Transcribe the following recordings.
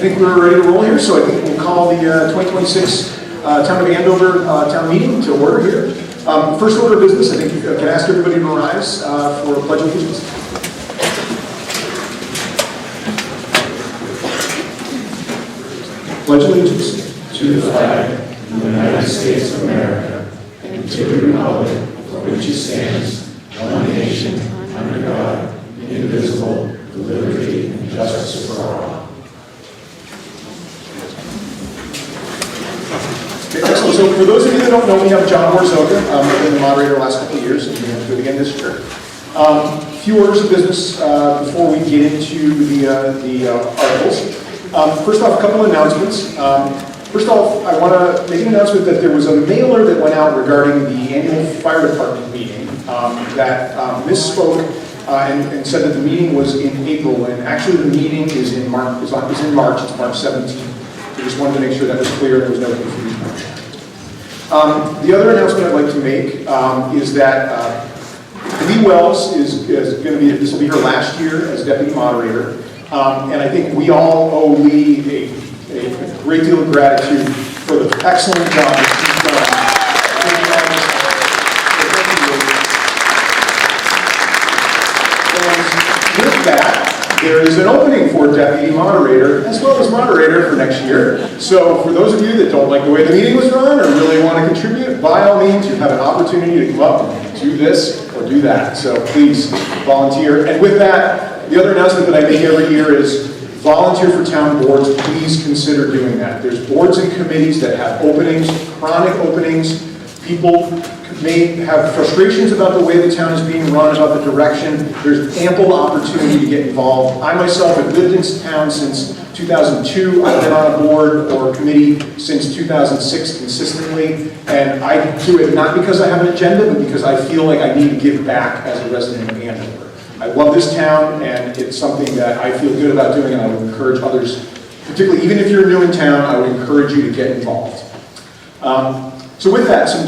think we're ready to roll here, so I think we'll call the 2026 Town of Andover Town Meeting to order here. First order of business, I think I can ask everybody to rise for a pledge of allegiance. Pledge allegiance to the flag of the United States of America and to the republic for which it stands, one nation, under God, indivisible, with liberty and justice for all. Okay, excellent. So for those of you that don't know me, I'm John Warzoka. I've been the moderator the last couple of years, and we're going to do it again this year. A few orders of business before we get into the articles. First off, a couple of announcements. First off, I want to make an announcement that there was a mailer that went out regarding the annual fire department meeting that misspoke and said that the meeting was in April, and actually the meeting is in March. It's March 17th. So just wanted to make sure that was clear, there was no confusion. The other announcement I'd like to make is that Lee Wells is going to be, this will be her last year as deputy moderator. And I think we all owe Lee a great deal of gratitude for the excellent job that she's done. And with that, there is an opening for deputy moderator as well as moderator for next year. So for those of you that don't like the way the meeting was run or really want to contribute, by all means, you have an opportunity to come up and do this or do that. So please volunteer. And with that, the other announcement that I make every year is volunteer for town boards. Please consider doing that. There's boards and committees that have openings, chronic openings. People may have frustrations about the way the town is being run, about the direction. There's ample opportunity to get involved. I myself have lived in town since 2002. I've been on a board or committee since 2006 consistently. And I do it not because I have an agenda, but because I feel like I need to give back as a resident of Andover. I love this town, and it's something that I feel good about doing, and I would encourage others, particularly even if you're new in town, I would encourage you to get involved. So with that, some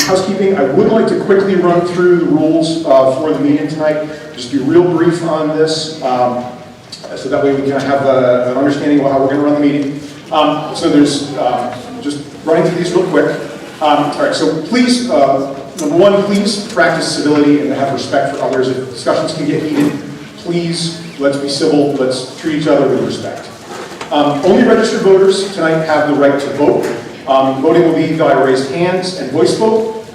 housekeeping. I would like to quickly run through the rules for the meeting tonight. Just be real brief on this, so that way we can have an understanding of how we're going to run the meeting. So there's just running through these real quick. All right, so please. Number one, please practice civility and have respect for others. If discussions can get heated, please, let's be civil. Let's treat each other with respect. Only registered voters tonight have the right to vote. Voting will be by raised hands and voice vote,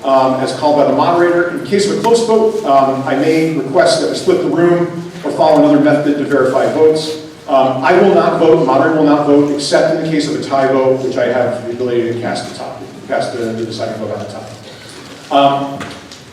as called by the moderator. In case of a close vote, I may request that we split the room or follow another method to verify votes. I will not vote, the moderator will not vote, except in the case of a tie vote, which I have the ability to cast the deciding vote on the top.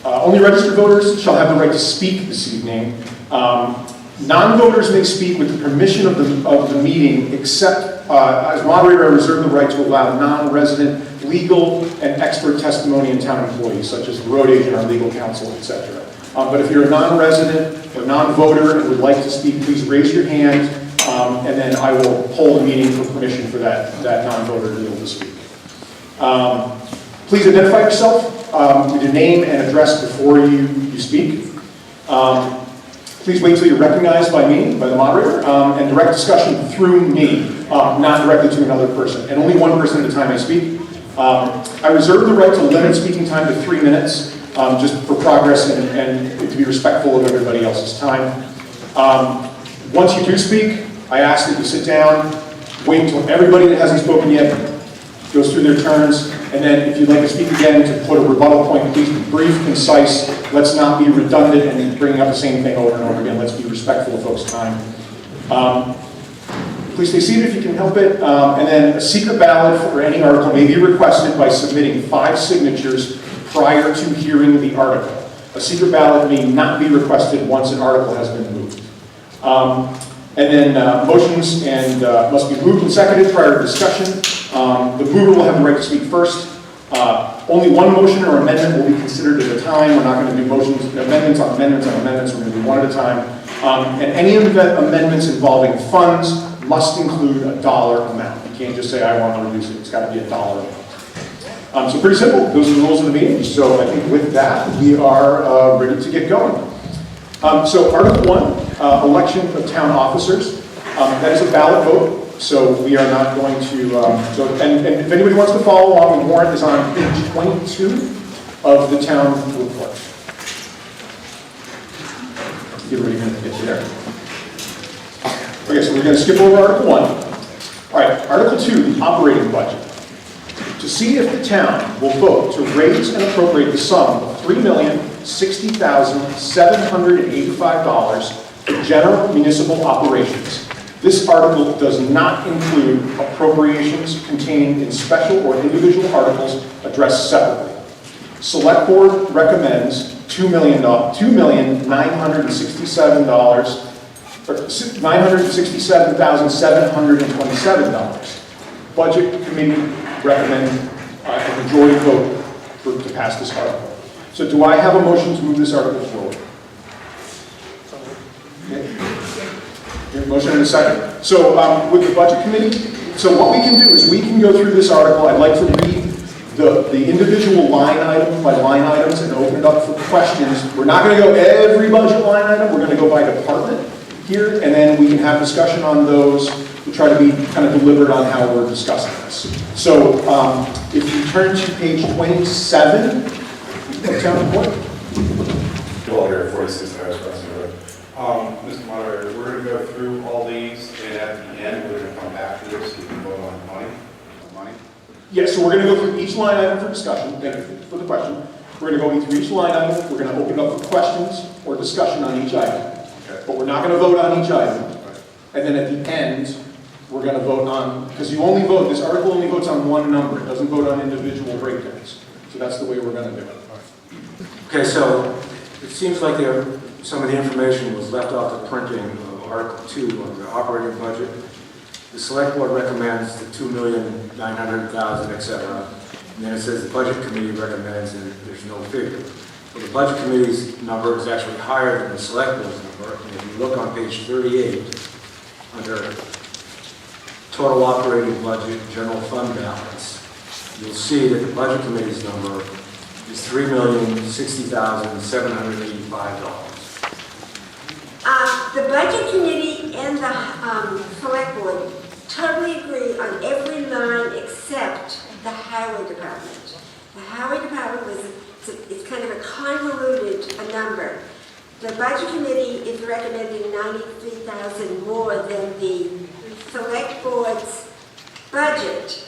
Only registered voters shall have the right to speak this evening. Non-voters may speak with the permission of the meeting, except as moderator, I reserve the right to allow non-resident legal and expert testimony in town employees, such as the road agent, our legal counsel, etc. But if you're a non-resident or non-voter and would like to speak, please raise your hand, and then I will hold a meeting for permission for that non-voter to be able to speak. Please identify yourself with your name and address before you speak. Please wait till you're recognized by me, by the moderator, and direct discussion through me, not directly to another person. And only one person at a time may speak. I reserve the right to limit speaking time to 3 minutes, just for progress and to be respectful of everybody else's time. Once you do speak, I ask that you sit down, wait until everybody that hasn't spoken yet goes through their turns, and then if you'd like to speak again to put a rebuttal point, please be brief, concise. Let's not be redundant and bringing up the same thing over and over again. Let's be respectful of folks' time. Please stay seated if you can help it. And then a secret ballot for any article may be requested by submitting 5 signatures prior to hearing the article. A secret ballot may not be requested once an article has been moved. And then motions must be moved and seconded prior to discussion. The mover will have the right to speak first. Only one motion or amendment will be considered at a time. We're not going to do motions, amendments on amendments on amendments. We're going to do one at a time. And any amendments involving funds must include a dollar amount. You can't just say, I want to reduce it. It's got to be a dollar amount. So pretty simple. Those are the rules of the meeting. So I think with that, we are ready to get going. So Article 1, election of town officers. That is a ballot vote. So we are not going to, and if anybody wants to follow along, the warrant is on page 22 of the town report. Give everybody a minute to get there. Okay, so we're going to skip over Article 1. All right, Article 2, the operating budget. To see if the town will vote to raise and appropriate the sum of $3,060,785 for general municipal operations. This article does not include appropriations contained in special or individual articles addressed separately. Select Board recommends $967,727. Budget Committee recommends a majority vote to pass this article. So do I have a motion to move this article forward? Okay. Motion and a second. So with the Budget Committee, so what we can do is we can go through this article. I'd like to read the individual line item by line items and open it up for questions. We're not going to go every budget line item. We're going to go by department here, and then we can have discussion on those to try to be kind of deliberate on how we're discussing this. So if you turn to page 27 of town report. Bill here, 46 Harris Crossing Road. Mr. Moderator, we're going to go through all these, and at the end, we're going to come back to this so we can vote on money. Yes, so we're going to go through each line item for discussion. Thank you for the question. We're going to go through each line item. We're going to open it up for questions or discussion on each item. Okay. But we're not going to vote on each item. And then at the end, we're going to vote on, because you only vote, this article only votes on one number. It doesn't vote on individual breakdowns. So that's the way we're going to do it. Okay, so it seems like some of the information was left off the printing of Article 2 of the operating budget. The Select Board recommends the $2,900,000, etc. And then it says the Budget Committee recommends that there's no figure. Well, the Budget Committee's number is actually higher than the Select Board's number. And if you look on page 38, under total operating budget, general fund balance, you'll see that the Budget Committee's number is $3,060,785. The Budget Committee and the Select Board totally agree on every line except the Highway Department. The Highway Department it's kind of a convoluted number. The Budget Committee is recommending $93,000 more than the Select Board's budget.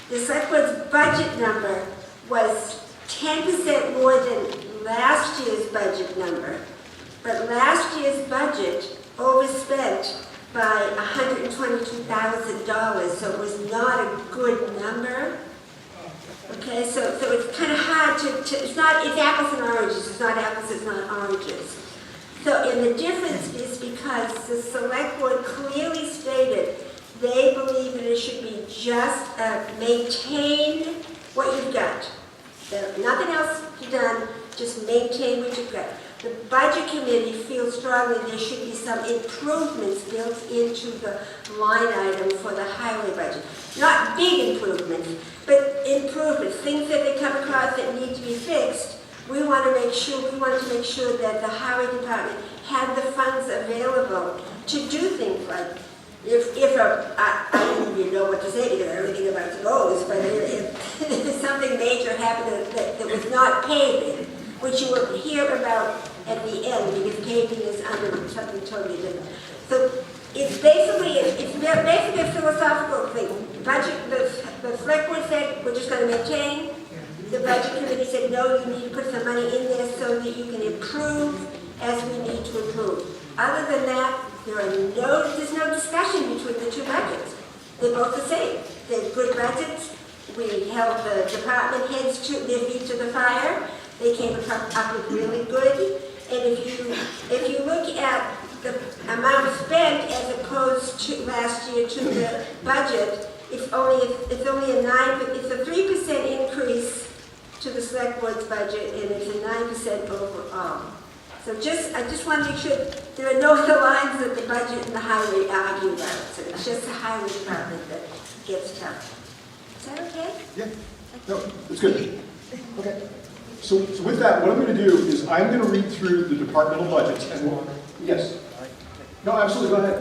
The Select Board's budget number was 10% more than last year's budget number. But last year's budget overspent by $122,000, so it was not a good number. Okay, so it's kind of hard it's apples and oranges, it's not apples, it's not oranges. So, and the difference is because the Select Board clearly stated they believe that it should be just maintain what you've got. Nothing else done, just maintain what you've got. The Budget Committee feels strongly there should be some improvements built into the line item for the highway budget. Not big improvements, but improvements, things that they come across that need to be fixed. We wanted to make sure that the highway department had the funds available to do things like, I don't even know what to say because everything about the goals, but if something major happened that was not paving, which you will hear about at the end because paving is under something totally different. So it's basically a philosophical thing. The Select Board said we're just going to maintain. The Budget Committee said no, you need to put some money in there so that you can improve as we need to improve. Other than that, there's no discussion between the two budgets. They're both the same. They're good budgets. We held the department heads to their feet to the fire. They came up with really good. And if you look at the amount spent as opposed to last year to the budget, it's only a 3% increase to the Select Board's budget, and it's a 9% overall. So I just want to make sure there are no other lines that the budget and the highway argue about. So it's just the highway department that gets tough. Is that okay? Yeah. No, it's good. Okay. So with that, what I'm going to do is I'm going to read through the departmental budgets and yes. No, absolutely. Go ahead.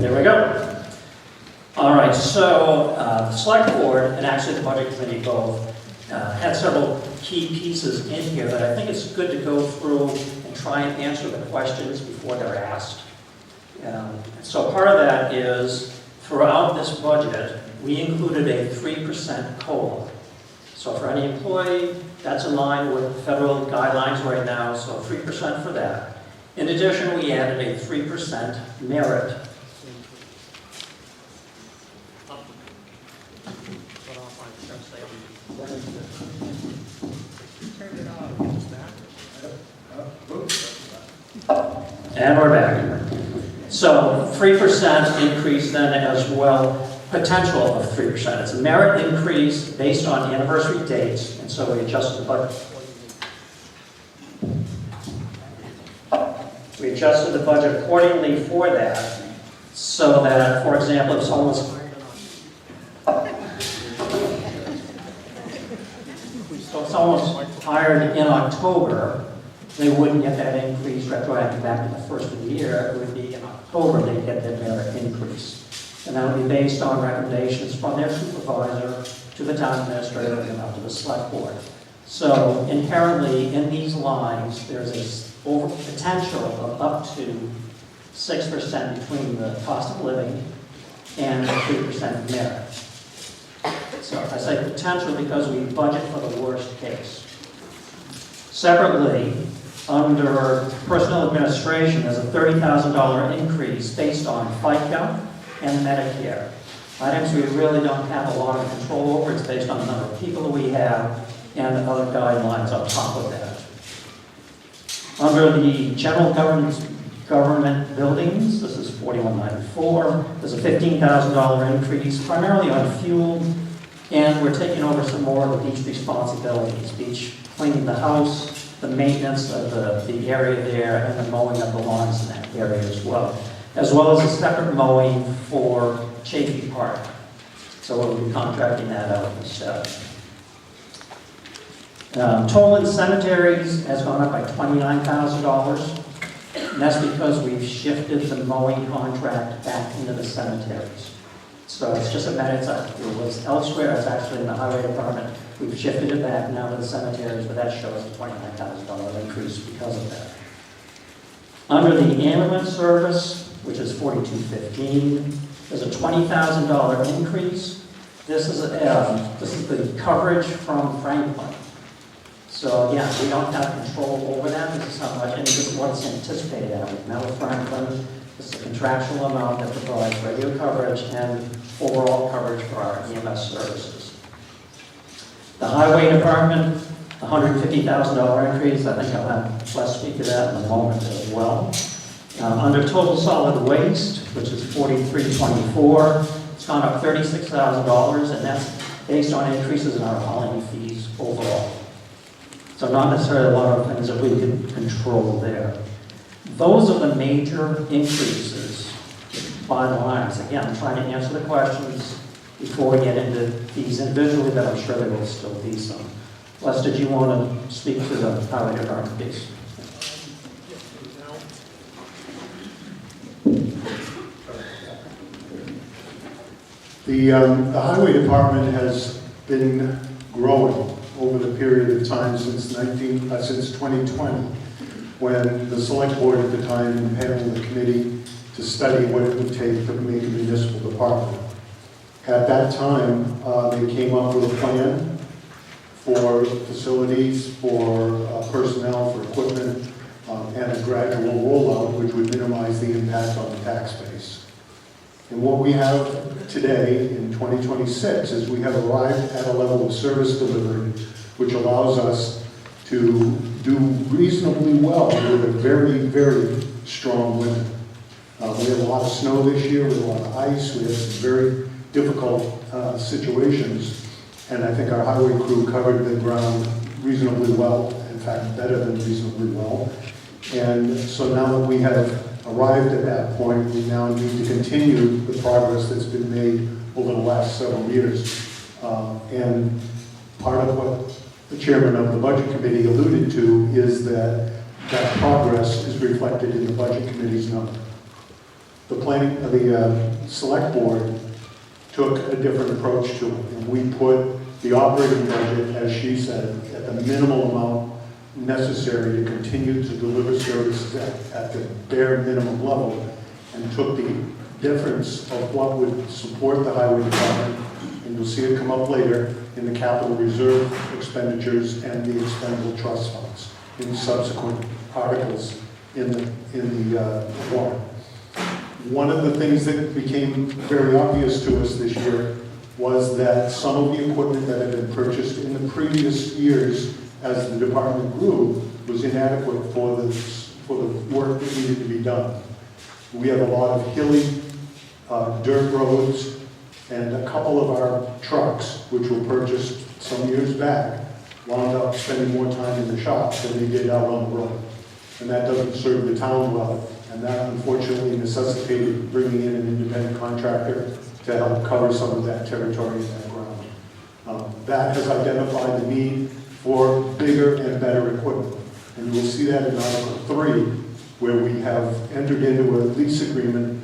There we go. All right, so the select board and actually the budget committee both had several key pieces in here that I think it's good to go through and try and answer the questions before they're asked. So part of that is throughout this budget, we included a 3% COLA. So for any employee, that's in line with federal guidelines right now, so 3% for that. In addition, we added a 3% merit. And we're back. So 3% increase then as well, potential of 3%. It's a merit increase based on anniversary dates, and so we adjusted the budget. We adjusted the budget accordingly for that, so that, for example, if someone was hired in October, they wouldn't get that increase retroactive back to the first of the year. It would be in October they'd get that merit increase. And that would be based on recommendations from their supervisor to the town administrator and up to the select board. So inherently in these lines, there's a potential of up to 6% between the cost of living and 3% merit. So I say potential because we budget for the worst case. Separately, under personnel administration, there's a $30,000 increase based on FICA and Medicare. Items we really don't have a lot of control over. It's based on the number of people that we have and other guidelines on top of that. Under the general government buildings, this is 4194. There's a $15,000 increase, primarily on fuel, and we're taking over some more of the beach responsibilities, beach cleaning the house, the maintenance of the area there, and the mowing of the lawns in that area as well as a separate mowing for Chafee Park. So we'll be contracting that out instead. Total in cemeteries has gone up by $29,000. And that's because we've shifted the mowing contract back into the cemeteries. So it's just a matter, it was elsewhere, it's actually in the highway department. We've shifted it back now to the cemeteries, but that shows a $29,000 increase because of that. Under the ambulance service, which is $42.15, there's a $20,000 increase. This is the coverage from Franklin. So again, we don't have control over that. This is how much, and this is what's anticipated at with Mel Franklin. This is a contractual amount that provides radio coverage and overall coverage for our EMS services. The highway department, $150,000 increase. I think I'll have Les speak to that in a moment as well. Under total solid waste, which is $43.24, it's gone up $36,000, and that's based on increases in our hauling fees overall. So not necessarily a lot of things that we can control there. Those are the major increases by the lines. Again, I'm trying to answer the questions before we get into these individually, but I'm sure there will still be some. Les, did you want to speak to the highway department piece? The highway department has been growing over the period of time since 2020, when the select board at the time impaneled the committee to study what it would take to make a municipal department. At that time, they came up with a plan for facilities, for personnel, for equipment, and a gradual rollout which would minimize the impact on the tax base. And what we have today in 2026 is we have arrived at a level of service delivery which allows us to do reasonably well with a very, very strong winter. We had a lot of snow this year, we had a lot of ice, we had some very difficult situations, and I think our highway crew covered the ground reasonably well, in fact better than reasonably well. And so now that we have arrived at that point, we now need to continue the progress that's been made over the last several years. And part of what the chairman of the budget committee alluded to is that that progress is reflected in the budget committee's number. select board took a different approach to it. And we put the operating budget, as she said, at the minimal amount necessary to continue to deliver services at the bare minimum level, and took the difference of what would support the highway department, and you'll see it come up later, in the capital reserve expenditures and the expendable trust funds in subsequent articles in the warrant. One of the things that became very obvious to us this year was that some of the equipment that had been purchased in the previous years as the department grew was inadequate for the work that needed to be done. We have a lot of hilly dirt roads, and a couple of our trucks, which were purchased some years back, wound up spending more time in the shop than they did out on the road. And that doesn't serve the town well, and that unfortunately necessitated bringing in an independent contractor to help cover some of that territory and that ground. That has identified the need for bigger and better equipment. And we'll see that in Article 3, where we have entered into a lease agreement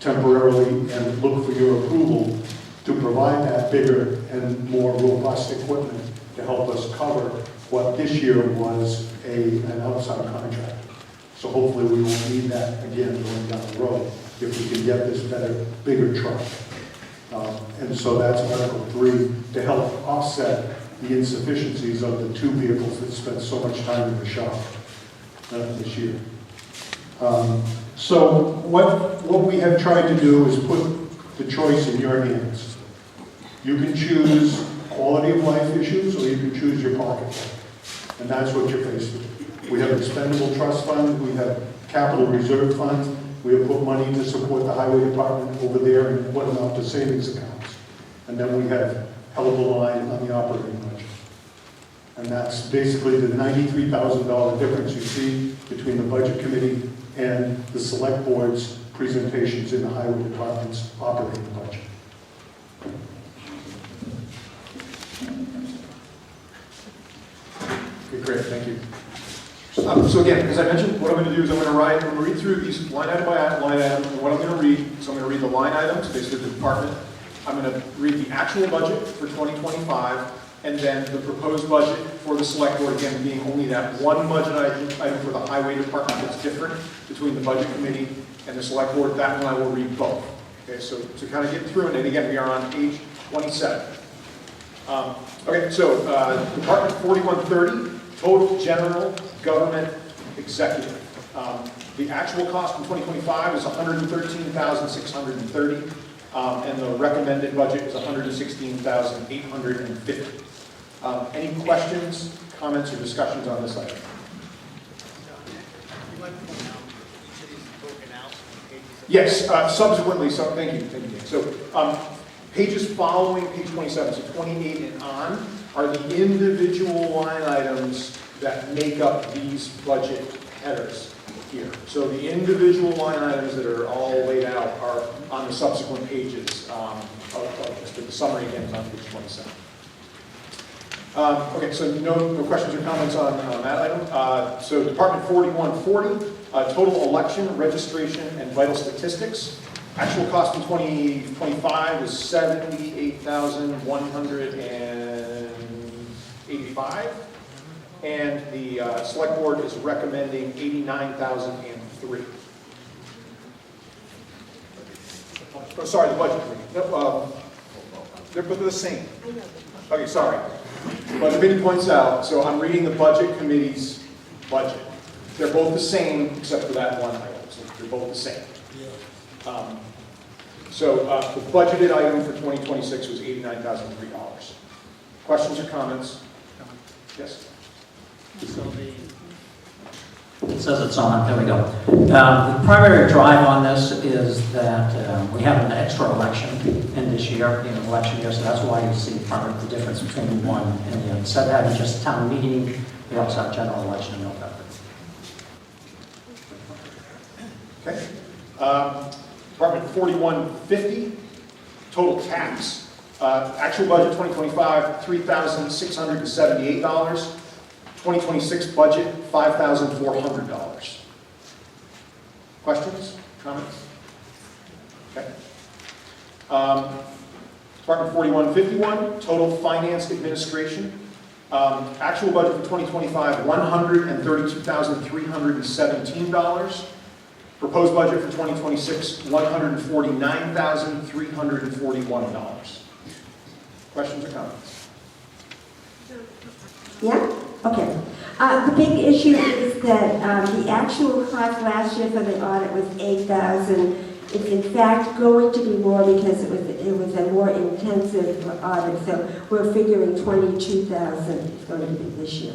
temporarily and look for your approval to provide that bigger and more robust equipment to help us cover what this year was an outside contract. So hopefully we won't need that again going down the road if we can get this better, bigger truck. And so that's Article 3 to help offset the insufficiencies of the two vehicles that spent so much time in the shop this year. So what we have tried to do is put the choice in your hands. You can choose quality of life issues, or you can choose your pocketbook. And that's what you're faced with. We have expendable trust fund, we have capital reserve funds, we have put money to support the highway department over there and put them out to savings accounts. And then we have held the line on the operating budget. And that's basically the $93,000 difference you see between the budget committee and the select board's presentations in the highway department's operating budget. Okay, great, thank you. So again, as I mentioned, what I'm going to do is I'm going to read through these line item by line item, and what I'm going to read, so I'm going to read the line items, basically the department. I'm going to read the actual budget for 2025, and then the proposed budget for the select board, again, being only that one budget item for the highway department that's different between the budget committee and the select board. That one I will read both. Okay, so to kind of get through it, and again, we are on page 27. Okay, so Department 4130, total general government executive. The actual cost in 2025 is $113,630, and the recommended budget is $116,850. Any questions, comments, or discussions on this item? Yes, subsequently, so thank you. So pages following page 27, so 28 and on, are the individual line items that make up these budget headers here. So the individual line items that are all laid out are on the subsequent pages of this, but the summary again is on page 27. Okay, so no questions or comments on that item. So Department 4140, total election, registration, and vital statistics. Actual cost in 2025 was $78,185, and the select board is recommending $89,003. Oh, sorry, the budget committee. They're both the same. Okay, sorry. But the committee points out, so I'm reading the budget committee's budget. They're both the same except for that one item. So they're both the same. The budgeted item for 2026 was $89,003. Questions or comments? Yes? It says it's on, there we go. The primary drive on this is that we have an extra election in this year, election year, so that's why you see part of the difference between one and the other. Instead of having just town meeting, we also have general election in November. Okay. Department 4150, total tax. Actual budget 2025, $3,678. 2026 budget, $5,400. Questions, comments? Okay. Department 4151, total finance administration. Actual budget for 2025, $132,317. Proposed budget for 2026, $149,341. Questions or comments? Yeah? Okay. The big issue is that the actual cost last year for the audit was $8,000. It's in fact going to be more because it was a more intensive audit, so we're figuring $22,000 is going to be this year.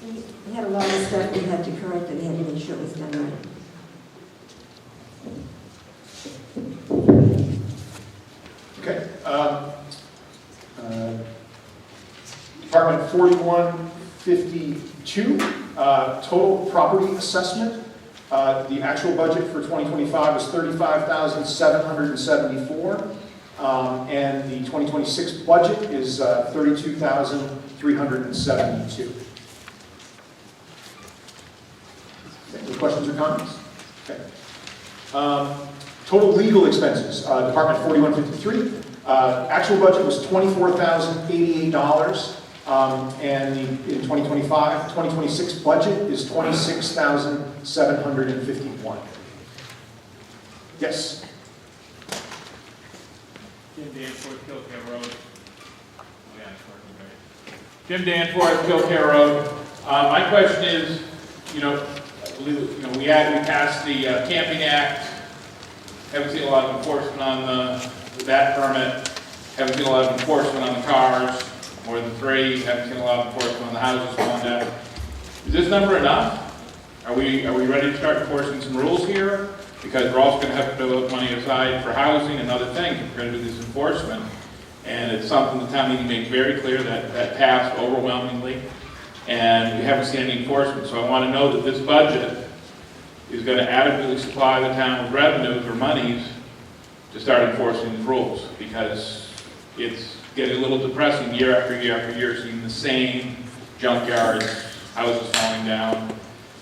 We had a lot of stuff we had to correct and we had to make sure it was done right. Okay. Department 4152, total property assessment. The actual budget for 2025 is $35,774, and the 2026 budget is $32,372. Any questions or comments? Okay. Total legal expenses, Department 4153. Actual budget was $24,088, and in 2026 budget is $26,751. Yes? Jim Danforth, Killcare Road. Oh, yeah, it's working great. Jim Danforth, Killcare Road. My question is, we passed the Camping Act. Haven't seen a lot of enforcement on that permit. Haven't seen a lot of enforcement on the cars, more than 3. Haven't seen a lot of enforcement on the houses falling down. Is this number enough? Are we ready to start enforcing some rules here? Because we're also going to have to put money aside for housing and other things if we're going to do this enforcement. And it's something the town meeting made very clear that passed overwhelmingly. And we haven't seen any enforcement. So I want to know that this budget is going to adequately supply the town with revenues or monies to start enforcing these rules, because it's getting a little depressing year after year after year, seeing the same junkyards, houses falling down,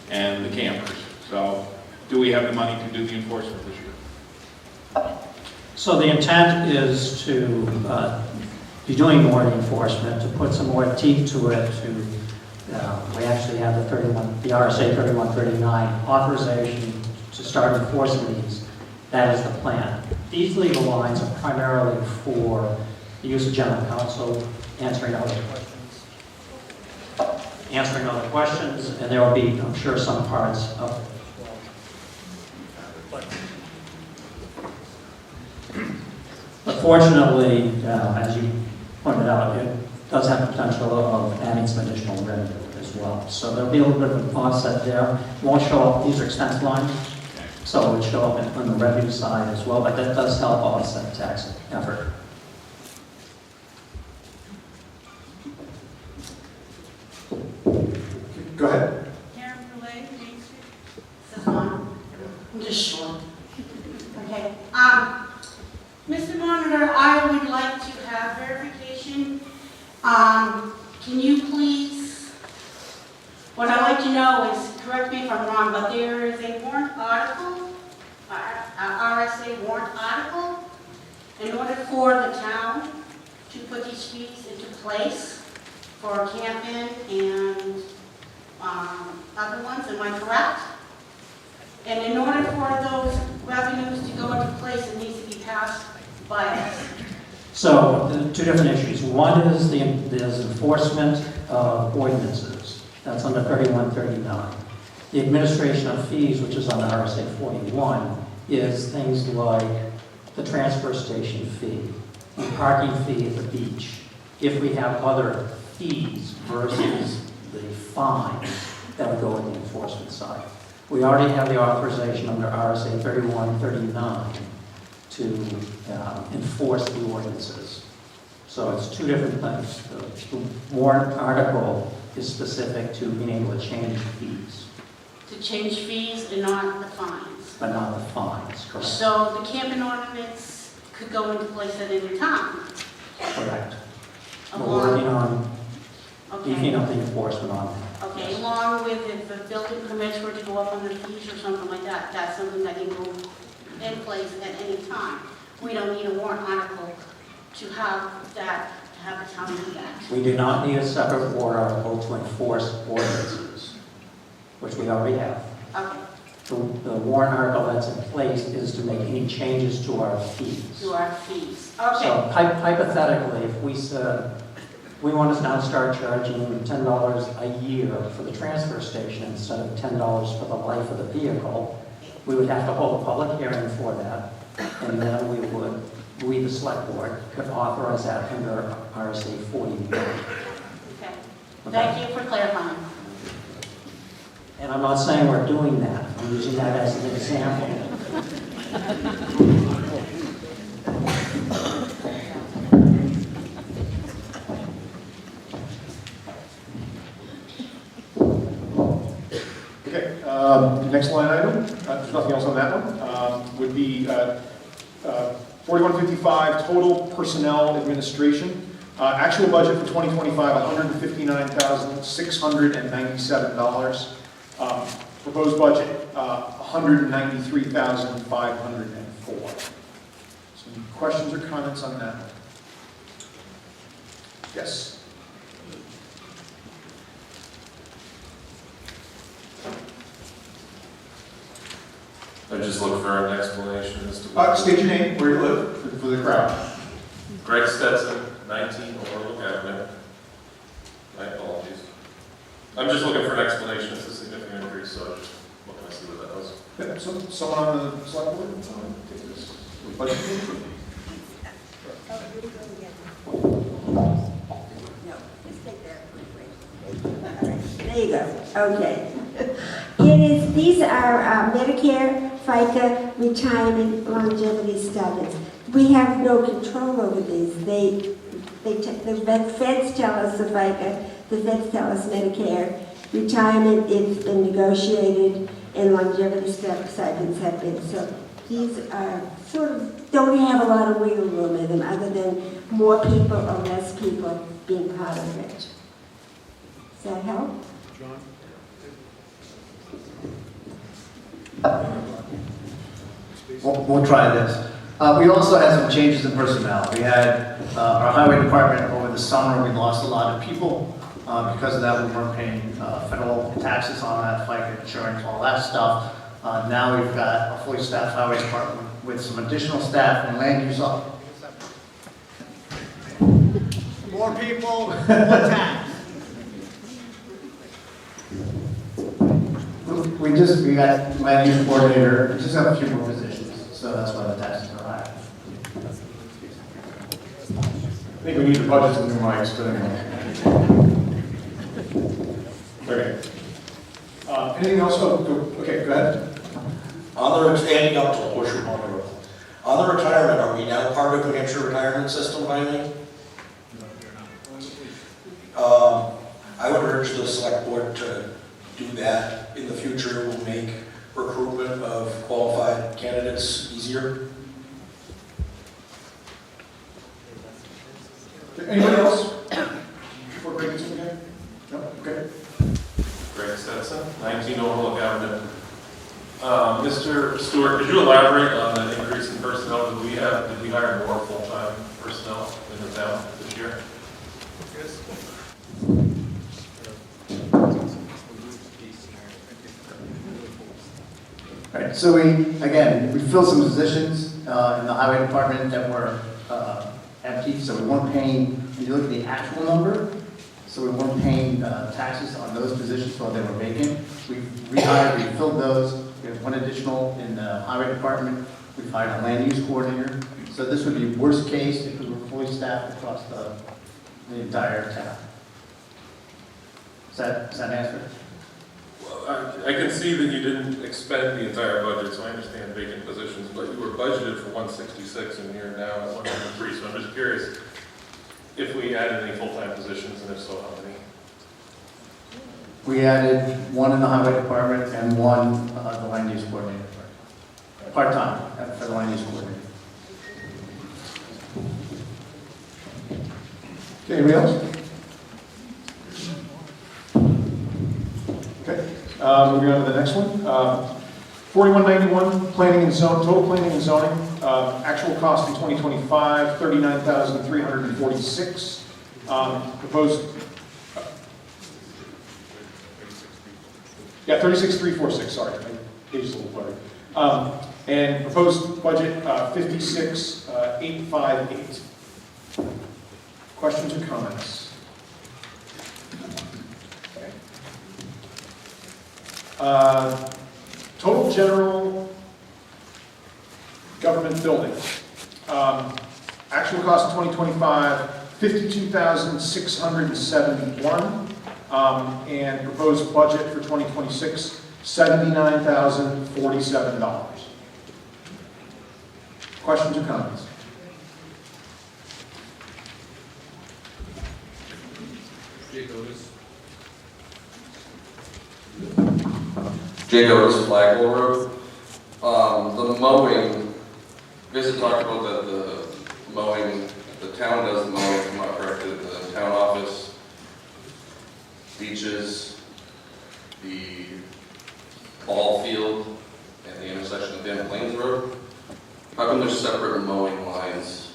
and the campers. So, do we have the money to do the enforcement this year? So the intent is to be doing more enforcement, to put some more teeth to it, we actually have the RSA 3139 authorization to start enforcing these. That is the plan. These legal lines are primarily for the use of general counsel, answering other questions, and there will be, I'm sure, some parts of it. But fortunately, as you pointed out, it does have potential of adding some additional revenue as well. So there'll be a little bit of an offset there. It won't show up, these are expense lines, so it would show up on the revenue side as well, but that does help offset tax effort. Go ahead. Karen Brulé, Main Street. This is on. I'm just short. Okay. Mr. Monitor, I would like to have verification. Can you please, what I'd like to know is, correct me if I'm wrong, but there is a warrant article, RSA warrant article, in order for the town to put these fees into place for camping and other ones, am I correct? And in order for those revenues to go into place, it needs to be passed by us. So, two different issues. One is there's enforcement of ordinances. That's under 3139. The administration of fees, which is under RSA 41, is things like the transfer station fee, the parking fee at the beach. If we have other fees versus the fines, that would go in the enforcement side. We already have the authorization under RSA 3139 to enforce the ordinances. So it's two different things. The warrant article is specific to being able to change fees, To change fees and not the fines. but not the fines, correct? So the camping ordinance could go into place at any time. Correct. We're Along, working on beefing okay, up the enforcement on that. okay, along with if the building permits were to go up on the fees or something like that, that's something that can go in place at any time. We don't need a warrant article to have that, to have the town do that. We do not need a separate warrant article to enforce ordinances, which we already have. Okay, The warrant article that's in place is to make any changes to our fees. to our fees. So Okay, hypothetically, if we said, we want to now start charging $10 a year for the transfer station instead of $10 for the life of the vehicle, we would have to hold a public hearing for that, and then we, the select board, could authorize that under RSA 40. okay. Thank you for clarifying. And I'm not saying we're doing that, I'm using that as an example. Okay, next line item, there's nothing else on that one, would be 4155, total personnel administration. Actual budget for 2025, $159,697. Proposed budget, $193,504. Some questions or comments on that? Yes? I just look for an explanation as to. State your name, where you live, for the crowd. Greg Stetson, 19 Overlook Avenue. My apologies. I'm just looking for an explanation. It's a significant increase, so I'm just looking to see what that was. Yeah, someone on the select board? Take this. Budget. No, just take that. There you go, okay. These are Medicare, FICA, retirement, longevity status. We have no control over these. The feds tell us the FICA, the feds tell us Medicare. Retirement, it's been negotiated, and longevity stipends have been. So these are sort of, don't have a lot of wiggle room in them, other than more people or less people being part of it. Does that help? John? We'll try this. We also had some changes in personnel. We had our highway department over the summer, we lost a lot of people. Because of that, we weren't paying federal taxes on that, FICA insurance, all that stuff. Now we've got a fully staffed highway department with some additional staff and land use up. More people, more tax. We got land use coordinator, we just have a few more positions, so that's why the taxes are high. I think we need to budget some new mics, but anyway. Okay. Anything else? Okay, go ahead. On the, standing up to the horseshoe monitor. On the retirement, are we now part of the New Hampshire retirement system finally? I would urge the select board to do that in the future. It will make recruitment of qualified candidates easier. Anybody else? Before Greg gets in again? No? Okay. Greg Stetson, 19 Overlook Avenue. Mr. Stewart, could you elaborate on the increase in personnel that we have? Did we hire more full-time personnel in the town this year? Yes. All right, so we filled some positions in the highway department that were empty, so we weren't paying, when you look at the actual number, so we weren't paying taxes on those positions while they were vacant. We rehired, we filled those. We have one additional in the highway department. We've hired a land use coordinator. So this would be worst case if we were fully staffed across the entire town. Does that answer? Well, I can see that you didn't expend the entire budget, so I understand vacant positions, but you were budgeted for 166 and you're now at 103. So I'm just curious if we added any full-time positions, and if so, how many? We added one in the highway department and one the land use coordinator. Part-time for the land use coordinator. Okay, anybody else? Okay, moving on to the next one. 4191, planning and zone, total planning and zoning, actual cost in 2025, 39,346. Proposed, yeah, 36,346, sorry, my page is a little blurry. And proposed budget, 56,858. Questions or comments? Okay. Total general government building. Actual cost in 2025, $52,671. And proposed budget for 2026, $79,047. Questions or comments? Jacob's Flagpole Road. The mowing, basically talked about that the mowing, the town does the mowing, if I'm not corrected, the town office, beaches, the ball field, and the intersection of Dan Plains Road. How come there's separate mowing lines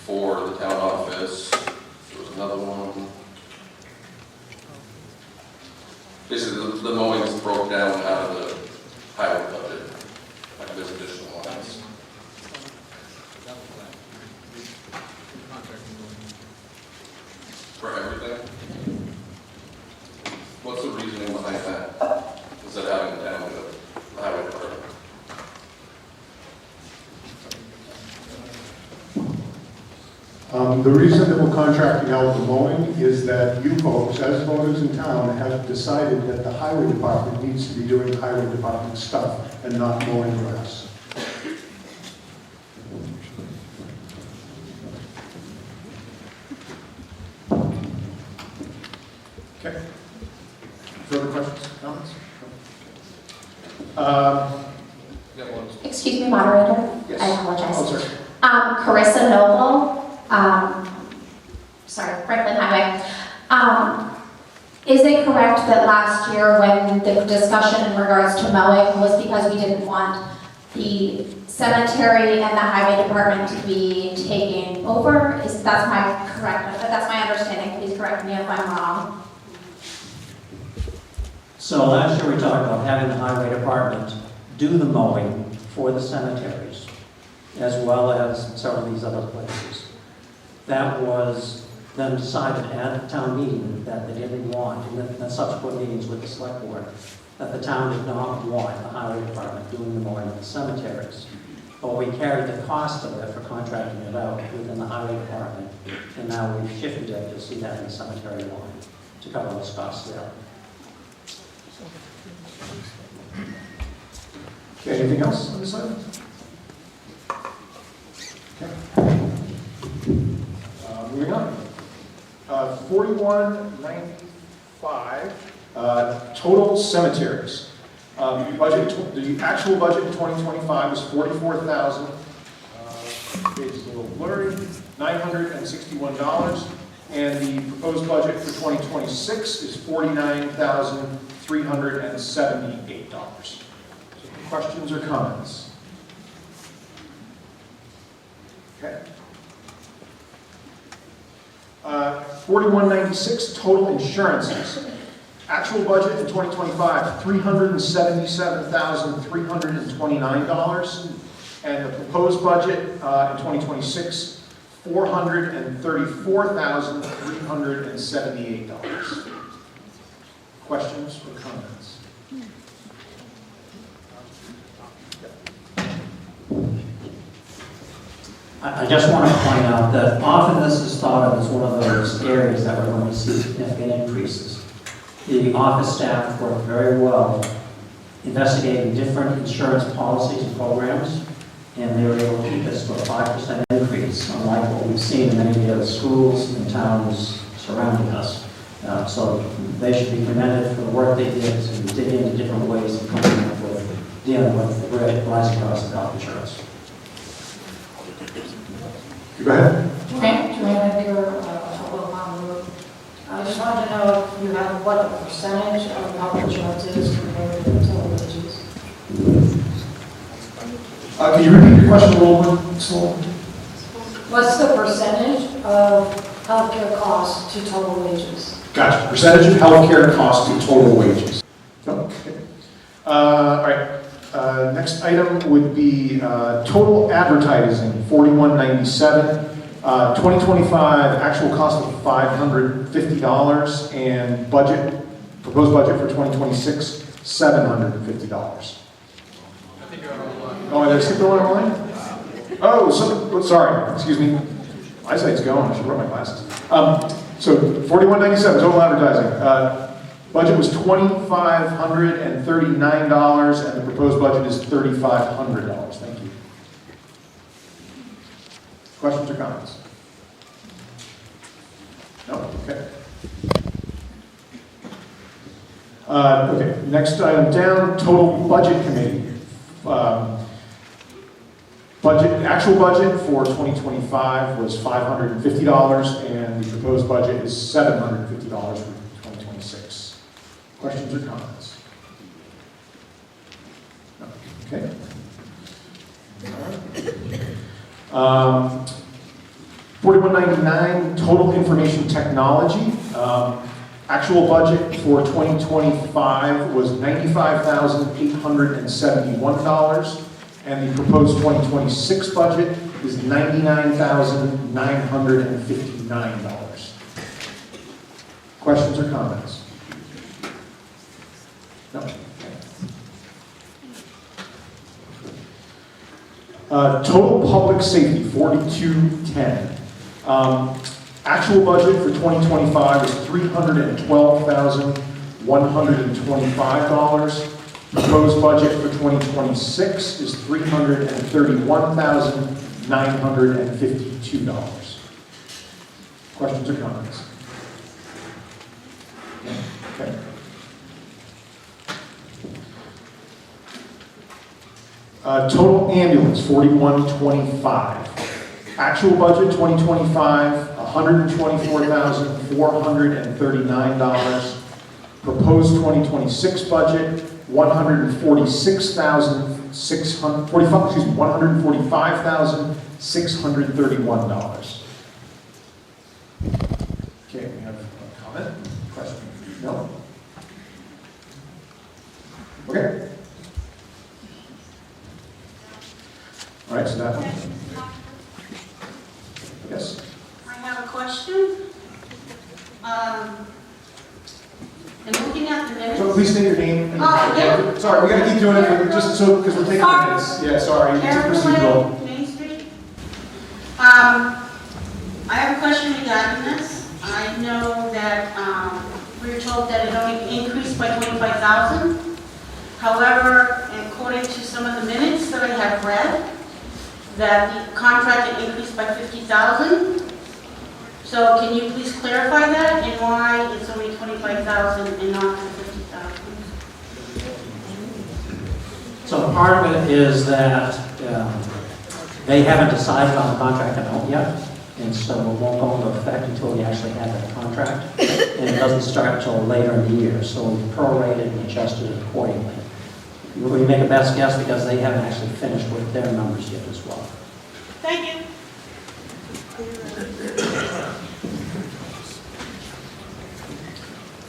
for the town office? There was another one. Basically, the mowing is broke down out of the highway budget. Like there's additional lines. For everything? What's the reasoning behind that? Instead of having it down to the highway department? The reason that we're contracting out the mowing is that you folks, as voters in town, have decided that the highway department needs to be doing highway department stuff and not mowing grass. Okay. Further questions, comments? Excuse me, moderator. Yes. I apologize. Oh, sorry. Carissa Noble, Franklin Highway. Is it correct that last year when the discussion in regards to mowing was because we didn't want the cemetery and the highway department to be taken over? That's my understanding. Please correct me if I'm wrong. So last year we talked about having the highway department do the mowing for the cemeteries, as well as several of these other places. That was then decided at the town meeting that they didn't want, in the subsequent meetings with the select board, that the town did not want the highway department doing the mowing of the cemeteries. But we carried the cost of it for contracting it out within the highway department, and now we've shifted it, you'll see that in the cemetery line, to cover those costs there. Okay, anything else on this item? Okay. Moving on. 4195, total cemeteries. The actual budget in 2025 was $44,000. Page is a little blurry. $961, and the proposed budget for 2026 is $49,378. Questions or comments? Okay. 4196, total insurances. Actual budget in 2025, $377,329. And the proposed budget in 2026, $434,378. Questions or comments? I just want to point out that often this is thought of as one of those areas that we're going to see significant increases. The office staff work very well investigating different insurance policies and programs, and they were able to keep us to a 5% increase, unlike what we've seen in many of the other schools and towns surrounding us. So they should be commended for the work they did to dig into different ways of coming up with dealing with the rising cost of health insurance. Go ahead. Joanna here, I just wanted to know if you have what the percentage of health insurance is compared to utility wages. Can you repeat your question a little more slowly? What's the percentage of healthcare costs to total wages? Gotcha. Percentage of healthcare costs to total wages. Okay. All right. Next item would be total advertising, $41.97. 2025 actual cost of $550, and proposed budget for 2026, $750. Oh, did I skip the one online? Oh, sorry, excuse me. My eyesight's going, I should wear my glasses. So $41.97 total advertising. Budget was $2,539, and the proposed budget is $3,500. Thank you. Questions or comments? No? Okay. Okay, next item down, total budget committee. Actual budget for 2025 was $550, and the proposed budget is $750 for 2026. Questions or comments? No. Okay. $41.99 total information technology. Actual budget for 2025 was $95,871, and the proposed 2026 budget is $99,959. Questions or comments? No? Total public safety, $42.10. Actual budget for 2025 is $312,125. Proposed budget for 2026 is $331,952. Questions or comments? Okay. Total ambulance, $41.25. Actual budget 2025, $124,439. Proposed 2026 budget, $145,631. Okay, we have a comment, question? No? Okay. All right, so that one. Yes. I have a question. And looking at the minutes. So please state your name. And yeah. Sorry, we gotta keep doing it just so, because we're taking minutes. Yeah, sorry, it's procedural. Main Street. I have a question regarding this. I know that we were told that it only increased by 25,000. However, according to some of the minutes that I have read, that the contract had increased by 50,000. So can you please clarify that and why it's only 25,000 and not 50,000? So part of it is that they haven't decided on the contract amount yet, and so it won't go into effect until we actually have that contract, and it doesn't start until later in the year, so we've prorated and adjusted it accordingly. We make a best guess because they haven't actually finished with their numbers yet as well. Thank you.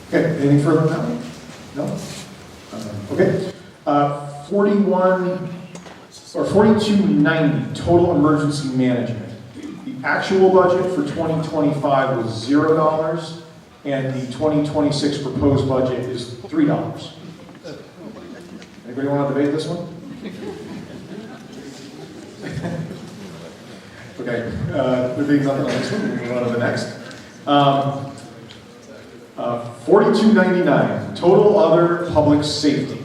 Okay, anything further on that one? No? Okay. 4290, total emergency management. The actual budget for 2025 was $0, and the 2026 proposed budget is $3. Anybody want to debate this one? Okay, there being nothing on this one, we move on to the next. 4299, total other public safety.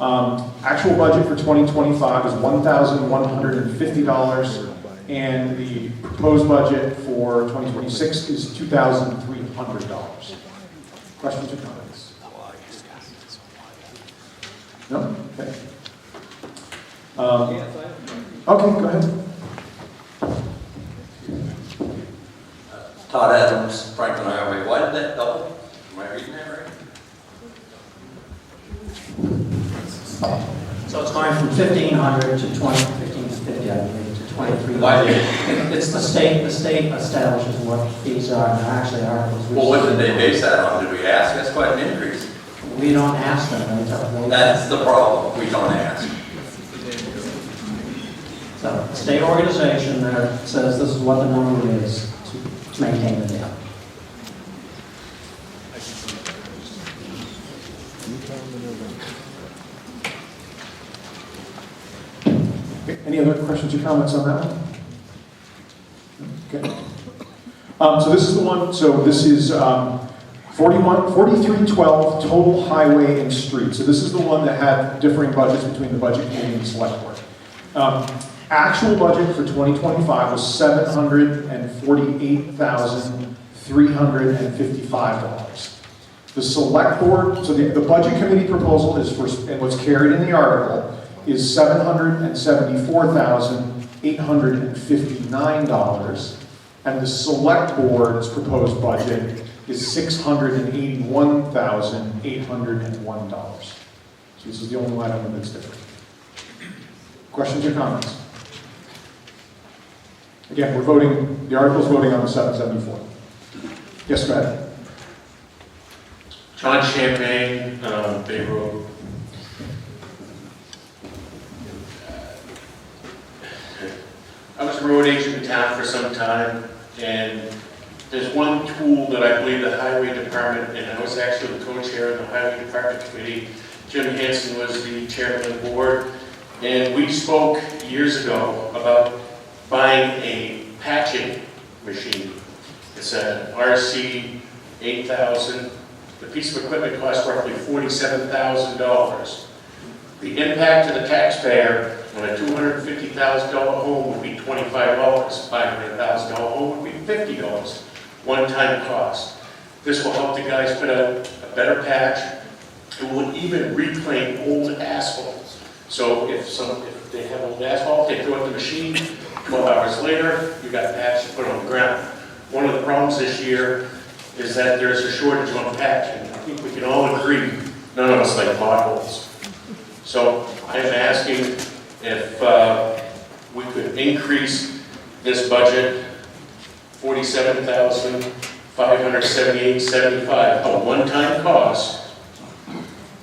Actual budget for 2025 is $1,150, and the proposed budget for 2026 is $2,300. Questions or comments? No? Okay. Okay, go ahead. Todd Adams, Franklin Highway. Why did that double? Am I reading that right? So So it's going from 1,500 to 1,550, I believe, to 2,300. Why? It's the state establishes what fees are, and they're actually articles. Well, what did they base that on? Did we ask? That's quite an increase. We don't ask them, they tell them. That's the problem. We don't ask. So, the state organization there says this is what the number is to maintain the dam. Okay, any other questions or comments on that one? Okay. So this is the one, so this is 4312 total highway and street. So this is the one that had differing budgets between the budget committee and the select board. Actual budget for 2025 was $748,355. The select board, so the budget committee proposal is for, and what's carried in the article, is $774,859. And the select board's proposed budget is $681,801. So this is the only line item that's different. Questions or comments? Again, we're voting, the article's voting on the 774. Yes, go ahead. John Champagne, Bay Road. I was a road agent in town for some time, and there's one tool that I believe the highway department, and I was actually the co-chair of the highway department committee. Jim Hansen was the chairman of the board, and we spoke years ago about buying a patching machine. It's an RC 8000. The piece of equipment costs roughly $47,000. The impact to the taxpayer on a $250,000 home would be $25. $500,000 home would be $50. One-time cost. This will help the guys put out a better patch. It will even reclaim old asphalt. So if they have old asphalt, they throw it in the machine. 12 hours later, you got a patch to put on the ground. One of the problems this year is that there's a shortage on patch, and I think we can all agree none of us like potholes. So I'm asking if we could increase this budget $47,578.75, a one-time cost,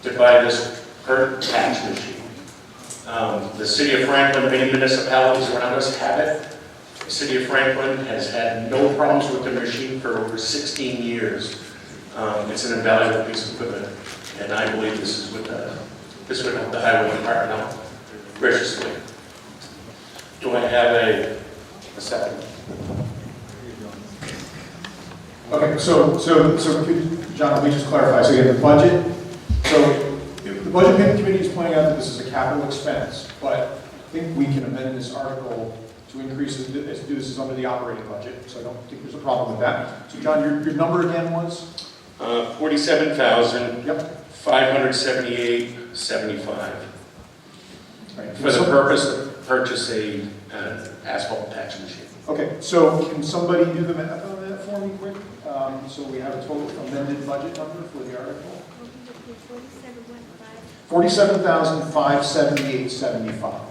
to buy this current patch machine. The city of Franklin, many municipalities around us have it. The city of Franklin has had no problems with the machine for over 16 years. It's an invaluable piece of equipment, and I believe this would help the highway department out graciously. Do I have a second? Okay, so John, let me just clarify. So again, the budget, so the budget committee is pointing out that this is a capital expense, but I think we can amend this article to increase it, to do this is under the operating budget, so I don't think there's a problem with that. So John, your number again was? $47,578.75. Right. For the purpose of purchase an asphalt patch machine. Okay, so can somebody do the math on that for me quick? So we have a total amended budget number for the article? $47,578.75.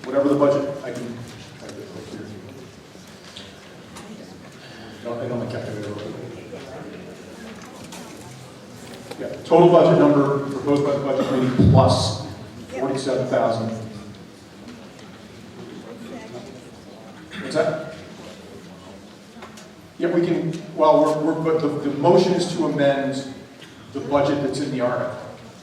Whatever the budget, I can try to do it here. I don't have calculator. Yeah, total budget number proposed by the budget committee plus 47,000. What's that? Yeah, we can, well, but the motion is to amend the budget that's in the article.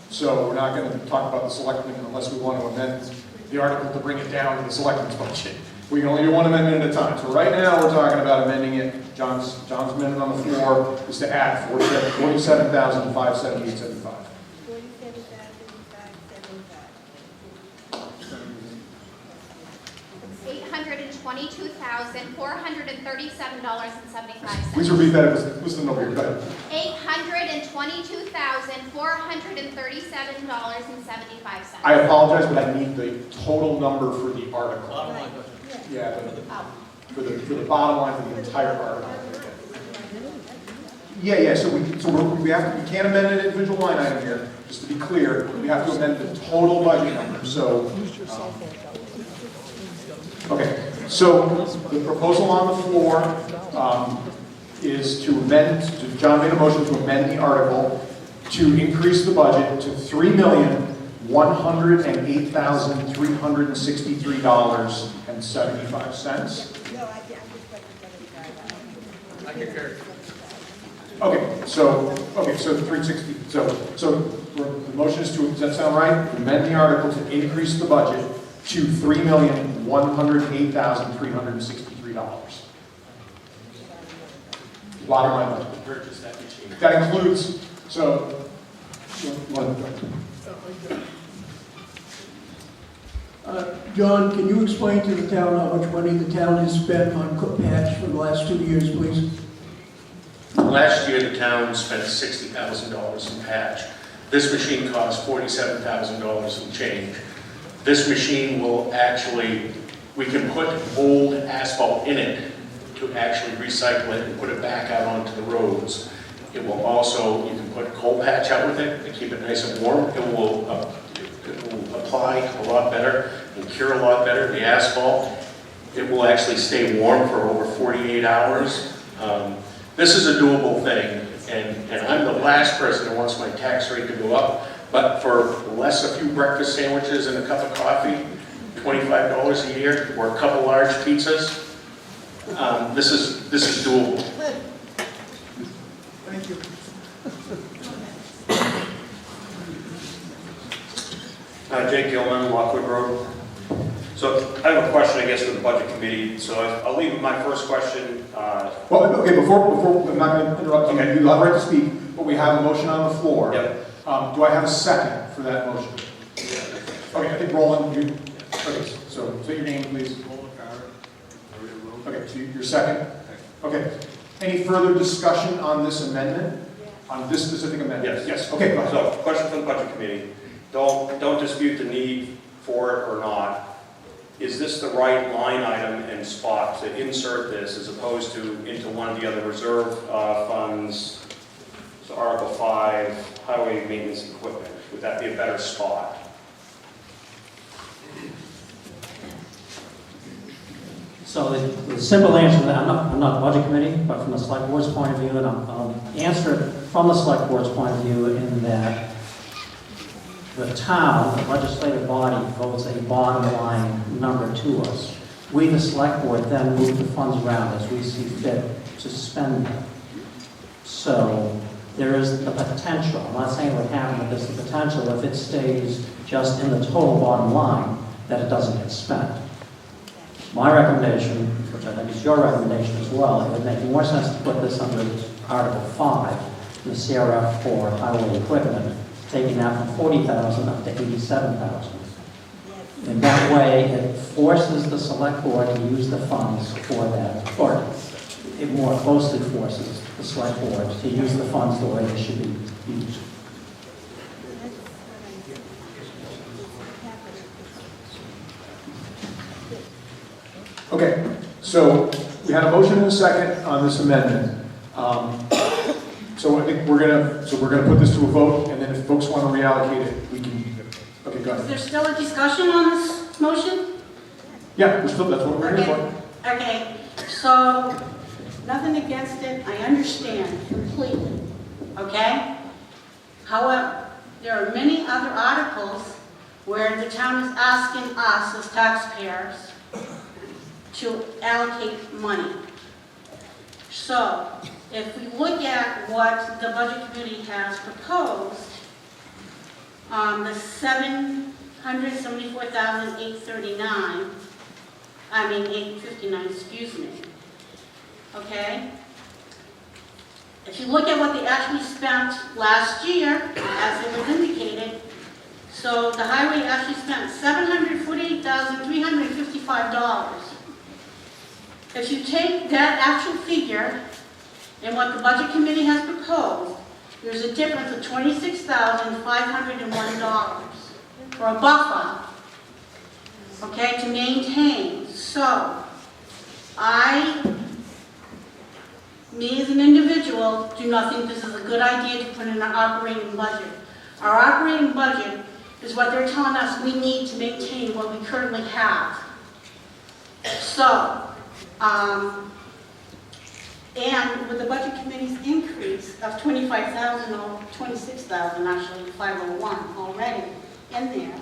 So we're not going to talk about the selectmen unless we want to amend the article to bring it down to the selectmen's budget. We can only do one amendment at a time. So right now, we're talking about amending it. John's amendment on the floor is to add $47,578.75. $822,437.75. Please repeat that. It was the number you're cutting. $822,437.75. I apologize, but I need the total number for the article. Bottom line. Yeah, for the bottom line for the entire article. Yeah, so we can't amend an individual line item here, just to be clear, we have to amend the total budget number, so. Okay, so the proposal on the floor is to amend, John made a motion to amend the article to increase the budget to $3,108,363.75. I concur. Okay, so 360, so the motion is to, does that sound right? Amend the article to increase the budget to $3,108,363. Bottom line budget. Purchase that machine. That includes, John, can you explain to the town how much money the town has spent on cook patch for the last 2 years, please? Last year, the town spent $60,000 in patch. This machine cost $47,000 in change. This machine will actually, we can put old asphalt in it to actually recycle it and put it back out onto the roads. It will also, you can put coal patch out with it and keep it nice and warm. It will apply a lot better and cure a lot better. The asphalt, it will actually stay warm for over 48 hours. This is a doable thing, and I'm the last person who wants my tax rate to go up, but for less a few breakfast sandwiches and a cup of coffee, $25 a year, or a couple large pizzas, this is doable. thank you. Jake Gilman, Lockwood Road. So I have a question, I guess, for the budget committee. So I'll leave with my first question. Well, okay, before, I'm not going to interrupt you. Okay. You have the right to speak, but we have a motion on the floor. Yep. Do I have a second for that motion? Okay, I think Roland, you, okay, so say your name, please. Okay, so your second? Okay. Any further discussion on this amendment? On this specific amendment? Yes. Yes, okay, go ahead. So question for the budget committee. Don't dispute the need for it or not. Is this the right line item and spot to insert this as opposed to into one of the other reserve funds? So Article 5, highway maintenance equipment. Would that be a better spot? So the simple answer to that, I'm not the budget committee, but from the select board's point of view, and I'll answer it from the select board's point of view in that the town, the legislative body, votes a bottom line number to us. We, the select board, then move the funds around as we see fit to spend them. So there is the potential, I'm not saying it would happen, but there's the potential if it stays just in the total bottom line that it doesn't get spent. My recommendation, which I think is your recommendation as well, it would make more sense to put this under Article 5, the CRF for highway equipment, taking that from 40,000 up to 87,000. In that way, it forces the select board to use the funds for that, or it more closely forces the select board to use the funds the way they should be used. Okay, so we had a motion and a second on this amendment. So I think we're gonna put this to a vote, and then if folks want to reallocate it, we can. Okay, go Is ahead. there still a discussion on this motion? Yeah, that's what we're here for. Okay, so nothing against it, I understand completely, okay? However, there are many other articles where the town is asking us as taxpayers to allocate money. So, if we look at what the budget committee has proposed, the $859, excuse me, okay? If you look at what they actually spent last year, as it was indicated, so the highway actually spent $748,355. If you take that actual figure and what the budget committee has proposed, there's a difference of $26,501 for a buffer, okay, to maintain. So, I me as an individual, do not think this is a good idea to put in an operating budget. Our operating budget is what they're telling us we need to maintain what we currently have. So, and with the budget committee's increase of 25,000 or 26,000, actually 501 already in there,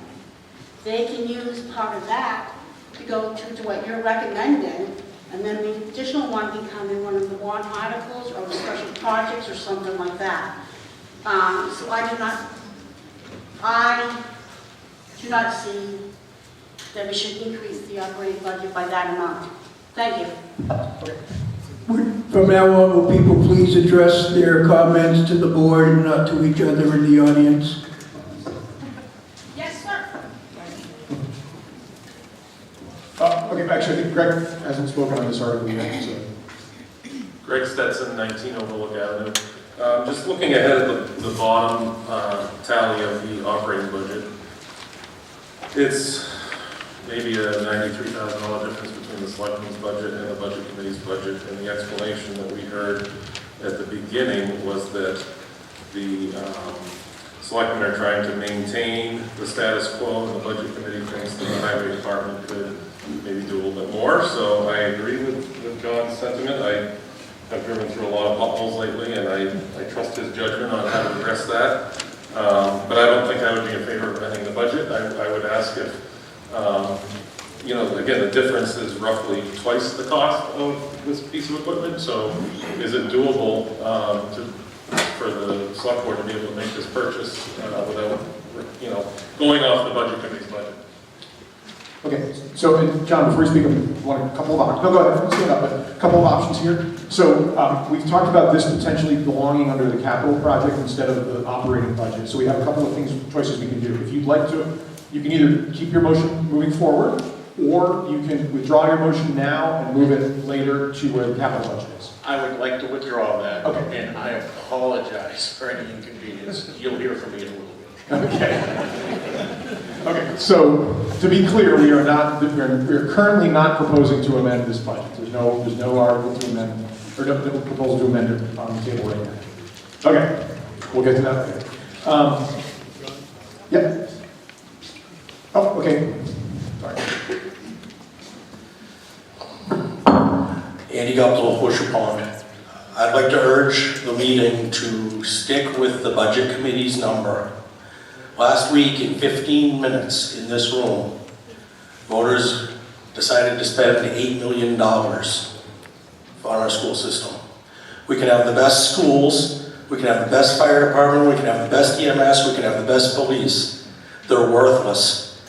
they can use part of that to go to what you're recommending, and then the additional one can come in one of the warrant articles or the special projects or something like that. So I do not see that we should increase the operating budget by that amount. Thank you. From now on, will people please address their comments to the board and not to each other in the audience? Yes, sir. Okay, actually, I think Greg hasn't spoken on this article yet, so. Greg Stetson, 19 Overlook Avenue. Just looking ahead at the bottom tally of the operating budget, it's maybe a $93,000 difference between the selectmen's budget and the budget committee's budget, and the explanation that we heard at the beginning was that the selectmen are trying to maintain the status quo, and the budget committee thinks that the highway department could maybe do a little bit more. So I agree with John's sentiment. I have driven through a lot of potholes lately, and I trust his judgment on how to address that. But I don't think I would be in favor of amending the budget. I would ask if, you know, again, the difference is roughly twice the cost of this piece of equipment. So is it doable for the select board to be able to make this purchase without, you know, going off the budget committee's budget? Okay, so John, before you speak, I want a couple of options. No, go ahead, stand up, but a couple of options here. So we've talked about this potentially belonging under the capital project instead of the operating budget. So we have a couple of choices we can do. If you'd like to, you can either keep your motion moving forward, or you can withdraw your motion now and move it later to where the capital budget is. I would like to withdraw that. Okay. And I apologize for any inconvenience. You'll hear from me in a little bit. Okay. Okay, so to be clear, we are currently not proposing to amend this budget. There's no article to amend, or no proposal to amend it on the table right now. Okay, we'll get to that later. Yep. Oh, okay. Sorry. Andy Guptill, Horseshoe Pond. I'd like to urge the meeting to stick with the budget committee's number. Last week, in 15 minutes in this room, voters decided to spend $8 million on our school system. We can have the best schools, we can have the best fire department, we can have the best EMS, we can have the best police. They're worthless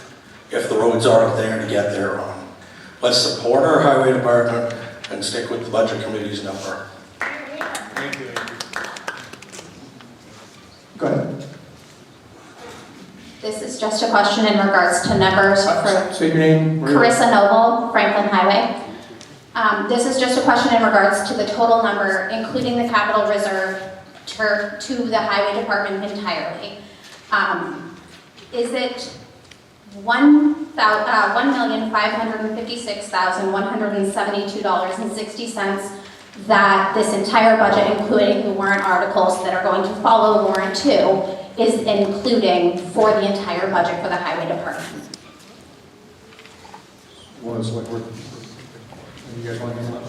if the roads aren't there to get there on. Let's support our highway department and stick with the budget committee's number. Thank you. Go ahead. This is just a question in regards to numbers for Say your name. Carissa Noble, Franklin Highway. This is just a question in regards to the total number, including the capital reserve to the highway department entirely. Is it $1,556,172.60 that this entire budget, including the warrant articles that are going to follow warrant 2, is including for the entire budget for the highway department? One of the select board. You guys want to name that?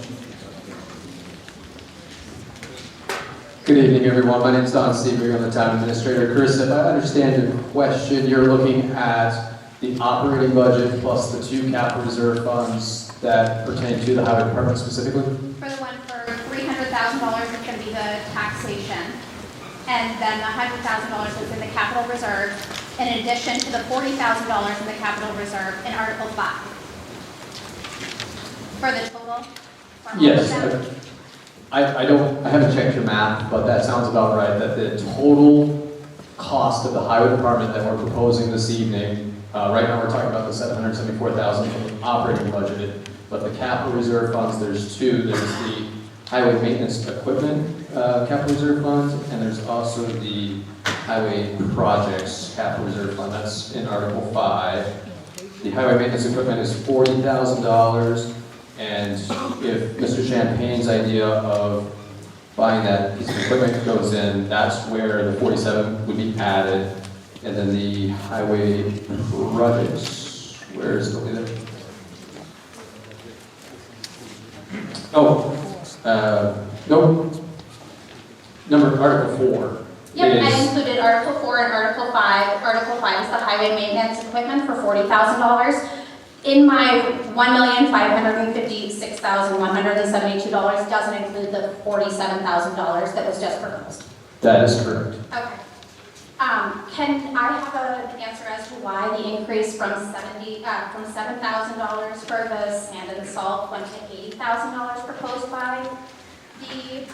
Good evening, everyone. My name is Don Seaberg. I'm the town administrator. Chris, if I understand your question, you're looking at the operating budget plus the 2 capital reserve funds that pertain to the highway department specifically? For the one for $300,000 is going to be the taxation, and then the $100,000 is in the capital reserve, in addition to the $40,000 in the capital reserve in Article 5. For the total? For all Yes. of them? I haven't checked your math, but that sounds about right, that the total cost of the highway department that we're proposing this evening, right now we're talking about the $774,000 from the operating budget, but the capital reserve funds, there's 2. There's the highway maintenance equipment capital reserve fund, and there's also the highway projects capital reserve fund. That's in Article 5. The highway maintenance equipment is $40,000, and if Mr. Champagne's idea of buying that piece of equipment goes in, that's where the 47 would be added. And then the highway projects, where is it? Nope. Article 4. Yep, is- I included Article 4 and Article 5. Article 5 is the highway maintenance equipment for $40,000. In my $1,556,172 doesn't include the $47,000 that was just proposed. That is correct. Okay. Can I have an answer as to why the increase from $7,000 for the sand and salt went to $80,000 proposed by the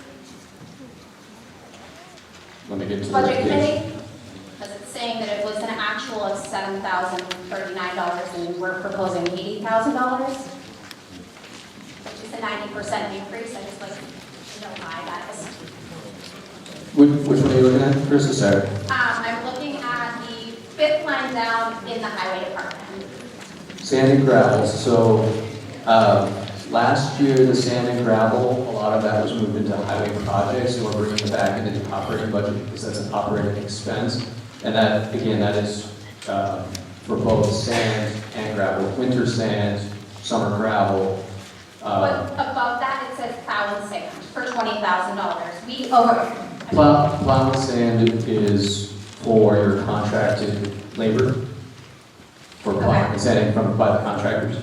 Let me get to the budget page. committee? Because it's saying that it was an actual of $7,039 and we're proposing $80,000, which is a 90% increase. I just like to know why that is. Which one are you looking at, Chris? Sorry. I'm looking at the fifth line down in the highway department. Sand and gravel. So last year, the sand and gravel, a lot of that was moved into highway projects, and we're bringing it back into the operating budget because that's an operating expense. And that, again, that is for both sand and gravel, winter sand, summer gravel. But above that, it says plow and sand for $20,000. Plow and sand is for your contracted labor, for plowing and sanding by the contractors.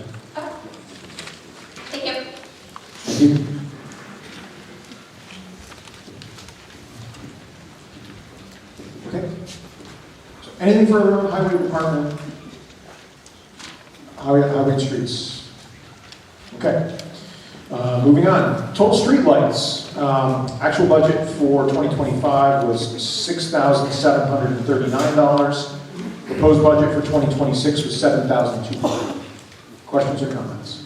Thank you. Thank you. Okay. So anything further on the highway department? Highway and streets. Okay. Moving on. Total street lights. Actual budget for 2025 was $6,739. Proposed budget for 2026 was $7,200. Questions or comments?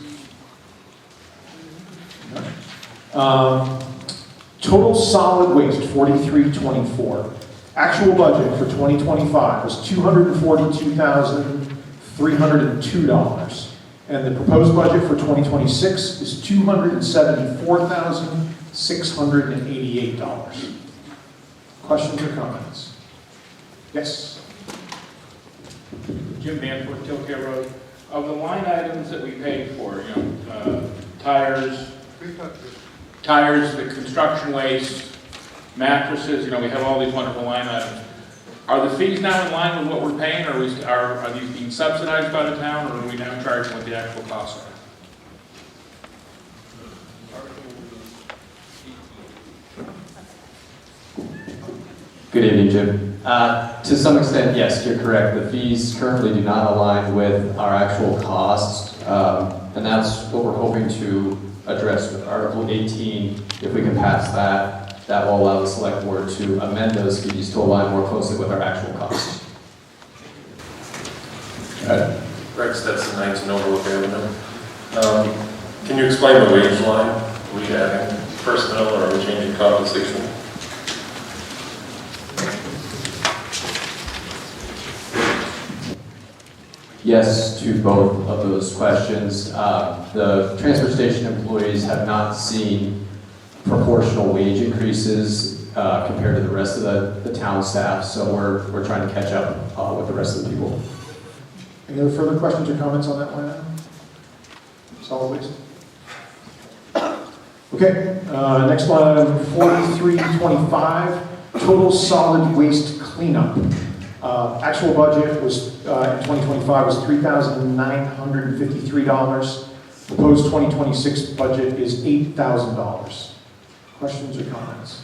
Total solid waste, 4324. Actual budget for 2025 was $242,302. And the proposed budget for 2026 is $274,688. Questions or comments? Yes? Jim Danforth, Tilcare Road. Of the line items that we paid for, tires, the construction waste, mattresses, we have all these wonderful line items. Are the fees now in line with what we're paying, or are these being subsidized by the town, or are we now charging what the actual costs are? Good evening, Jim. To some extent, yes, you're correct. The fees currently do not align with our actual costs, and that's what we're hoping to address with Article 18. If we can pass that, that will allow the select board to amend those fees to align more closely with our actual costs. Greg Stetson, 19 Overlook Avenue. Can you explain the wage line? Are we adding personnel or are we changing compensation? Yes to both of those questions. The transfer station employees have not seen proportional wage increases compared to the rest of the town staff, so we're trying to catch up with the rest of the people. Any other further questions or comments on that line item? Solid waste? Okay, next line item, 4325, total solid waste cleanup. Actual budget was in 2025 was $3,953. Proposed 2026 budget is $8,000. Questions or comments?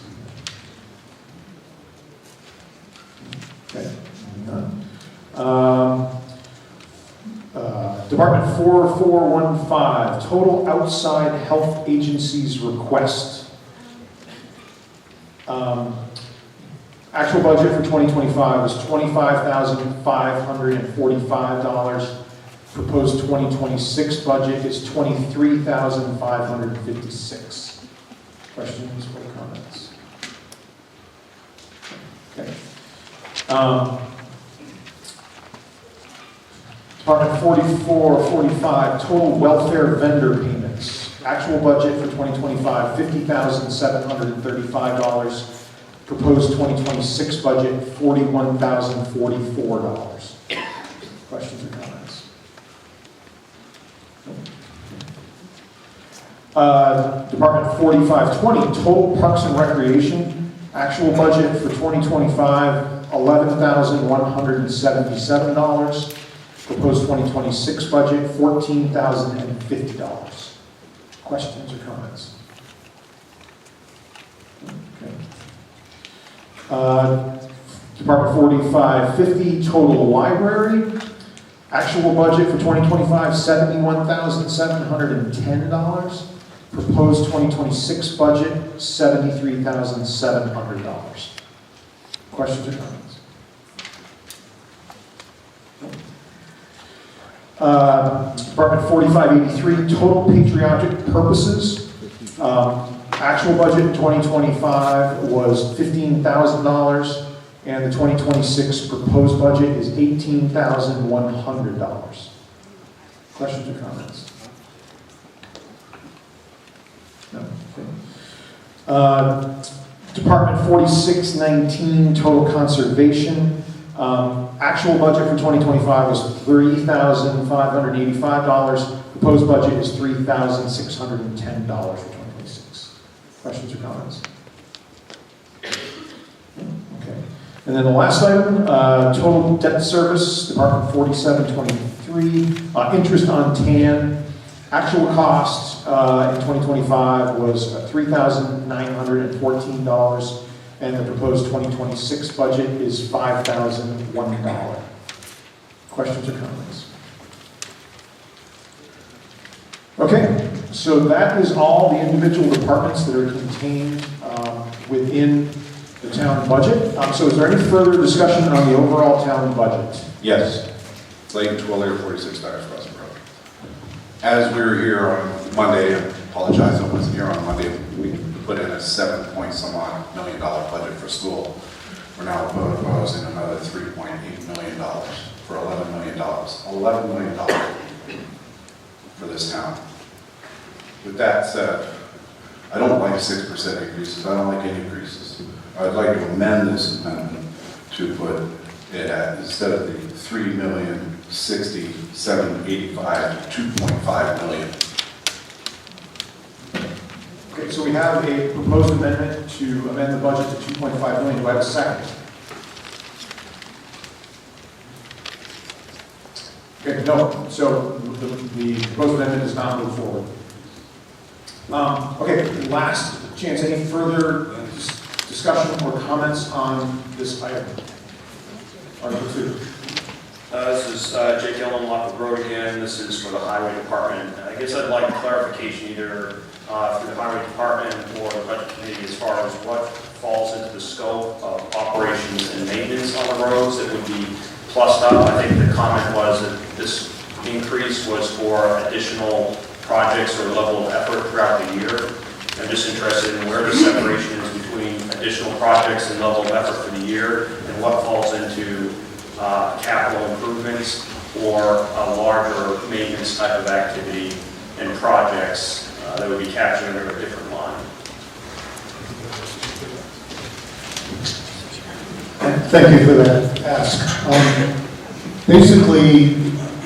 Okay. Department 4415, total outside health agencies request. Actual budget for 2025 was $25,545. Proposed 2026 budget is $23,556. Questions or comments? Okay. Department 4445, total welfare vendor payments. Actual budget for 2025, $50,735. Proposed 2026 budget, $41,044. Questions or comments? Department 4520, total parks and recreation. Actual budget for 2025, $11,177. Proposed 2026 budget, $14,050. Questions or comments? Okay. Department 4550, total library. Actual budget for 2025, $71,710. Proposed 2026 budget, $73,700. Questions or comments? Department 4583, total patriotic purposes. Actual budget in 2025 was $15,000, and the 2026 proposed budget is $18,100. Questions or comments? No. Okay. Department 4619, total conservation. Actual budget for 2025 was $3,585. Proposed budget is $3,610 for 2026. Questions or comments? Okay. And then the last item, total debt service, Department 4723, interest on TAN. Actual cost in 2025 was $3,914. And the proposed 2026 budget is $5,001. Questions or comments? Okay, so that is all the individual departments that are contained within the town budget. So is there any further discussion on the overall town budget? Yes. Lake 1246 Crossing Road. As we were here on Monday, I apologize I wasn't here on Monday, we put in a $7-point-some-odd million budget for school. We're now proposing another $3.8 million for $11 million. $11 million for this town. With that said, I don't like 6% increases. I don't like any increases. I'd like to amend this amendment to put it at, instead of the $3,060,785 to $2.5 million. Okay, so we have a proposed amendment to amend the budget to $2.5 million. Do I have a second? Okay, no. So the proposed amendment does not move forward. Okay, last chance. Any further discussion or comments on this item? Article 2. This is Jake Ellen, Lockwood Road again. This is for the Highway Department. I guess I'd like clarification either through the Highway Department or the Budget Committee as far as what falls into the scope of operations and maintenance on the roads that would be plussed up. I think the comment was that this increase was for additional projects or level of effort throughout the year. I'm just interested in where the separation is between additional projects and level of effort for the year and what falls into capital improvements or a larger maintenance type of activity and projects that would be captured under a different line. Thank you for that ask. Basically,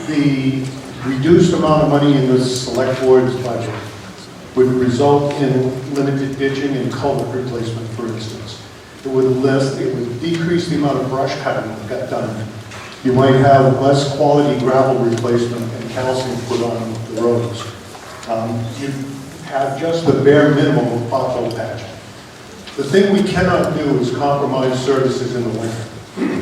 the reduced amount of money in the select board's budget would result in limited ditching and culvert replacement, for instance. It would decrease the amount of brush cutting that got done. You might have less quality gravel replacement and calcium put on the roads. You have just the bare minimum of pothole patching. The thing we cannot do is compromise services in the winter.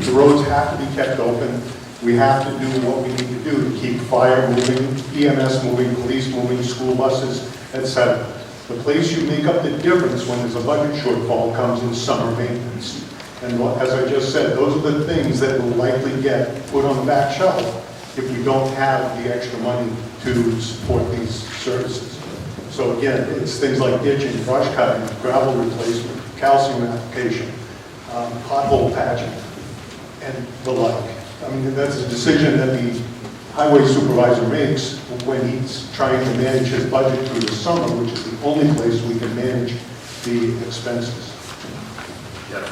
The roads have to be kept open. We have to do what we need to do to keep fire moving, EMS moving, police moving, school buses, etc. The place you make up the difference when there's a budget shortfall comes in summer maintenance. And as I just said, those are the things that will likely get put on the back shelf if we don't have the extra money to support these services. So again, it's things like ditching, brush cutting, gravel replacement, calcium application, pothole patching, and the like. I mean, that's a decision that the highway supervisor makes when he's trying to manage his budget through the summer, which is the only place we can manage the expenses. Yeah,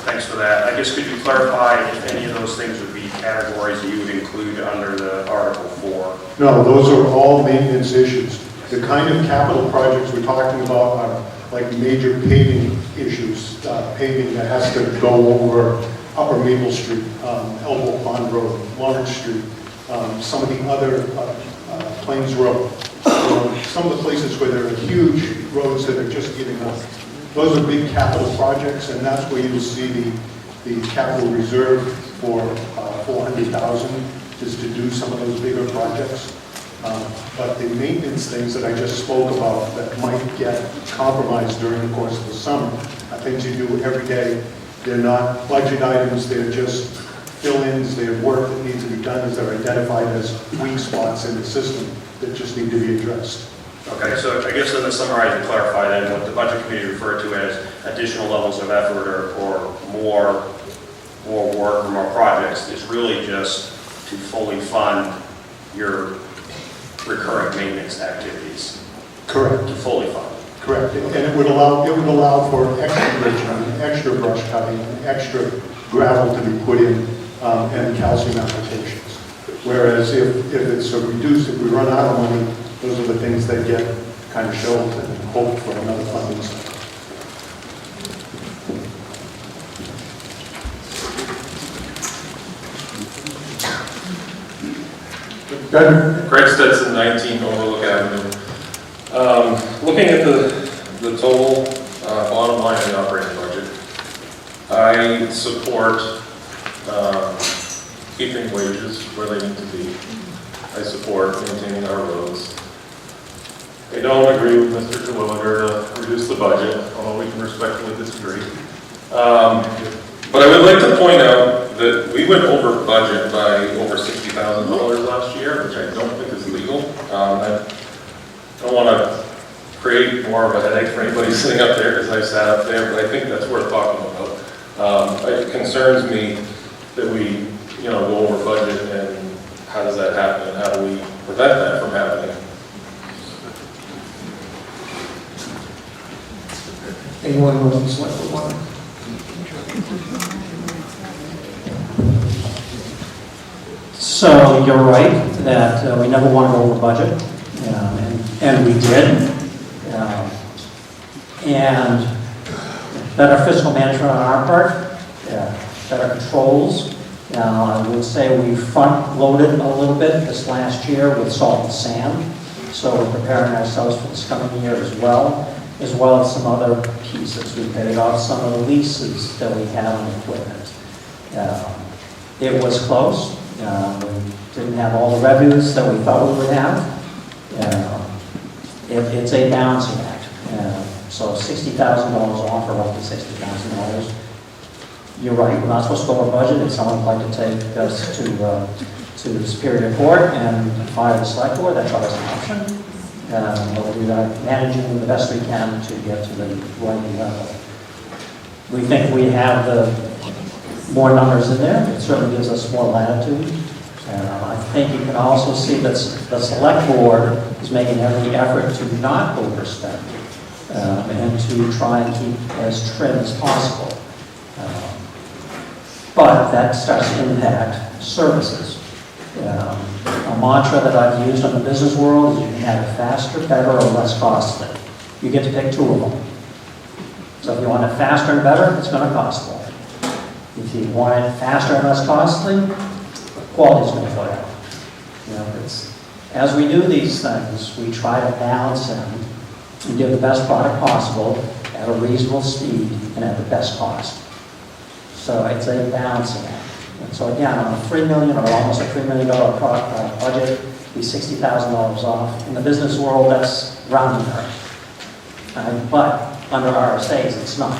thanks for that. I guess could you clarify if any of those things would be categories that you would include under the Article 4? No, those are all maintenance issues. The kind of capital projects we're talking about are like major paving issues, paving that has to go over Upper Maple Street, Elbow Pond Road, Lawrence Street, some of the other Plains Road, some of the places where there are huge roads that are just getting up. Those are big capital projects, and that's where you'll see the capital reserve for $400,000 is to do some of those bigger projects. But the maintenance things that I just spoke about that might get compromised during the course of the summer are things you do every day. They're not budget items, they're just fill-ins, they're work that needs to be done as they're identified as weak spots in the system that just need to be addressed. Okay, so I guess then to summarize and clarify then, what the Budget Committee referred to as additional levels of effort or more work or more projects is really just to fully fund your recurring maintenance activities. Correct. To fully fund. Correct, and it would allow for extra bridge cutting, extra brush cutting, extra gravel to be put in, and calcium applications. Whereas if it's reduced, if we run out of money, those are the things that get kind of shelved and hoped for another funding cycle. Greg Stetson, 19 Overlook Avenue. Looking at the total bottom line in the operating budget, I support keeping wages where they need to be. I support maintaining our roads. I don't agree with Mr. Terwilliger to reduce the budget, although we can respectfully disagree. But I would like to point out that we went over budget by over $60,000 last year, which I don't think is legal. I don't want to create more of a headache for anybody sitting up there because I sat up there, but I think that's worth talking about. It concerns me that we, go over budget, and how does that happen, and how do we prevent that from happening? Anyone who wants to select for one? So you're right that we never want to go over budget, and we did. And better fiscal management on our part, better controls. I would say we front-loaded a little bit this last year with salt and sand, so we're preparing ourselves for this coming year as well as some other pieces. We paid off some of the leases that we had on equipment. It was close. We didn't have all the revenues that we thought we would have. It's a balancing act. So $60,000 off or up to $60,000. You're right, we're not supposed to go over budget. If someone would like to take us to the Superior Court and fire the select board, that's always an option. But we are managing the best we can to get to the right level. We think we have the more numbers in there. It certainly gives us more latitude. I think you can also see that the select board is making every effort to not overspend and to try and keep as trim as possible. But that starts to impact services. A mantra that I've used in the business world is you can have it faster, better, or less costly. You get to pick two of them. So if you want it faster and better, it's going to cost more. If you want it faster and less costly, quality's going to go down. As we do these things, we try to balance them and give the best product possible at a reasonable speed and at the best cost. So it's a balancing act. And so again, on a $3 million or almost a $3 million budget, be $60,000 off. In the business world, that's rounding error. But under RSAs, it's not.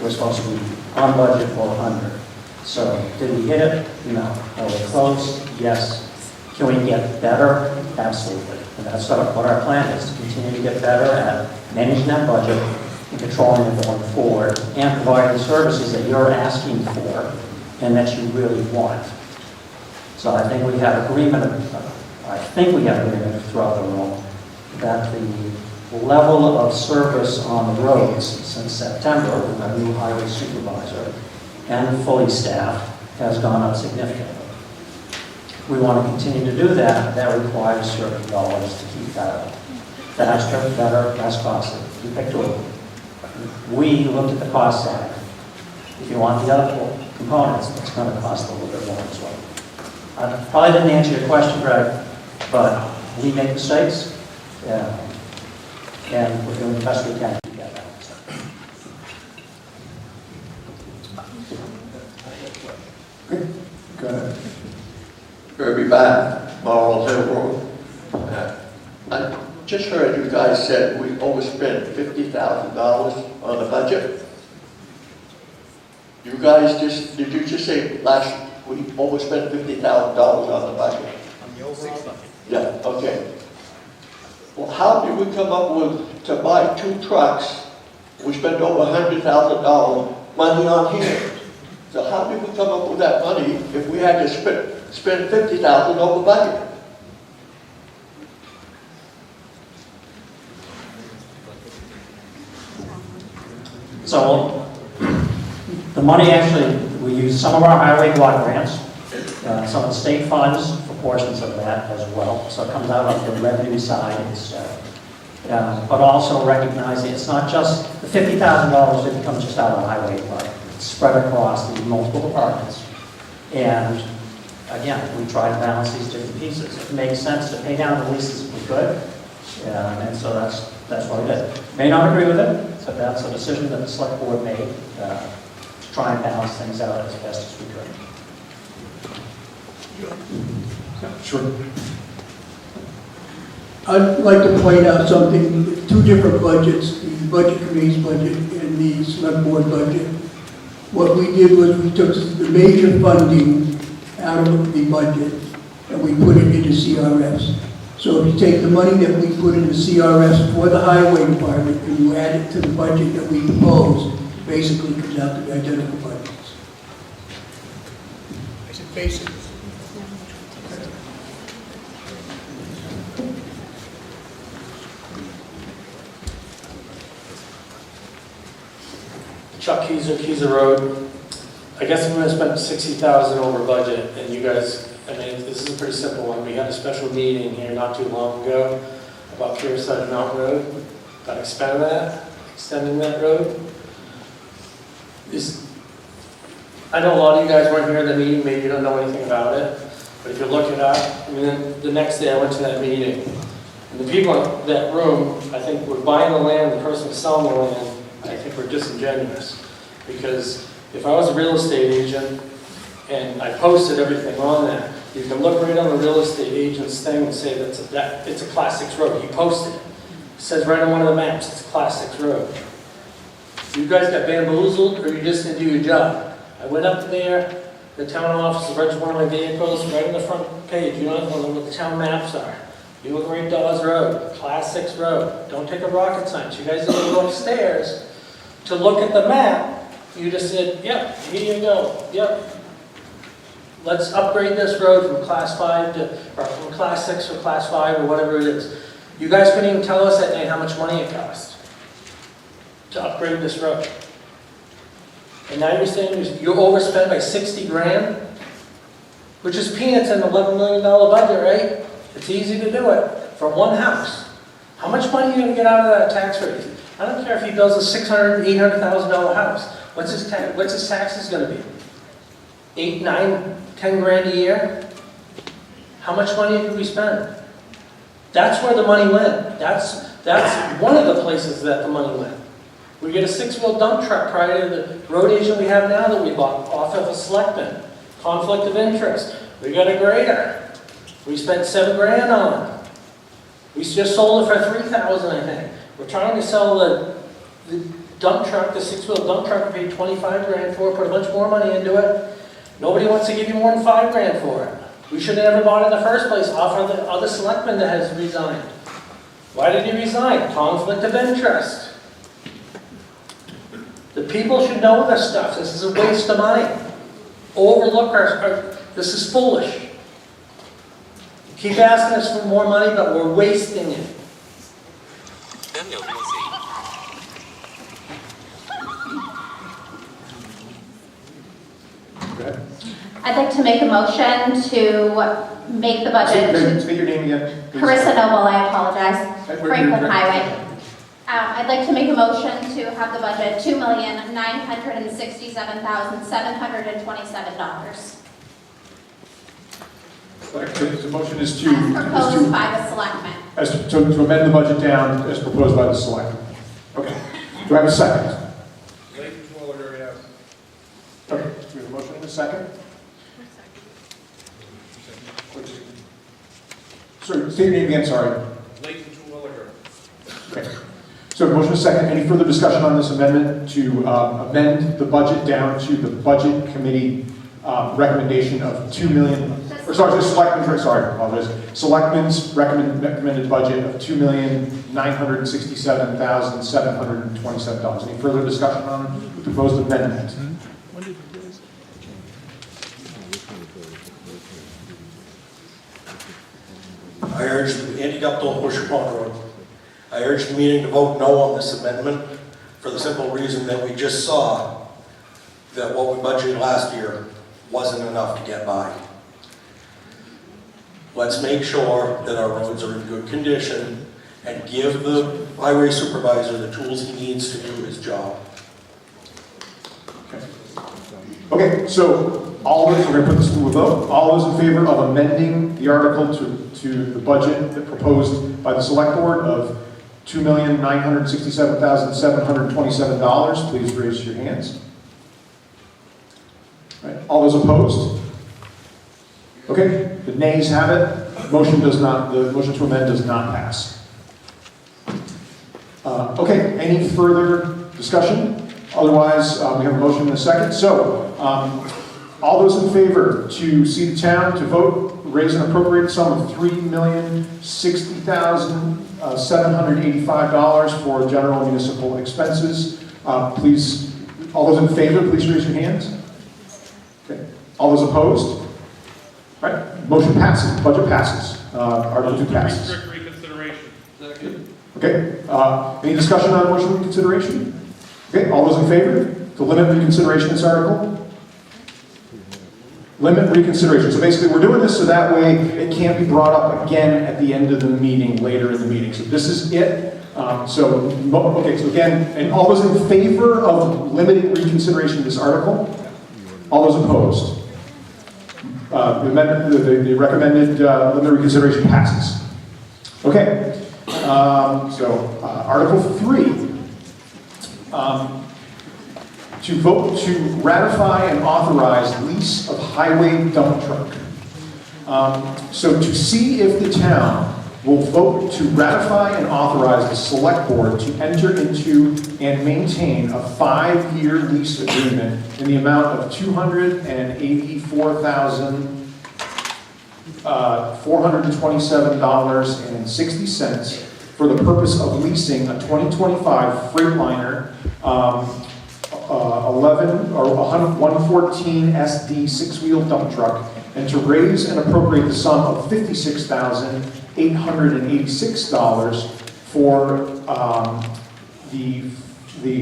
We're supposed to be on budget or under. So did we hit it? No. Are we close? Yes. Can we get better? Absolutely. And that's what our plan is, to continue to get better at managing that budget and controlling it going forward and providing the services that you're asking for and that you really want. So I think we have agreement, throughout the room that the level of service on the roads since September with our new highway supervisor and fully staffed has gone up significantly. We want to continue to do that. That requires certain dollars to keep that up. Faster, better, less costly. You pick two of them. We looked at the cost side. If you want the other components, it's going to cost a little bit more as well. I probably didn't answer your question, Greg, but we make mistakes, and we're doing the best we can to get that. Go ahead. Kirby Bath, Laurel Hill Road. I just heard you guys said we overspent $50,000 on the budget. You guys did you just say we overspent $50,000 on the budget? On the overall budget? Yeah, okay. Well, how did we come up with, to buy 2 trucks, we spent over $100,000 money on here? So how did we come up with that money if we had to spend $50,000 over budget? So the money actually, we use some of our highway block grants, some of the state funds for portions of that as well. So it comes out of the revenue side instead. But also recognizing it's not just, the $50,000 didn't come just out of the highway budget. It's spread across the multiple departments. And again, we try to balance these different pieces. If it makes sense to pay down the leases, we could. And so that's what we did. May not agree with it, but that's a decision that the select board made to try and balance things out as best as we could. Sure. I'd like to point out something, 2 different budgets, the budget committee's budget and the select board budget. What we did was we took the major funding out of the budget and we put it into CRS. So if you take the money that we put into CRS for the highway department and you add it to the budget that we proposed, it basically comes out to the identical budgets. I said basically. Chuck Keyser Road. I guess I'm gonna spend $60,000 over budget, and you guys, I mean, this is a pretty simple one. We had a special meeting here not too long ago about Pierside Mountain Road, about extending that road. I know a lot of you guys weren't here at the meeting, maybe you don't know anything about it, but if you look it up, I mean, the next day I went to that meeting, and the people in that room, I think, were buying the land, the person selling the land, I think we're disingenuous. Because if I was a real estate agent and I posted everything on that, you can look right on the real estate agent's thing and say that it's a Class 6 road. He posted it. It says right on one of the maps, it's a Class 6 road. You guys got bamboozled or you just didn't do your job? I went up there, the town office registered one of my vehicles, right on the front page. You don't know what the town maps are. You look right Dawes Road, Class 6 road. Don't take a rocket science. You guys didn't go upstairs to look at the map. You just said, yep, here you go, yep. Let's upgrade this road from Class 5 to, or from Class 6 or Class 5 or whatever it is. You guys couldn't even tell us that night how much money it cost to upgrade this road. And now you're saying you overspent by 60 grand, which is peanuts in an $11 million budget, right? It's easy to do it for one house. How much money are you going to get out of that tax rate? I don't care if he builds a $600,000, $800,000 house. What's his taxes going to be? 8, 9, 10 grand a year? How much money did we spend? That's where the money went. That's one of the places that the money went. We get a 6-wheel dump truck prior to the road agent we have now that we bought off of a selectman. Conflict of interest. We got a grader. We spent 7 grand on it. We just sold it for 3,000, I think. We're trying to sell the dump truck, the 6-wheel dump truck, we paid 25 grand for it, put a bunch more money into it. Nobody wants to give you more than 5 grand for it. We should have never bought it in the first place off of the other selectman that has resigned. Why did he resign? Conflict of interest. The people should know this stuff. This is a waste of money. Overlook this is foolish. keep asking us for more money, but we're wasting it. Go ahead. I'd like to make a motion to make the budget. Say your name again, please. Carissa Noble, I apologize. Where you're Franklin direct- Highway. I'd like to make a motion to have the budget $2,967,727. The motion is As proposed by the selectmen. to amend the budget down as proposed by the selectmen. Okay. Do I have a second? Lake Twilliger, yes. Okay. Do we have a motion and a second? Sorry, say your name again, sorry. Lake Twilliger. Okay. So motion and a second. Any further discussion on this amendment to amend the budget down to the budget committee recommendation of 2 million, or sorry, just selectmen's, sorry, apologize. Selectmen's recommended budget of $2,967,727. Any further discussion on the proposed amendment? I urge, Andy Guptill, Busher Pond Road. I urge the meeting to vote no on this amendment for the simple reason that we just saw that what we budgeted last year wasn't enough to get by. Let's make sure that our roads are in good condition and give the highway supervisor the tools he needs to do his job. Okay, so all those, we're going to put this to a vote. All those in favor of amending the article to the budget that proposed by the select board of $2,967,727, please raise your hands. Right. All those opposed? Okay, the nays have it. Motion does not, the motion to amend does not pass. Okay, any further discussion? Otherwise, we have a motion in a second. So, all those in favor to see the town to vote, raise an appropriate sum of $3,060,785 for general municipal expenses. Please, all those in favor, please raise your hands. Okay. All those opposed? All right, motion passes, budget passes. Article 2 passes. Strict reconsideration. Okay, any discussion on motion reconsideration? Okay, all those in favor to limit reconsideration this article? Limit reconsideration. So basically, we're doing this so that way it can't be brought up again at the end of the meeting, later in the meeting. So this is it. Okay, so again, and all those in favor of limiting reconsideration of this article? All those opposed? The recommended limit reconsideration passes. Okay, Article 3. To vote to ratify and authorize lease of highway dump truck. So to see if the town will vote to ratify and authorize the select board to enter into and maintain a 5-year lease agreement in the amount of $284,427.60 for the purpose of leasing a 2025 Freightliner 114 SD 6-wheel dump truck, and to raise and appropriate the sum of $56,886 for the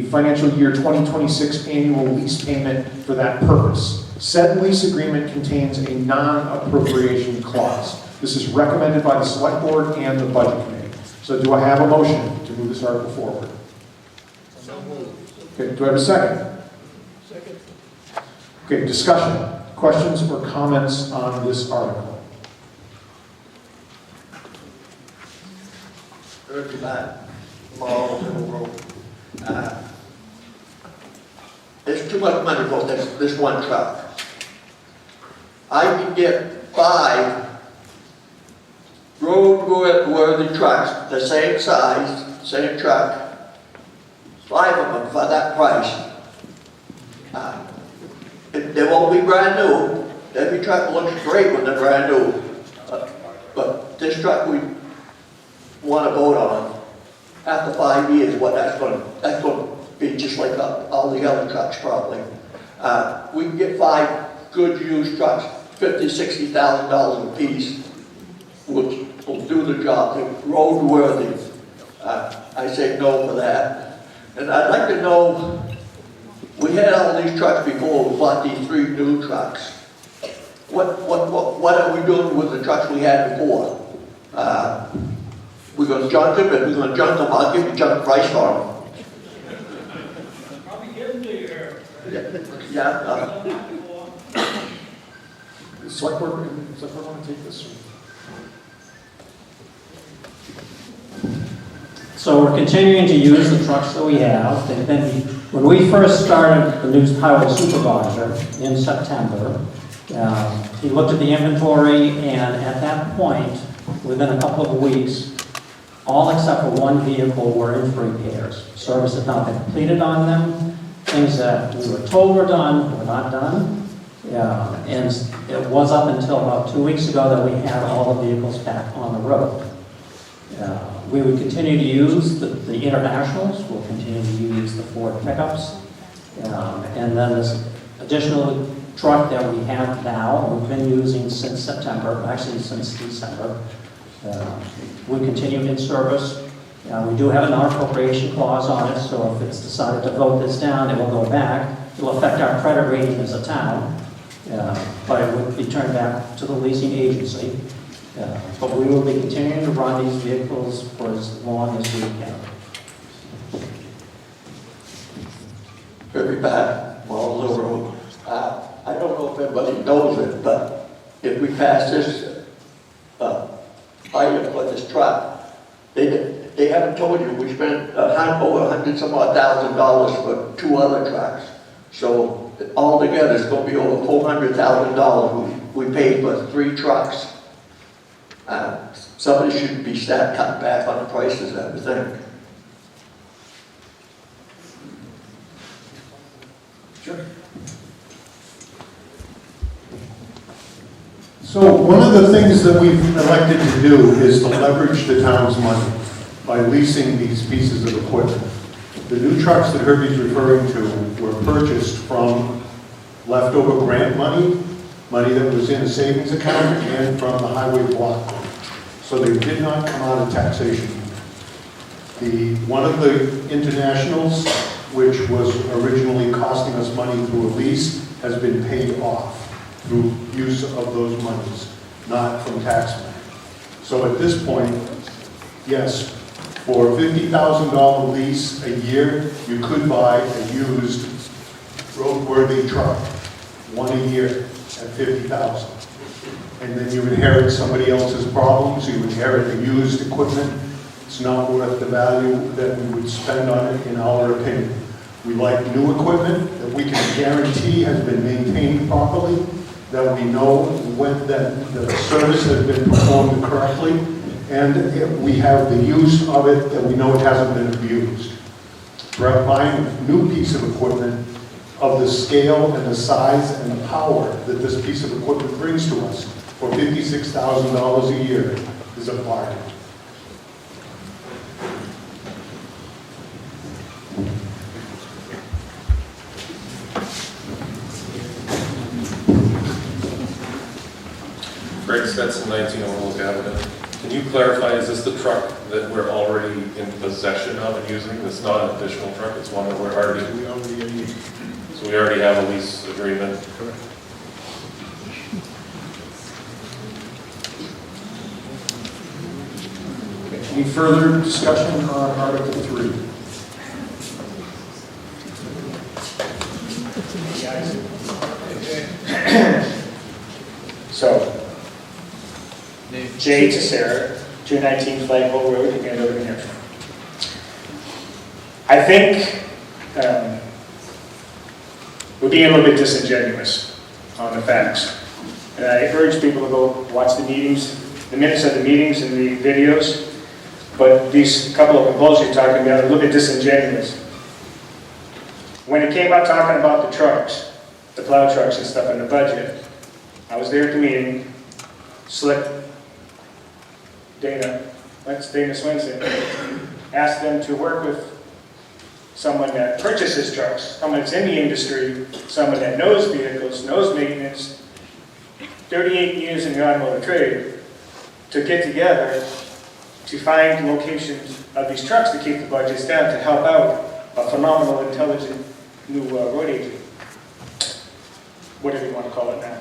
financial year 2026 annual lease payment for that purpose. Said lease agreement contains a non-appropriation clause. This is recommended by the select board and the budget committee. So do I have a motion to move this article forward? So moved. Okay, do I have a second? Second. Okay, discussion, questions or comments on this article? Heard that, Laurel Road. There's too much money for this one truck. I can get 5 road-worthy trucks, the same size, same truck, 5 of them for that price. They won't be brand new. Every truck looks great when they're brand new. But this truck we want to vote on, after 5 years, what that's going to be just like all the other trucks probably. We can get 5 good used trucks, $50,000, $60,000 a piece. will do the job, they're roadworthy. I say no for that. And I'd like to know, we had all these trucks before, we bought these 3 new trucks. What are we doing with the trucks we had before? We're gonna junk them, if we're gonna junk them, I'll give you junk price for them. I'll be giving to you here. Yeah, Select board want to take this? So we're continuing to use the trucks that we have. They've been, when we first started the new highway supervisor in September, he looked at the inventory, and at that point, within a couple of weeks, all except for 1 vehicle were in for repairs. Service had not been completed on them. Things that we were told were done were not done. And it was up until about 2 weeks ago that we had all the vehicles back on the road. We would continue to use the internationals, we'll continue to use the Ford pickups, and then this additional truck that we have now, we've been using since September, actually since December. We continue in service. We do have a non-appropriation clause on it, so if it's decided to vote this down, it will go back. It will affect our credit rating as a town, but it would be turned back to the leasing agency. But we will be continuing to run these vehicles for as long as we can. very bad, all over the road. I don't know if everybody knows it, but if we pass this item for this truck, they haven't told you we spent over $100,000 for 2 other trucks. So altogether, it's going to be over $400,000 we paid for 3 trucks. Somebody should be cutting back on the prices, I would think. Sure. So one of the things that we've elected to do is to leverage the town's money by leasing these pieces of equipment. The new trucks that Herbie's referring to were purchased from leftover grant money that was in a savings account, and from the highway block. So they did not come out of taxation. One of the internationals, which was originally costing us money through a lease, has been paid off through use of those monies, not from tax money. So at this point, yes, for a $50,000 lease a year, you could buy a used roadworthy truck, 1 a year at $50,000. And then you inherit somebody else's problems, you inherit the used equipment. It's not worth the value that we would spend on it, in our opinion. We like new equipment that we can guarantee has been maintained properly, that we know when the service has been performed correctly, and we have the use of it that we know it hasn't been abused. We're buying a new piece of equipment of the scale and the size and the power that this piece of equipment brings to us for $56,000 a year is a bargain. Greg Stetson, 19 Overlook Avenue. Can you clarify, is this the truck that we're already in possession of and using? It's not an additional truck, it's one that we're already... So we already have a lease agreement? Correct. Any further discussion on Article 3? So, Jay to Sarah, 219 Flagpole Road in Andover, New Hampshire. I think we're being a little bit disingenuous on the facts. And I urge people to go watch the meetings, the minutes of the meetings and the videos. But these couple of proposals you're talking about are a little bit disingenuous. When it came up talking about the trucks, the plow trucks and stuff in the budget, I was there at the meeting. Slick Dana Swenson, asked them to work with someone that purchases trucks, someone that's in the industry, someone that knows vehicles, knows maintenance, 38 years in the automotive trade, to get together to find locations of these trucks to keep the budgets down, to help out a phenomenal, intelligent new road agent. Whatever you want to call it now.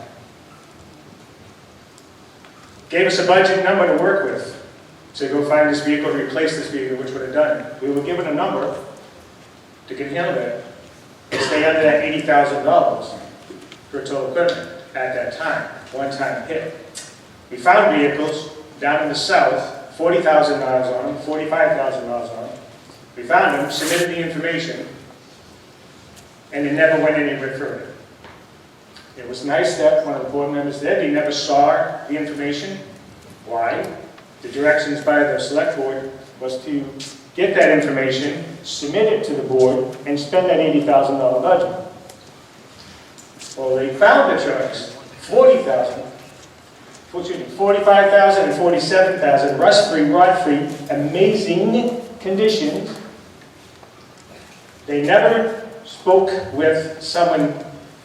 Gave us a budget number to work with. So go find this vehicle, replace this vehicle, which would have done it. We were given a number to get handle that. To stay under that $80,000 for total equipment at that time, one-time hit. We found vehicles down in the south, 40,000 miles on them, 45,000 miles on them. We found them, submitted the information, and it never went anywhere further. It was nice that one of the board members there, they never saw the information. Why? The directions by the select board was to get that information, submit it to the board, and spend that $80,000 budget. Well, they found the trucks, 45,000 and 47,000, rust-free, rot-free, amazing conditions. They never spoke with someone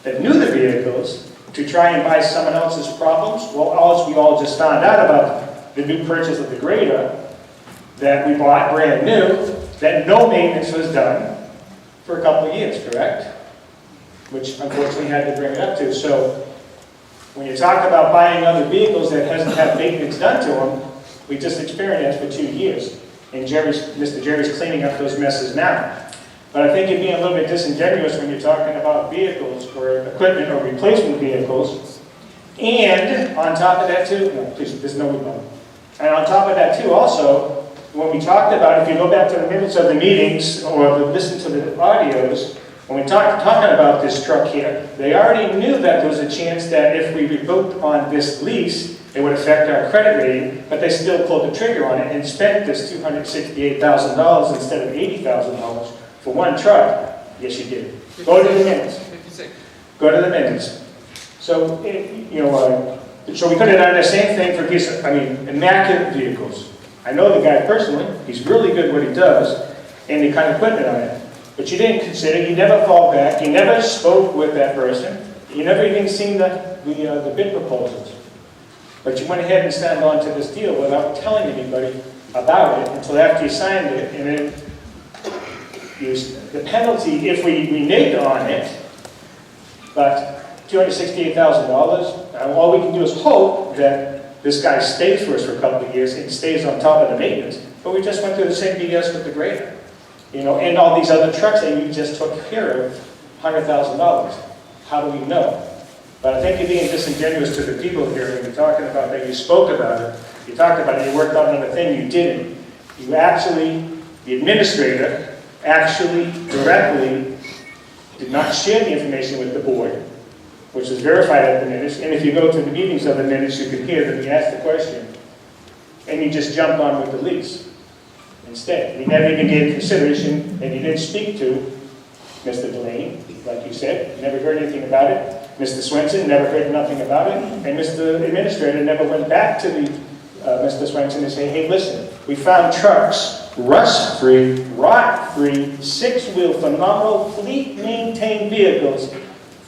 that knew the vehicles to try and buy someone else's problems. Well, we all just found out about the new purchase of the grader that we bought brand new, that no maintenance was done for a couple of years, correct? Which unfortunately had to bring it up to. So when you talk about buying other vehicles that hasn't had maintenance done to them, we just experienced for 2 years. And Mr. Jerry's cleaning up those messes now. But I think you're being a little bit disingenuous when you're talking about vehicles or equipment or replacement vehicles. And on top of that too, no, please, there's no rebuttal. And on top of that too, also, when we talked about, if you go back to the minutes of the meetings or listen to the audios, when we talking about this truck here, they already knew that there was a chance that if we revoked on this lease, it would affect our credit rating, but they still pulled the trigger on it and spent this $268,000 instead of $80,000 for one truck. Yes, you did. Go to the minutes. Go to the minutes. So, so we could have done the same thing for immaculate vehicles. I know the guy personally. He's really good at what he does, and he kind of quit it on it. But you didn't consider, you never fought back, you never spoke with that person, you never even seen the bid proposals. But you went ahead and signed on to this deal without telling anybody about it until after you signed it, and then the penalty, if we reneged on it, but $268,000, all we can do is hope that this guy stays for us for a couple of years and stays on top of the maintenance. But we just went through the same BS with the grader. And all these other trucks that you just took care of, $100,000. How do we know? But I think you're being disingenuous to the people here when you're talking about that. You spoke about it. You talked about it. You worked on another thing. You didn't. You actually, the administrator, actually directly did not share the information with the board, which was verified at the minutes. And if you go to the meetings of the minutes, you could hear that he asked the question, and he just jumped on with the lease instead. He never even gave consideration, and he didn't speak to Mr. Delaney, like you said. Never heard anything about it. Mr. Swenson never heard nothing about it. And Mr. Administrator never went back to Mr. Swenson and said, hey, listen, we found trucks, rust-free, rot-free, six-wheel, phenomenal, fleet-maintained vehicles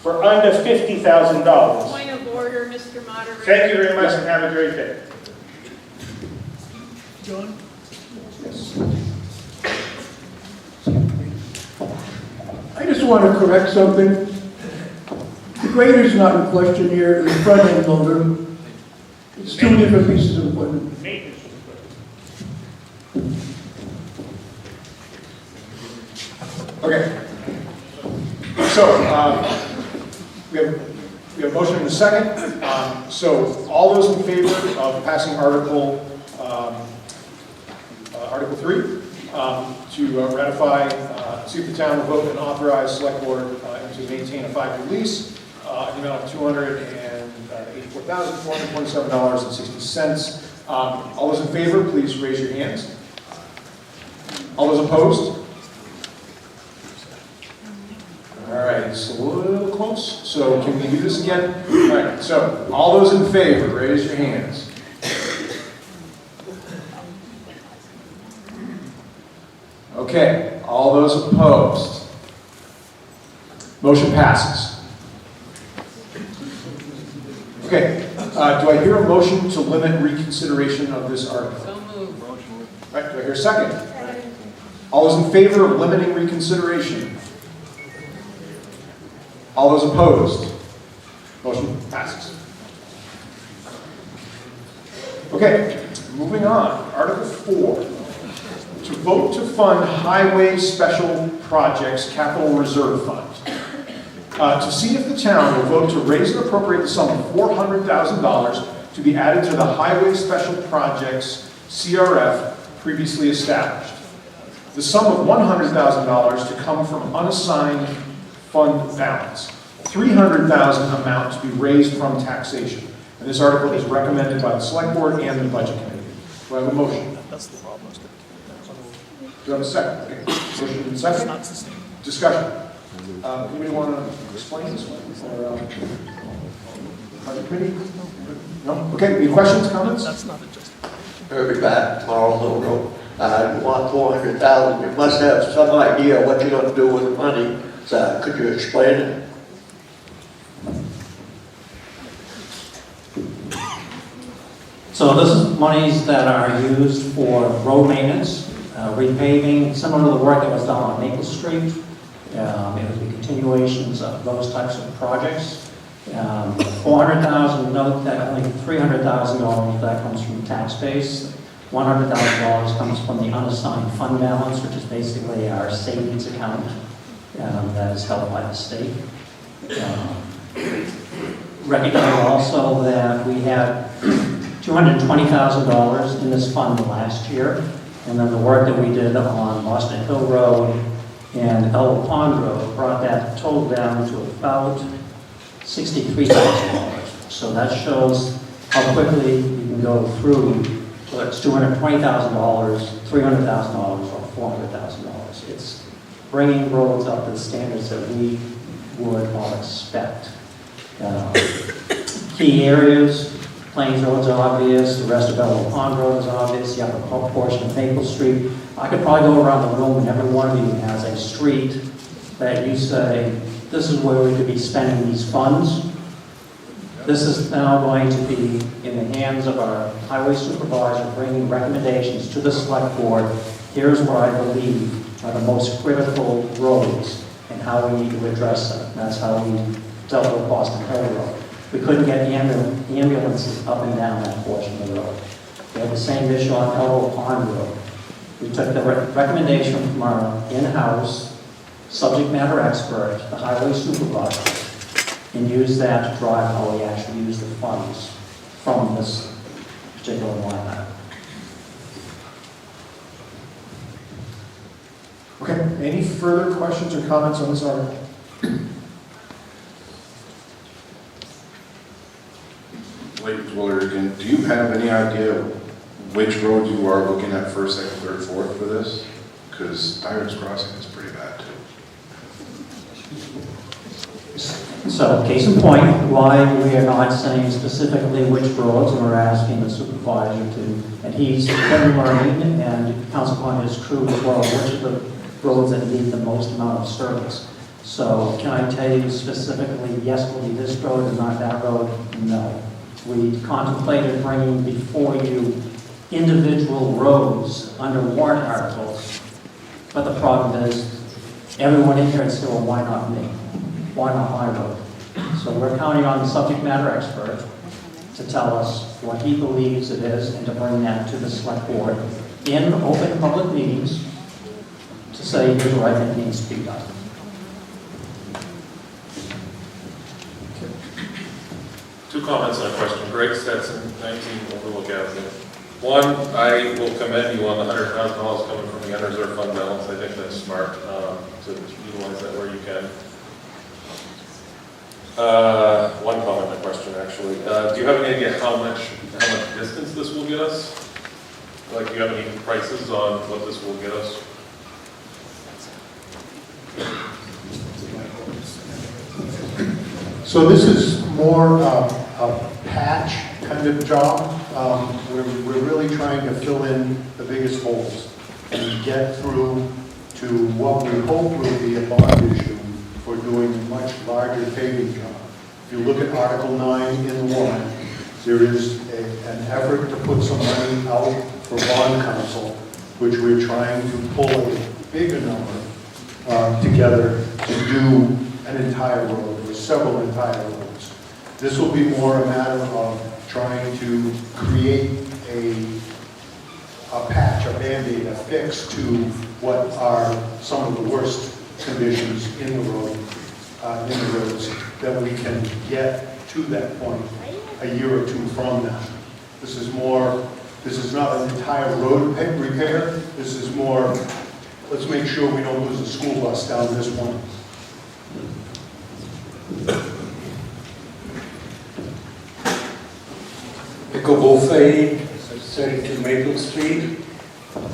for under $50,000. Point of order, Mr. Moderator. Thank you very much, and have a great day. John? Yes. I just want to correct something. The grader's not in question here, the front end loader. It's two different pieces of equipment. Okay. So, we have a motion and a second. So, all those in favor of passing Article 3 to ratify, see if the town will vote and authorize select board to maintain a 5-year lease in the amount of $284,427.60. All those in favor, please raise your hands. All those opposed? All right, it's a little close. So can we do this again? All right, so all those in favor, raise your hands. Okay, all those opposed? Motion passes. Okay, Do I hear a motion to limit reconsideration of this article? So moved. All right, do I hear a second? All those in favor of limiting reconsideration? All those opposed? Motion passes. Okay, moving on. Article 4. To vote to fund Highway Special Projects Capital Reserve Fund. To see if the town will vote to raise and appropriate the sum of $400,000 to be added to the Highway Special Projects CRF previously established. The sum of $100,000 to come from unassigned fund balance. $300,000 amount to be raised from taxation. And this article is recommended by the Select Board and the Budget Committee. Do I have a motion? Do I have a second? Okay. Motion and second. Discussion. Anybody want to explain this one? Or, Budget Committee? No? Okay. Any questions, comments? Herbie back tomorrow, Little Road. You want 400,000, you must have some idea what you're gonna do with the money. So could you explain it? So this is monies that are used for road maintenance, repaving, similar to the work that was done on Maple Street. It would be continuations of those types of projects. 400,000, note that only $300,000 that comes from tax base. $100,000 comes from the unassigned fund balance, which is basically our savings account that is held by the state. Recognize also that we had $220,000 in this fund last year, and then the work that we did on Boston Hill Road and Elbow Pond Road brought that total down to about $63,000. So that shows how quickly you can go through, whether it's $220,000, $300,000, or $400,000. It's bringing roads up to the standards that we would all expect. Key areas, Plains Road's obvious, the rest of Elbow Pond Road is obvious, the upper portion of Maple Street. I could probably go around the room and every one of you has a street that you say, this is where we could be spending these funds. This is now going to be in the hands of our highway supervisor bringing recommendations to the select board. Here's what I believe are the most critical roads and how we need to address them. That's how we dealt with Boston Hill Road. We couldn't get ambulances up and down that portion of the road. We had the same issue on Elbow Pond Road. We took the recommendation from our in-house subject matter expert, the highway supervisor, and used that to drive how we actually use the funds from this particular line item. Okay, any further questions or comments on this article? Wait, Willard, again, do you have any idea which road you are looking at first, second, third, fourth for this? Because Dyer's Crossing is pretty bad too. So, case in point, why we are not saying specifically which roads, and we're asking the supervisor to, and he's been learning and counts upon his crew as well, which are the roads that need the most amount of service. So, can I tell you specifically, yes, will be this road and not that road? No. We contemplated bringing before you individual roads under warrant articles, but the problem is, everyone in here is still, why not me? Why not my road? So we're counting on the subject matter expert to tell us what he believes it is and to bring that to the select board in open public meetings to say, here's what I think needs to be done. Two comments and a question. Greg Stetson, 19 Overlook Avenue. One, I will commend you on the $100,000 coming from the unreserved fund balance. I think that's smart to utilize that where you can. One comment and a question, actually. Do you have any idea how much distance this will get us? Like, do you have any prices on what this will get us? So this is more a patch kind of job. We're really trying to fill in the biggest holes and get through to what we hope will be a bond issue for doing a much larger paving job. If you look at Article 9 in the warrant, there is an effort to put some money out for bond council, which we're trying to pull a bigger number together to do an entire road or several entire roads. This will be more a matter of trying to create a patch, a Band-Aid, a fix to what are some of the worst conditions in the road, in the roads, that we can get to that point a year or two from now. This is not an entire road repair. This is more, let's make sure we don't lose a school bus down this one. Buffet, 32 Maple Street.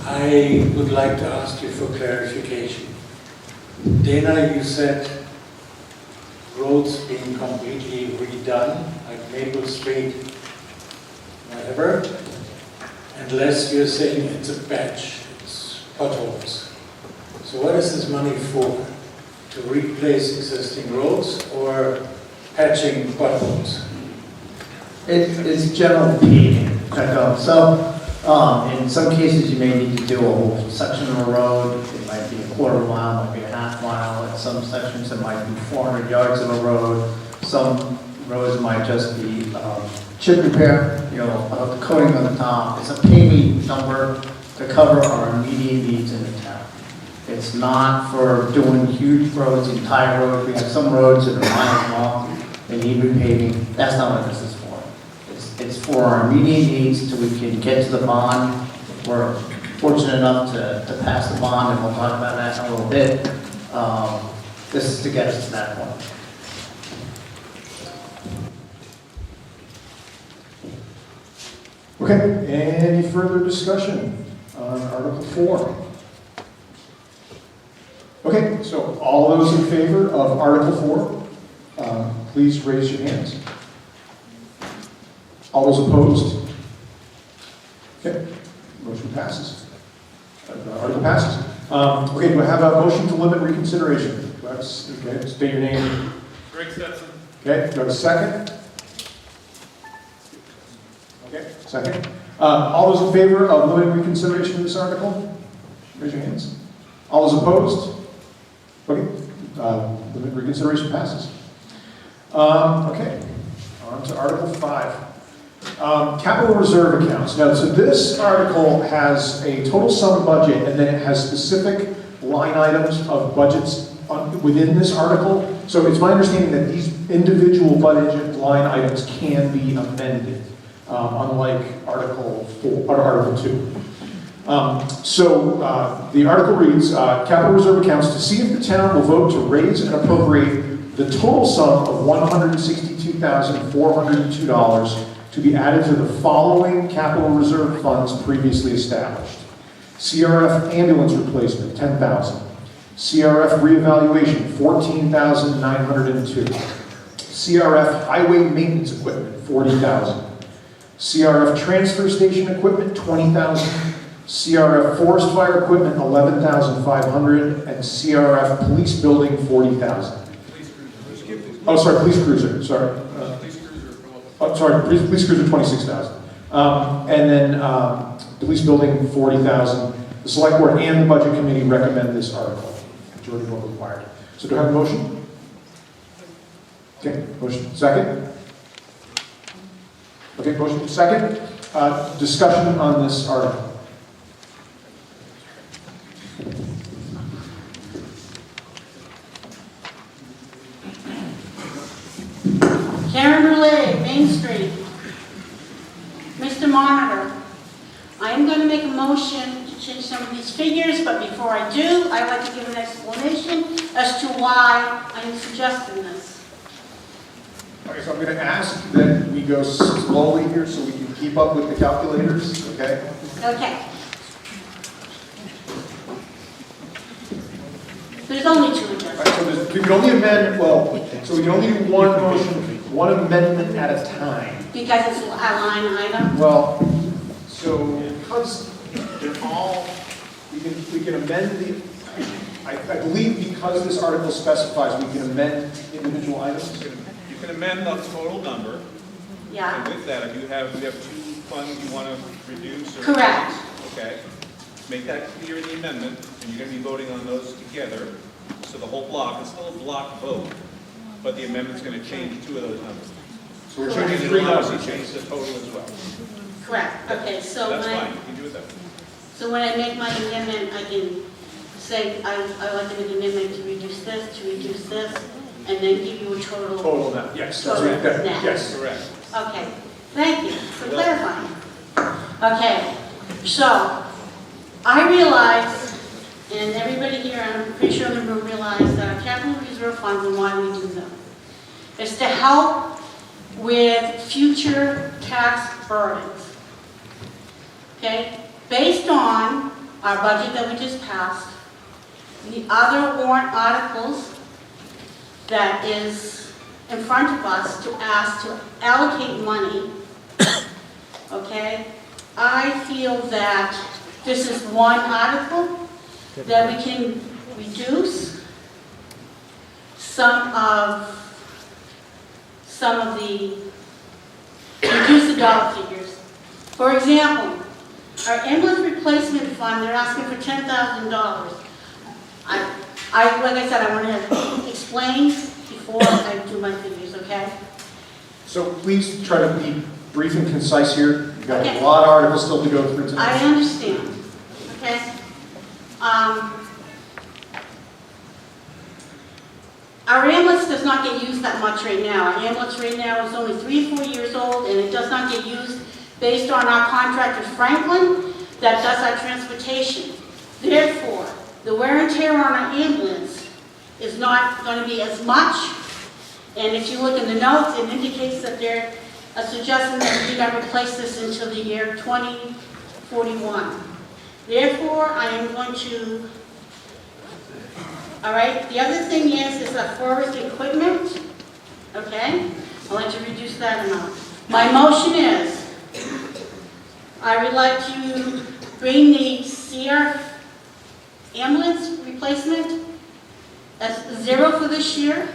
I would like to ask you for clarification. Dana, you said roads being completely redone, like Maple Street, whatever, unless you're saying it's a patch, it's potholes. So what is this money for? To replace existing roads or patching potholes? It's general paving, so in some cases you may need to do a whole section of a road. It might be a quarter mile, might be a half mile. At some sections it might be 400 yards of a road. Some roads might just be chip repair, the coating on the top. It's a paving number to cover our immediate needs in the town. It's not for doing huge roads, entire roads. We have some roads that are miles long, they need repaving. That's not what this is for. It's for our immediate needs till we can get to the bond. We're fortunate enough to pass the bond, and we'll talk about that in a little bit. This is to get us to that point. Okay, any further discussion on Article 4? Okay, so all those in favor of Article 4, please raise your hands. All those opposed? Okay, motion passes. Article passes. Okay, do I have a motion to limit reconsideration? Okay, state your name. Greg Stetson. Okay, do I have a second? Okay, second. All those in favor of limiting reconsideration of this article? Raise your hands. All those opposed? Okay, limit reconsideration passes. Okay, on to Article 5. Capital reserve accounts. Now, so this article has a total sum budget, and then it has specific line items of budgets within this article. So it's my understanding that these individual budget line items can be amended, unlike Article 4 or Article 2. The article reads, capital reserve accounts to see if the town will vote to raise and appropriate the total sum of $162,402 to be added to the following capital reserve funds previously established. CRF ambulance replacement, $10,000. CRF reevaluation, $14,902. CRF highway maintenance equipment, $40,000. CRF transfer station equipment, $20,000. CRF forest fire equipment, $11,500, and CRF police building, $40,000. Oh, sorry, police cruiser, sorry. Police cruiser, $26,000. And then police building, $40,000. The select board and the budget committee recommend this article. Majority vote required. So do I have a motion? Okay, motion. Second? Okay, motion second. Discussion on this article. Karen Brulé, Main Street. Mr. Monitor, I am going to make a motion to change some of these figures, but before I do, I'd like to give an explanation as to why I'm suggesting this. Okay, so I'm going to ask that we go slowly here so we can keep up with the calculators, okay? Okay. There's only two adjustments. Right, so we can only amend, so we can only do one motion, one amendment at a time. Because it's a line item? Well, so because they're all, we can amend the, I believe because this article specifies we can amend individual items. You can amend the total number, Yeah. And with that, if you have two funds you want to reduce or... Correct. Okay. Make that clear in the amendment, and you're going to be voting on those together. So the whole block, it's still a block vote, but the amendment's going to change two of those numbers. So we're Correct. changing And three it'll obviously numbers. change the total as well. Correct, okay, so That's when fine, you can do it that way. so when I make my amendment, I can say, I like to make an amendment to reduce this, and then give you a total. Total net, yes. That's Total right. That- net. Yes. Correct. Okay, thank you for clarifying. Okay, so I realize, and everybody here, I'm pretty sure in the room realize that our capital reserve funds and why we do them is to help with future tax burdens. Okay, based on our budget that we just passed, the other warrant articles that is in front of us to ask to allocate money, okay, I feel that this is one article that we can reduce some of reduce the dollar figures. For example, our ambulance replacement fund, they're asking for $10,000. Like I said, I want to explain before I do my figures, okay? So please try to be brief and concise here. You've got Okay. a lot of articles still to go through tonight. I understand, okay? Our ambulance does not get used that much right now. Our ambulance right now is only 3 or 4 years old, and it does not get used based on our contractor Franklin that does our transportation. Therefore, the wear and tear on our ambulance is not going to be as much. And if you look in the notes, it indicates that they're suggesting that we do not replace this until the year 2041. Therefore, I am going to, all right, the other thing is our forest equipment, okay? I'd like to reduce that amount. My motion is, I would like to bring the CR ambulance replacement as 0 for this year.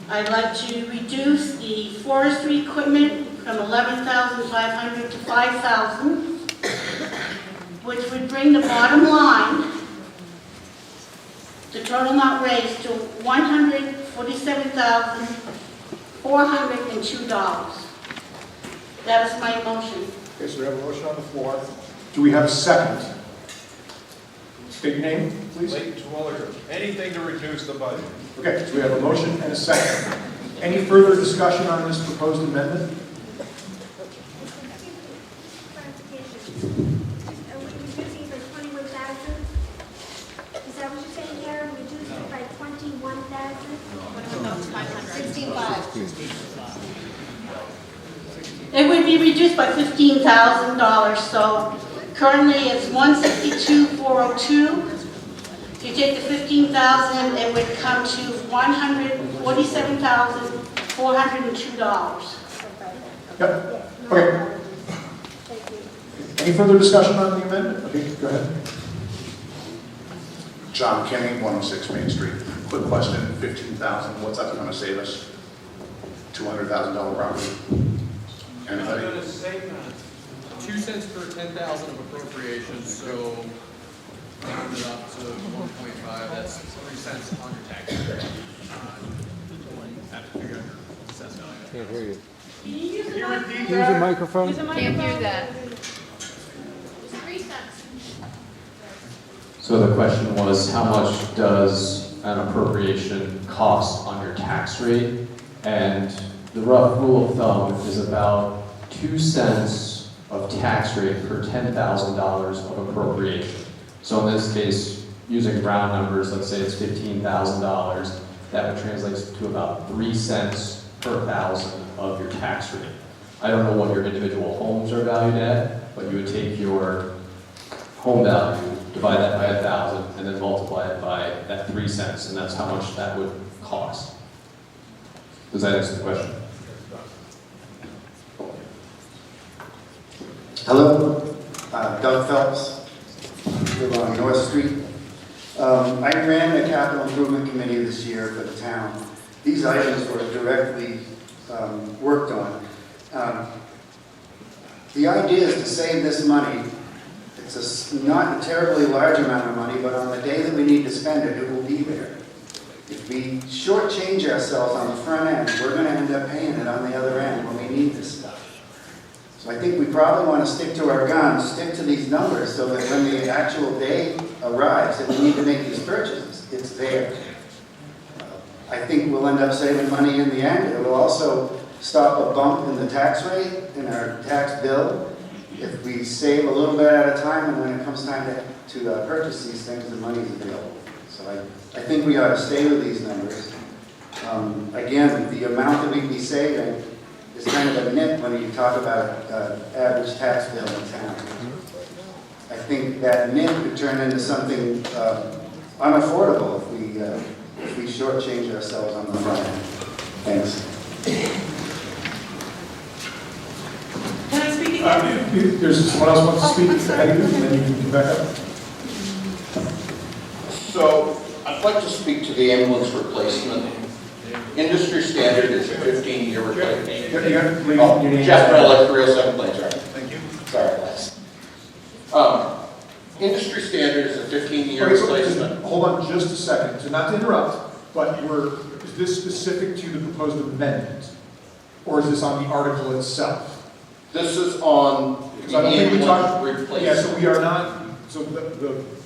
I'd like to reduce the forestry equipment from $11,500 to $5,000, which would bring the bottom line, the total not raised, to $147,402. That is my motion. Okay, so we have a motion on the floor. Do we have a second? State your name, please. Leighton Twilliger. Anything to reduce the budget. Okay, so we have a motion and a second. Any further discussion on this proposed amendment? Are we reducing it by 21,000? Is that what you're saying, Karen? Reducing it by 21,000? 16,500. It would be reduced by $15,000, so currently it's $162,402. If you take the $15,000, it would come to $147,402. Yep. Okay. Any further discussion on the amendment? Okay, go ahead. John Kenny, 106 Main Street. Quick question, 15,000, what's that going to save us? $200,000 property? Anybody? 2 cents per 10,000 of appropriations, so round it up to 1.5, that's 3 cents on your tax rate. Have to figure out your assessment. Can't hear you. Can you use Use the microphone. Can't hear that. It's 3 cents. So the question was, how much does an appropriation cost on your tax rate? And the rough rule of thumb is about 2 cents of tax rate per $10,000 of appropriation. So in this case, using round numbers, let's say it's $15,000, that would translate to about 3 cents per thousand of your tax rate. I don't know what your individual homes are valued at, but you would take your home value, divide that by 1,000, and then multiply it by that 3 cents, and that's how much that would cost. Does that answer the question? Hello, Doug Phelps, live on North Street. I ran the capital improvement committee this year for the town. These items were directly worked on. The idea is to save this money. It's not a terribly large amount of money, but on the day that we need to spend it, it will be there. If we shortchange ourselves on the front end, we're going to end up paying it on the other end when we need this stuff. So I think we probably want to stick to our guns, stick to these numbers, so that when the actual day arrives and we need to make these purchases, it's there. I think we'll end up saving money in the end. It will also stop a bump in the tax rate, in our tax bill. If we save a little bit at a time, and when it comes time to purchase these things, the money is available. So I think we ought to stay with these numbers. Again, the amount that we'd be saving is kind of a nit when you talk about average tax bill in town. I think that nit could turn into something unaffordable if we shortchange ourselves on the front end. Thanks. Can I speak again? There's someone else wants to speak, and then you can come back up. So, I'd like to speak to the ambulance replacement. Industry standard is a 15-year replacement. Jeff Miller, 307 Plains Road. Thank you. Sorry, Les. Industry standard is a 15-year replacement. Hold on just a second, so not to interrupt, but is this specific to the proposed amendment? Or is this on the article itself? This is on the ambulance replacement. Yeah, so we are not, so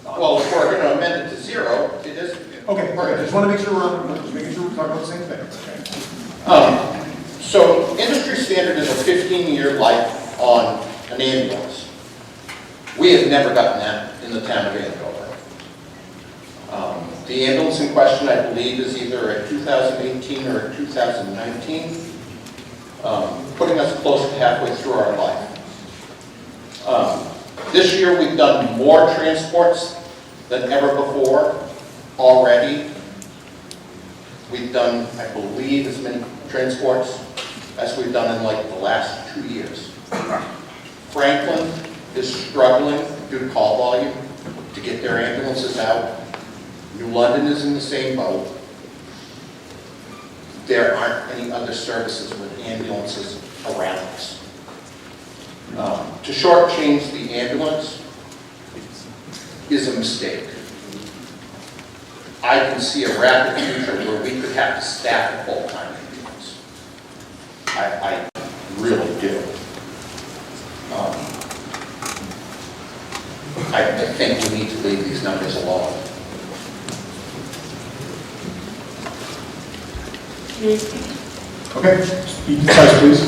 well, if we're going to amend it to 0, it is. Okay, I just want to make sure we're talking about the same thing. Okay. So industry standard is a 15-year life on an ambulance. We have never gotten that in the town of Andover. The ambulance in question, I believe, is either a 2018 or a 2019, putting us close to halfway through our life. This year we've done more transports than ever before already. We've done, I believe, as many transports as we've done in like the last 2 years. Franklin is struggling due to call volume to get their ambulances out. New London is in the same boat. There aren't any other services with ambulances around us. To shortchange the ambulance is a mistake. I can see a rapid future where we could have to staff a full-time ambulance. I really do. I think we need to leave these numbers alone. Okay, be precise, please.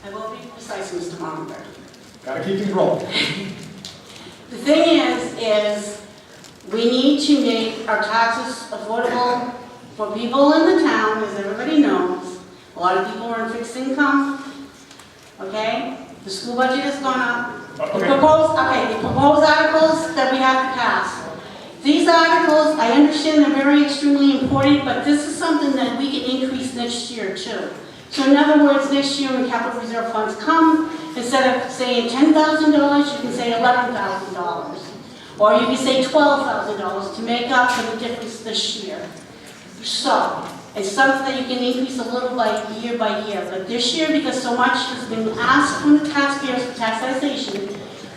I will be precise, Mr. Monitor. Gotta keep things rolling. The thing is we need to make our taxes affordable for people in the town, as everybody knows. A lot of people are in fixed income, okay? The school budget has gone up. The proposed articles that we have to pass. These articles, I understand they're very extremely important, but this is something that we can increase next year too. So in other words, next year when capital reserve funds come, instead of saying $10,000, you can say $11,000. Or you can say $12,000 to make up for the difference this year. So, it's something that you can increase a little by year. But this year, because so much has been asked from the taxpayers for taxation,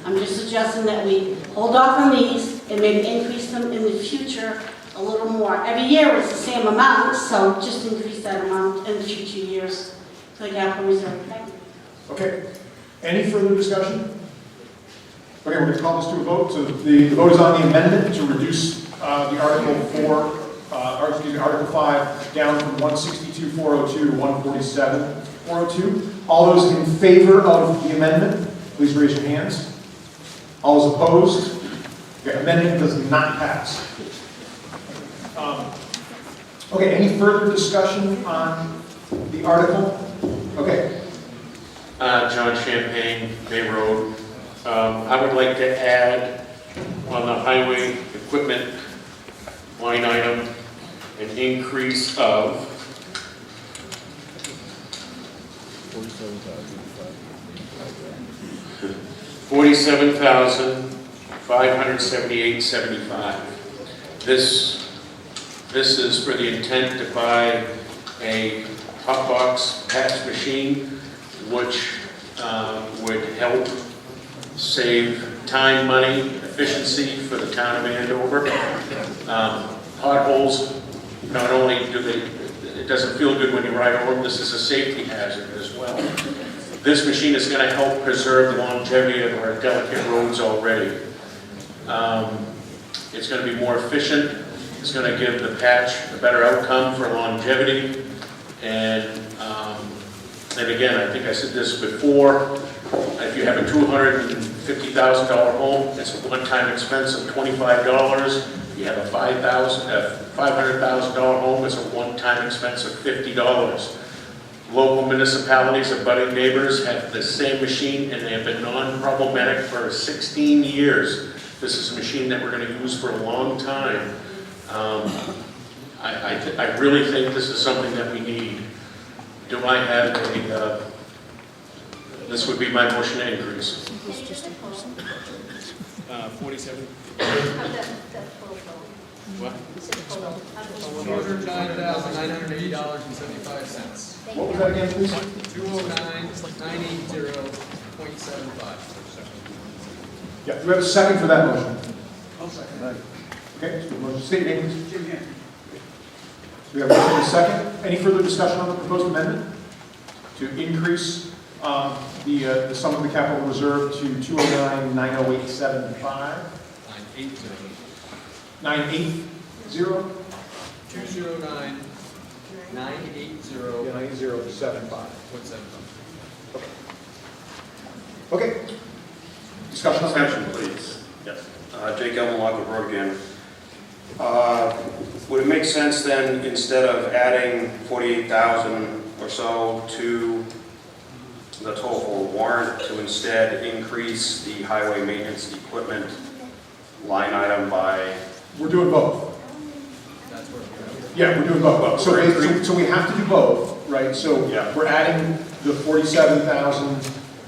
I'm just suggesting that we hold off on these and maybe increase them in the future a little more. Every year it's the same amount, so just increase that amount in the future years for the capital reserve. Okay. Any further discussion? Okay, we're going to call this to a vote. So the vote is on the amendment to reduce the Article 5 down from 162,402 to 147,402. All those in favor of the amendment, please raise your hands. All those opposed? Okay, amendment does not pass. Okay, any further discussion on the article? Okay. John Champagne, Bay Road. I would like to add on the highway equipment line item an increase of $47,578.75. This is for the intent to buy a hot box patch machine, which would help save time, money, efficiency for the town of Andover. Potholes, not only do they, it doesn't feel good when you ride over them, this is a safety hazard as well. This machine is going to help preserve the longevity of our delicate roads already. It's going to be more efficient. It's going to give the patch a better outcome for longevity. And again, I think I said this before, if you have a $250,000 home, it's a one-time expense of $25. If you have a $500,000 home, it's a one-time expense of $50. Local municipalities, abutting neighbors have the same machine, and they have been non-problematic for 16 years. This is a machine that we're going to use for a long time. I really think this is something that we need. Do I have a, this would be my motion to increase. 47. What? $209,980.75. What was that again, please? 209,980.75. Yeah, do we have a second for that motion? I'll second. Okay, so motion, state your name, please. Jim Hannon. So we have a motion and a second. Any further discussion on the proposed amendment? To increase the sum of the capital reserve to $209,908.75. 980. 209,980.75. 209,980.75. Okay. Discussion on that. Discussion, please. Yes. Jake Elmalock Road again. Would it make sense then, instead of adding 48,000 or so to the total for warrant, to instead increase the highway maintenance equipment line item by? We're doing both. That's where Yeah, we're doing both. So we have to do both, right? So Yeah. we're adding the 47,000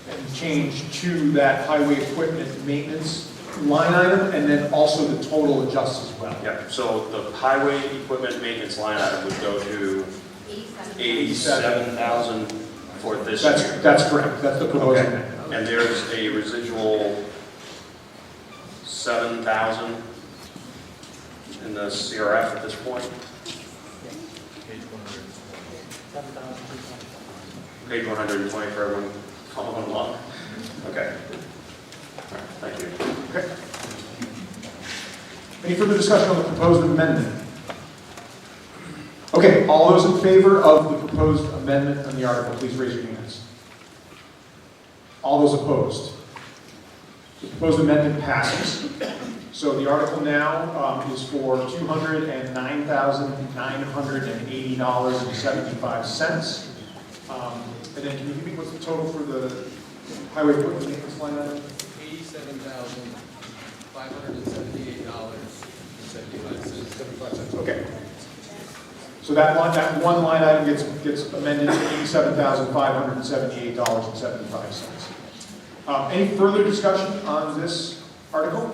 and change to that highway equipment maintenance line item, and then also the total adjusts as well. Yeah, so the highway equipment maintenance line item would go to 87,000 for this year. That's correct. That's the proposed Okay. amendment. And there's a residual 7,000 in the CRF at this point? page 100. Page 120 for everyone following along? Okay. All right, thank you. Okay. Any further discussion on the proposed amendment? Okay, all those in favor of the proposed amendment on the article, please raise your hands. All those opposed? The proposed amendment passes. So the article now is for $209,980.75. And then can you give me what's the total for the highway equipment maintenance line item? $87,578.75. Okay. So that one line item gets amended to $87,578.75. Any further discussion on this article?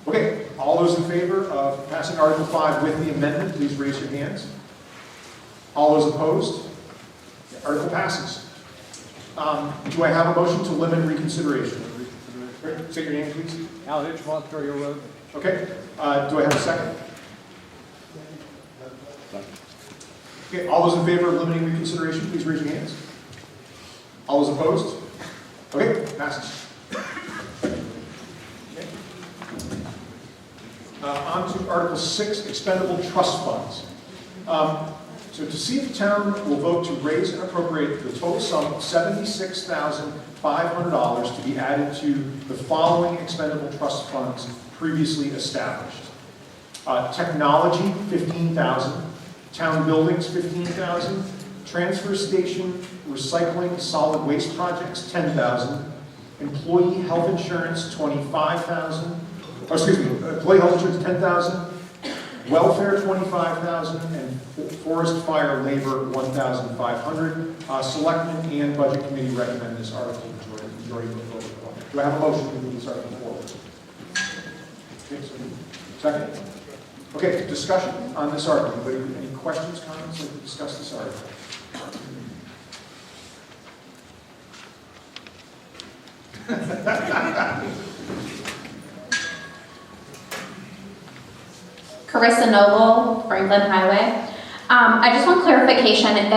Okay, all those in favor of passing Article 5 with the amendment, please raise your hands. All those opposed? The article passes. Do I have a motion to limit reconsideration? Say your name, please. Al Hitch, Montague Road. Okay, do I have a second? Okay, all those in favor of limiting reconsideration, please raise your hands. All those opposed? Okay, passes. Okay. On to Article 6, expendable trust funds. So to see if the town will vote to raise and appropriate the total sum of $76,500 to be added to the following expendable trust funds previously established. Technology, $15,000. Town buildings, $15,000. Transfer station, recycling, solid waste projects, $10,000. Employee health insurance, $25,000. Oh, excuse me, employee health insurance, $10,000. Welfare, $25,000, and forest fire labor, $1,500. Selectmen and Budget Committee recommend this article majority vote. Do I have a motion to move this article forward? Okay, second? Okay, discussion on this article. Anybody, any questions, comments, like to discuss this article? Carissa Noble, Franklin Highway. I just want clarification if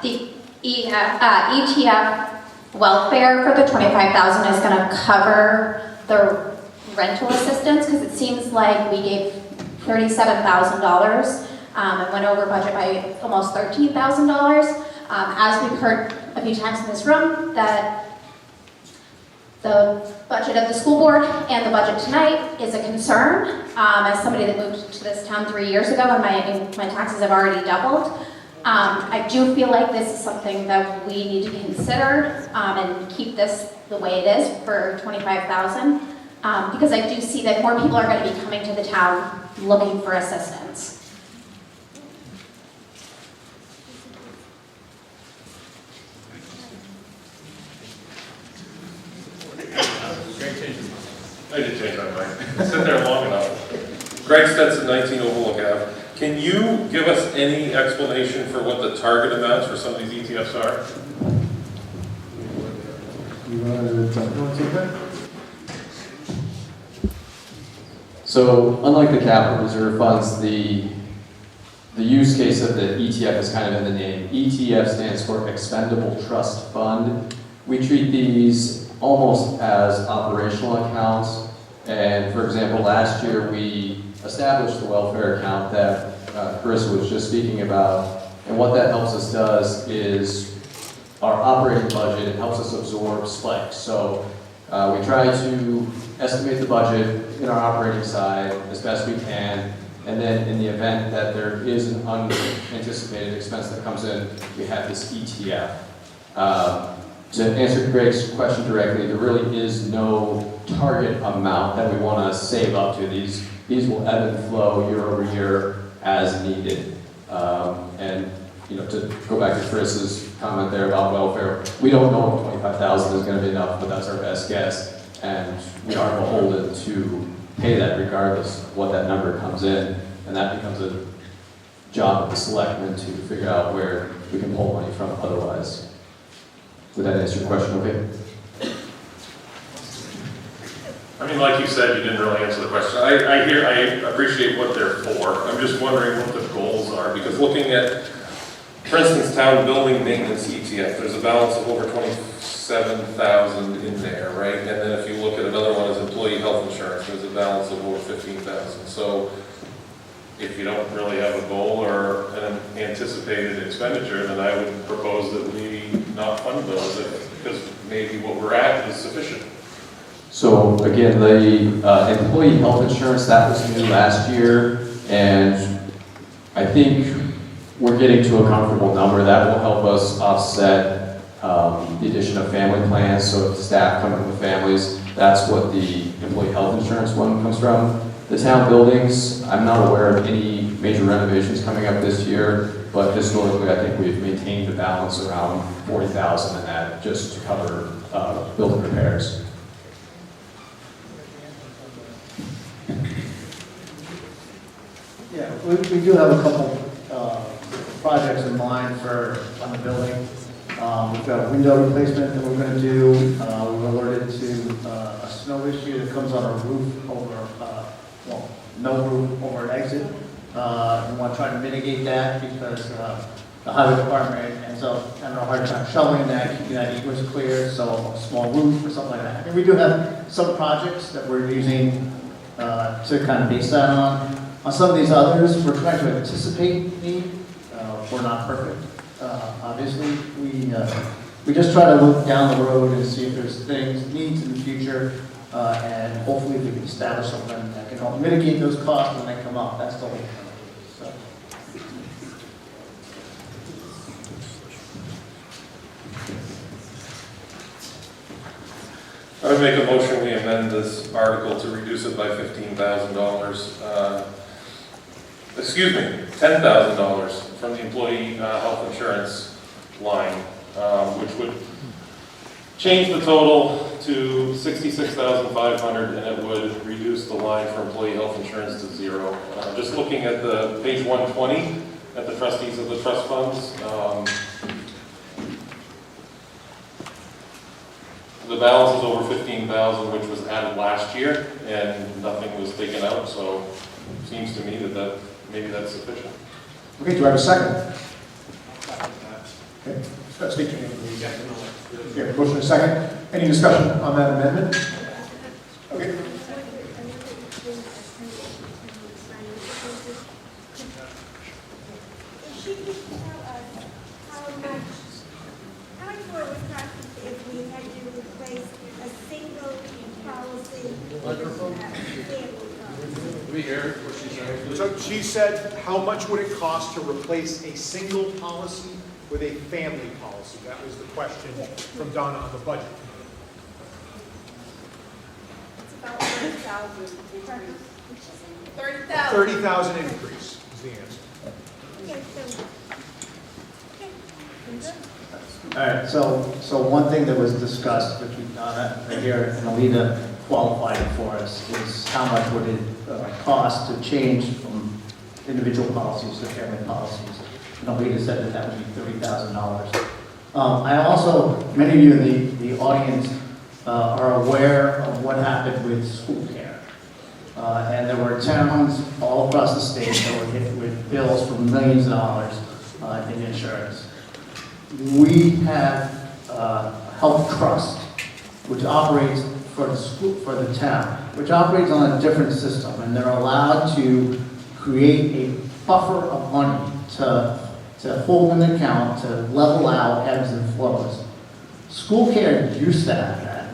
the ETF welfare for the $25,000 is going to cover the rental assistance, because it seems like we gave $37,000 and went over budget by almost $13,000. As we've heard a few times in this room, that the budget of the school board and the budget tonight is a concern. As somebody that moved to this town 3 years ago, and my taxes have already doubled, I do feel like this is something that we need to consider and keep this the way it is for $25,000, because I do see that more people are going to be coming to the town looking for assistance. I did change my mind. Sit there long enough. Greg Stetson, 19 Overlook Ave. Can you give us any explanation for what the target amounts for some of these ETFs are? You want to take that? So unlike the capital reserve funds, the use case of the ETF is kind of in the name. ETF stands for Expendable Trust Fund. We treat these almost as operational accounts. And for example, last year we established the welfare account that Carissa was just speaking about. And what that helps us does is our operating budget, it helps us absorb spikes. So we try to estimate the budget in our operating side as best we can. And then in the event that there is an unanticipated expense that comes in, we have this ETF. To answer Greg's question directly, there really is no target amount that we want to save up to. These will ebb and flow year over year as needed. And to go back to Chris's comment there about welfare, we don't know if 25,000 is going to be enough, but that's our best guess. And we are beholden to pay that regardless of what that number comes in. And that becomes a job of the selectmen to figure out where we can pull money from otherwise. Did that answer your question okay? I mean, like you said, you didn't really answer the question. I appreciate what they're for. I'm just wondering what the goals are, because looking at, for instance, town building maintenance ETF, there's a balance of over 27,000 in there, right? And then if you look at another one as employee health insurance, there's a balance of over 15,000. So if you don't really have a goal or an anticipated expenditure, then I would propose that we not fund those, because maybe what we're at is sufficient. So again, the employee health insurance, that was new last year, and I think we're getting to a comfortable number that will help us offset the addition of family plans. So if staff come in with families, that's what the employee health insurance one comes from. The town buildings, I'm not aware of any major renovations coming up this year, but historically I think we've maintained a balance around 40,000 in that just to cover building repairs. Yeah, we do have a couple projects in mind on the building. We've got a window replacement that we're going to do. We're alerted to a snow issue that comes on our roof over, no roof over an exit. We want to try to mitigate that because the highway department ends up having a hard time shoveling that, keeping that egress clear, so a small roof or something like that. And we do have some projects that we're using to kind of base that on. On some of these others, we're trying to anticipate need. We're not perfect, obviously. We just try to look down the road and see if there's needs in the future, and hopefully we can establish something that can help mitigate those costs when they come up. That's the whole thing. So. I would make a motion, we amend this article to reduce it by $15,000. Excuse me, $10,000 from the employee health insurance line, which would change the total to $66,500, and it would reduce the line for employee health insurance to zero. Just looking at the page 120 at the trustees of the trust funds. balance is over 15,000, which was added last year, and nothing was taken out, so it seems to me that maybe that's sufficient. Okay, do I have a second? Okay, state your name, please. Okay, motion and second. Any discussion on that amendment? Okay. She could tell us how much more it would cost if we had to replace a single policy with a family policy. We hear what she's saying. So she said, how much would it cost to replace a single policy with a family policy? That was the question from Donna on the budget. It's about 30,000 increase. 30,000. 30,000 increase is the answer. Okay, so, okay. All right, so one thing that was discussed between Donna right here and Alita qualified it for us is how much would it cost to change from individual policies to family policies. And Alita said that would be $30,000. I also, many of you in the audience are aware of what happened with school care. And there were towns all across the state that were hit with bills for millions of dollars in insurance. We have a health trust, which operates for the school, for the town, which operates on a different system, and they're allowed to create a buffer of money to hold an account, to level out ebbs and flows. School care used to have that,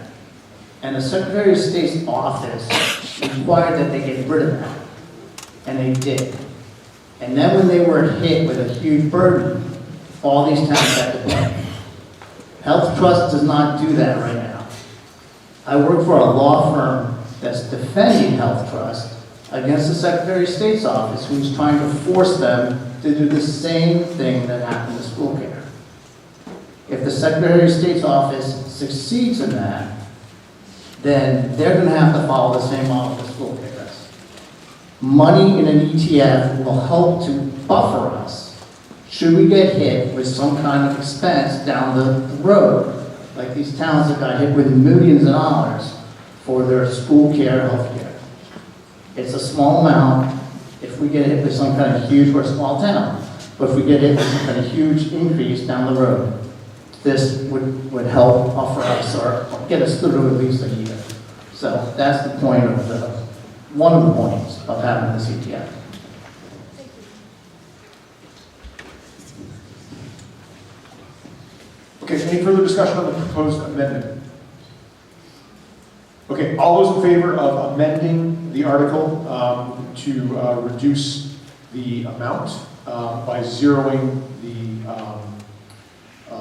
and the Secretary of State's office required that they get rid of that, and they did. And then when they were hit with a huge burden, all these towns had to pay. Health Trust does not do that right now. I work for a law firm that's defending Health Trust against the Secretary of State's office, who's trying to force them to do the same thing that happened to school care. If the Secretary of State's office succeeds in that, then they're going to have to follow the same model that school care does. Money in an ETF will help to buffer us should we get hit with some kind of expense down the road, like these towns that got hit with millions of dollars for their school care, health care. It's a small amount if we get hit with some kind of huge, we're a small town, but if we get hit with some kind of huge increase down the road, this would help buffer us or get us through at least a year. So that's the point of one of the points of having this ETF. Okay, any further discussion on the proposed amendment? Okay, all those in favor of amending the article to reduce the amount by zeroing the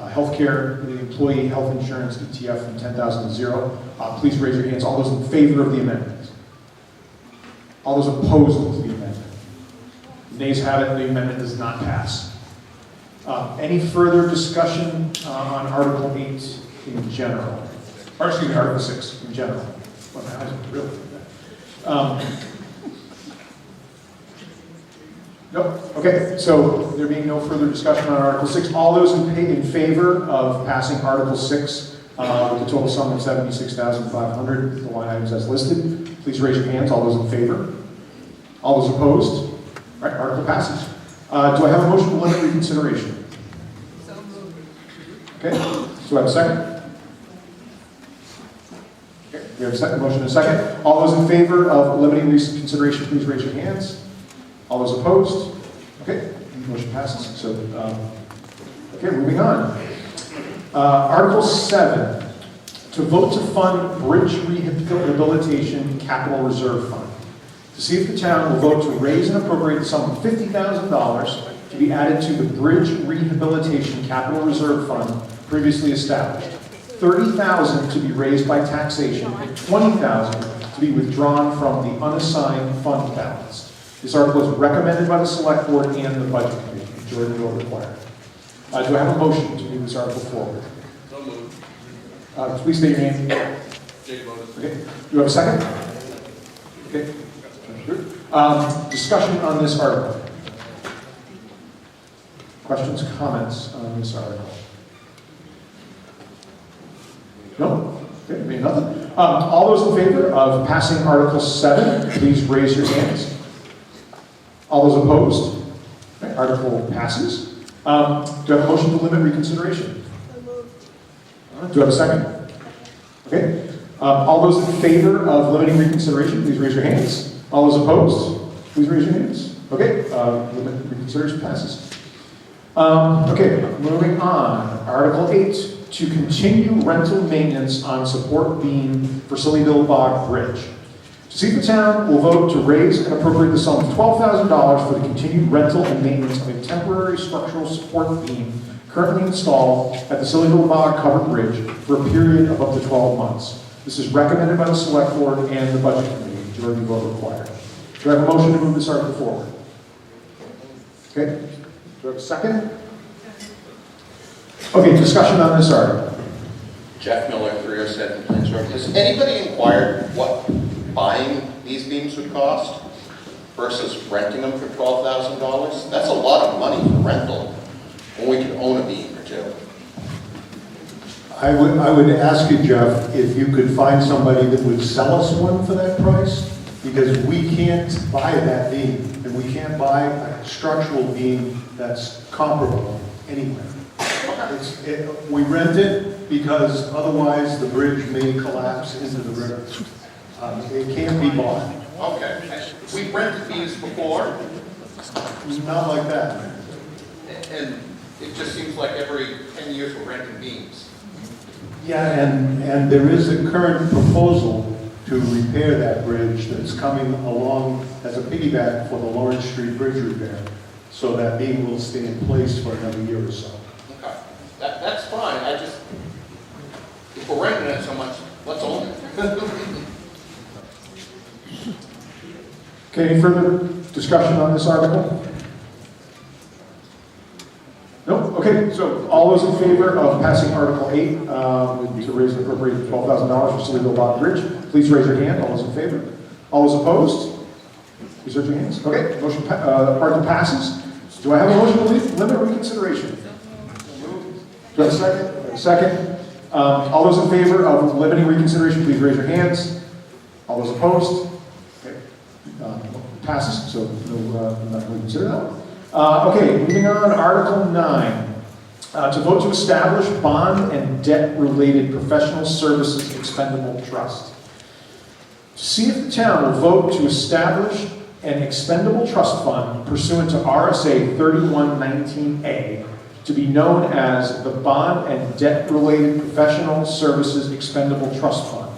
healthcare, the employee health insurance ETF from 10,000 to zero, please raise your hands. All those in favor of the amendment? All those opposed to the amendment? Nays have it, the amendment does not pass. Any further discussion on Article 8 in general? Or excuse me, Article 6 in general. Well, my eyes are really bad. Nope. Okay, so there being no further discussion on Article 6, all those in favor of passing Article 6 with the total sum of $76,500, the line items as listed, please raise your hands. All those in favor? All those opposed? All right, article passes. Do I have a motion to limit reconsideration? Okay, do I have a second? Okay, we have a second, motion and a second. All those in favor of limiting reconsideration, please raise your hands. All those opposed? Okay, motion passes. So, okay, moving on. Article 7, to vote to fund Bridge Rehabilitation Capital Reserve Fund. To see if the town will vote to raise and appropriate the sum of $50,000 to be added to the Bridge Rehabilitation Capital Reserve Fund previously established. $30,000 to be raised by taxation and $20,000 to be withdrawn from the unassigned fund balance. This article is recommended by the Select Board and the Budget Committee. Majority vote required. Do I have a motion to move this article forward? So moved. Please state your name. Jake Lotus. Okay. Do you have a second? Okay. Discussion on this article. Questions, comments on this article? No? Okay, being nothing. All those in favor of passing Article 7, please raise your hands. All those opposed? Okay, Article passes. Do I have a motion to limit reconsideration? Do I have a second? Okay. All those in favor of limiting reconsideration, please raise your hands. All those opposed, please raise your hands. Okay, limit reconsideration passes. Okay, moving on. Article 8, to continue rental maintenance on support beam for Sillyville Bog Bridge. To see if the town will vote to raise and appropriate the sum of $12,000 for the continued rental and maintenance of a temporary structural support beam currently installed at the Sillyville Bog Covered Bridge for a period of up to 12 months. This is recommended by the Select Board and the Budget Committee. Majority vote required. Do I have a motion to move this article forward? Okay. Do I have a second? Okay, discussion on this article. Jeff Miller, 307 Plains Road. Has anybody inquired what buying these beams would cost versus renting them for $12,000? That's a lot of money for rental when we could own a beam or two. I would ask you, Jeff, if you could find somebody that would sell us one for that price, because we can't buy that beam, and we can't buy a structural beam that's comparable anywhere. We rent it because otherwise the bridge may collapse into the river. It can't be bought. Okay. We've rented beams before, Not like that. and it just seems like every 10 years we're renting beams. Yeah, and there is a current proposal to repair that bridge that's coming along as a piggyback for the Lawrence Street Bridge repair. So that beam will stay in place for another year or so. Okay. That's fine. If we're renting it so much, let's own it. Okay, any further discussion on this article? No? Okay, so all those in favor of passing Article 8 to raise and appropriate $12,000 for Sillyville Bog Bridge, please raise your hand. All those in favor? All those opposed? Please raise your hands. Okay, motion article passes. Do I have a motion to limit reconsideration? Do I have a second? Second. All those in favor of limiting reconsideration, please raise your hands. All those opposed? Okay. Passes, so no, I'm not going to consider that one. Okay, moving on, Article 9. To vote to establish bond and debt-related professional services expendable trust. To see if the town will vote to establish an expendable trust fund pursuant to RSA 3119A to be known as the Bond and Debt-Related Professional Services Expendable Trust Fund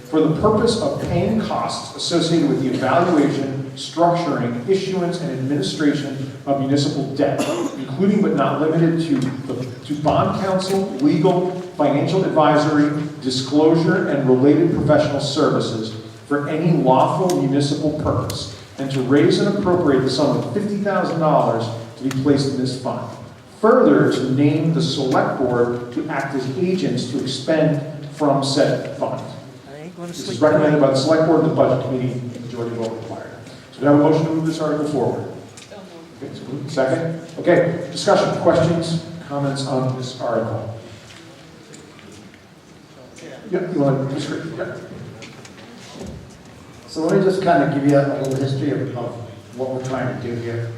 for the purpose of paying costs associated with the evaluation, structuring, issuance, and administration of municipal debt, including but not limited to bond counsel, legal, financial advisory, disclosure, and related professional services for any lawful municipal purpose, and to raise and appropriate the sum of $50,000 to be placed in this fund. Further, to name the Select Board to act as agents to expend from said fund. This is recommended by the Select Board and the Budget Committee, and majority vote required. So do I have a motion to move this article forward? Okay, so moved. Second. Okay, discussion, questions, comments on this article? Yep, you want to describe? Yeah. So let me just kind of give you a little history of what we're trying to do here.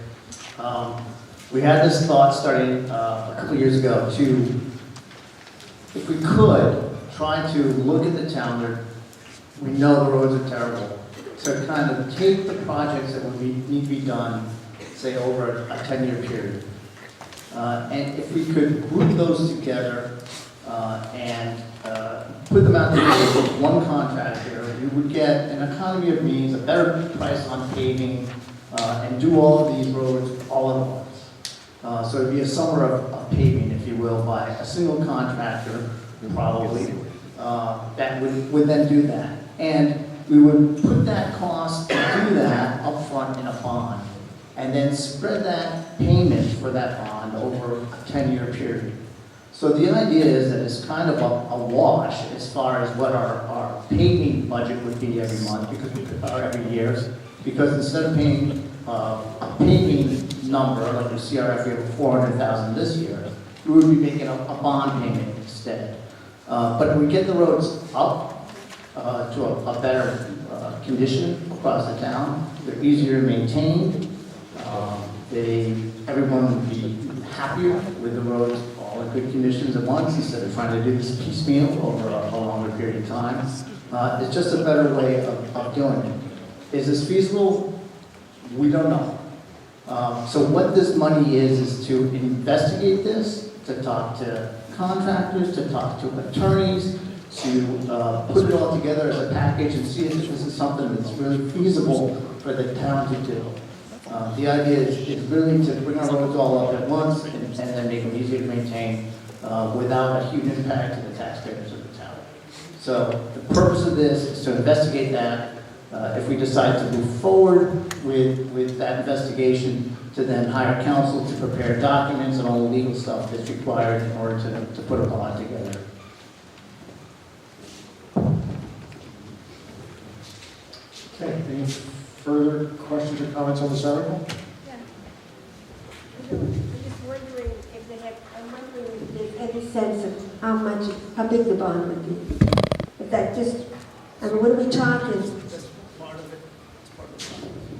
We had this thought starting a couple years ago to, if we could, try to look at the town. We know the roads are terrible. So kind of take the projects that would need to be done, say over a 10-year period. And if we could group those together and put them out there with one contractor, we would get an economy of means, a better price on paving, and do all of these roads all at once. So it'd be a summer of paving, if you will, by a single contractor, probably, that would then do that. And we would put that cost to do that upfront in a bond, and then spread that payment for that bond over a 10-year period. So the idea is that it's kind of a wash as far as what our paving budget would be every month, or every year, because instead of paying a paving number, like the CRF, we have $400,000 this year, we would be making a bond payment instead. But if we get the roads up to a better condition across the town, they're easier to maintain. Everyone would be happier with the roads all in good conditions at once instead of trying to do this piecemeal over a longer period of time. It's just a better way of doing it. Is this feasible? We don't know. So what this money is to investigate this, to talk to contractors, to talk to attorneys, to put it all together as a package and see if this is something that's really feasible for the town to do. The idea is really to bring our roads all up at once and then make them easier to maintain without a huge impact to the taxpayers of the town. So the purpose of this is to investigate that. If we decide to move forward with that investigation, to then hire counsel to prepare documents and all the legal stuff that's required in order to put a bond together. Okay, any further questions or comments on this article? Yeah. I'm just wondering if they have, I'm wondering if there's any sense of how big the bond would be. If that just, I mean, what are we talking?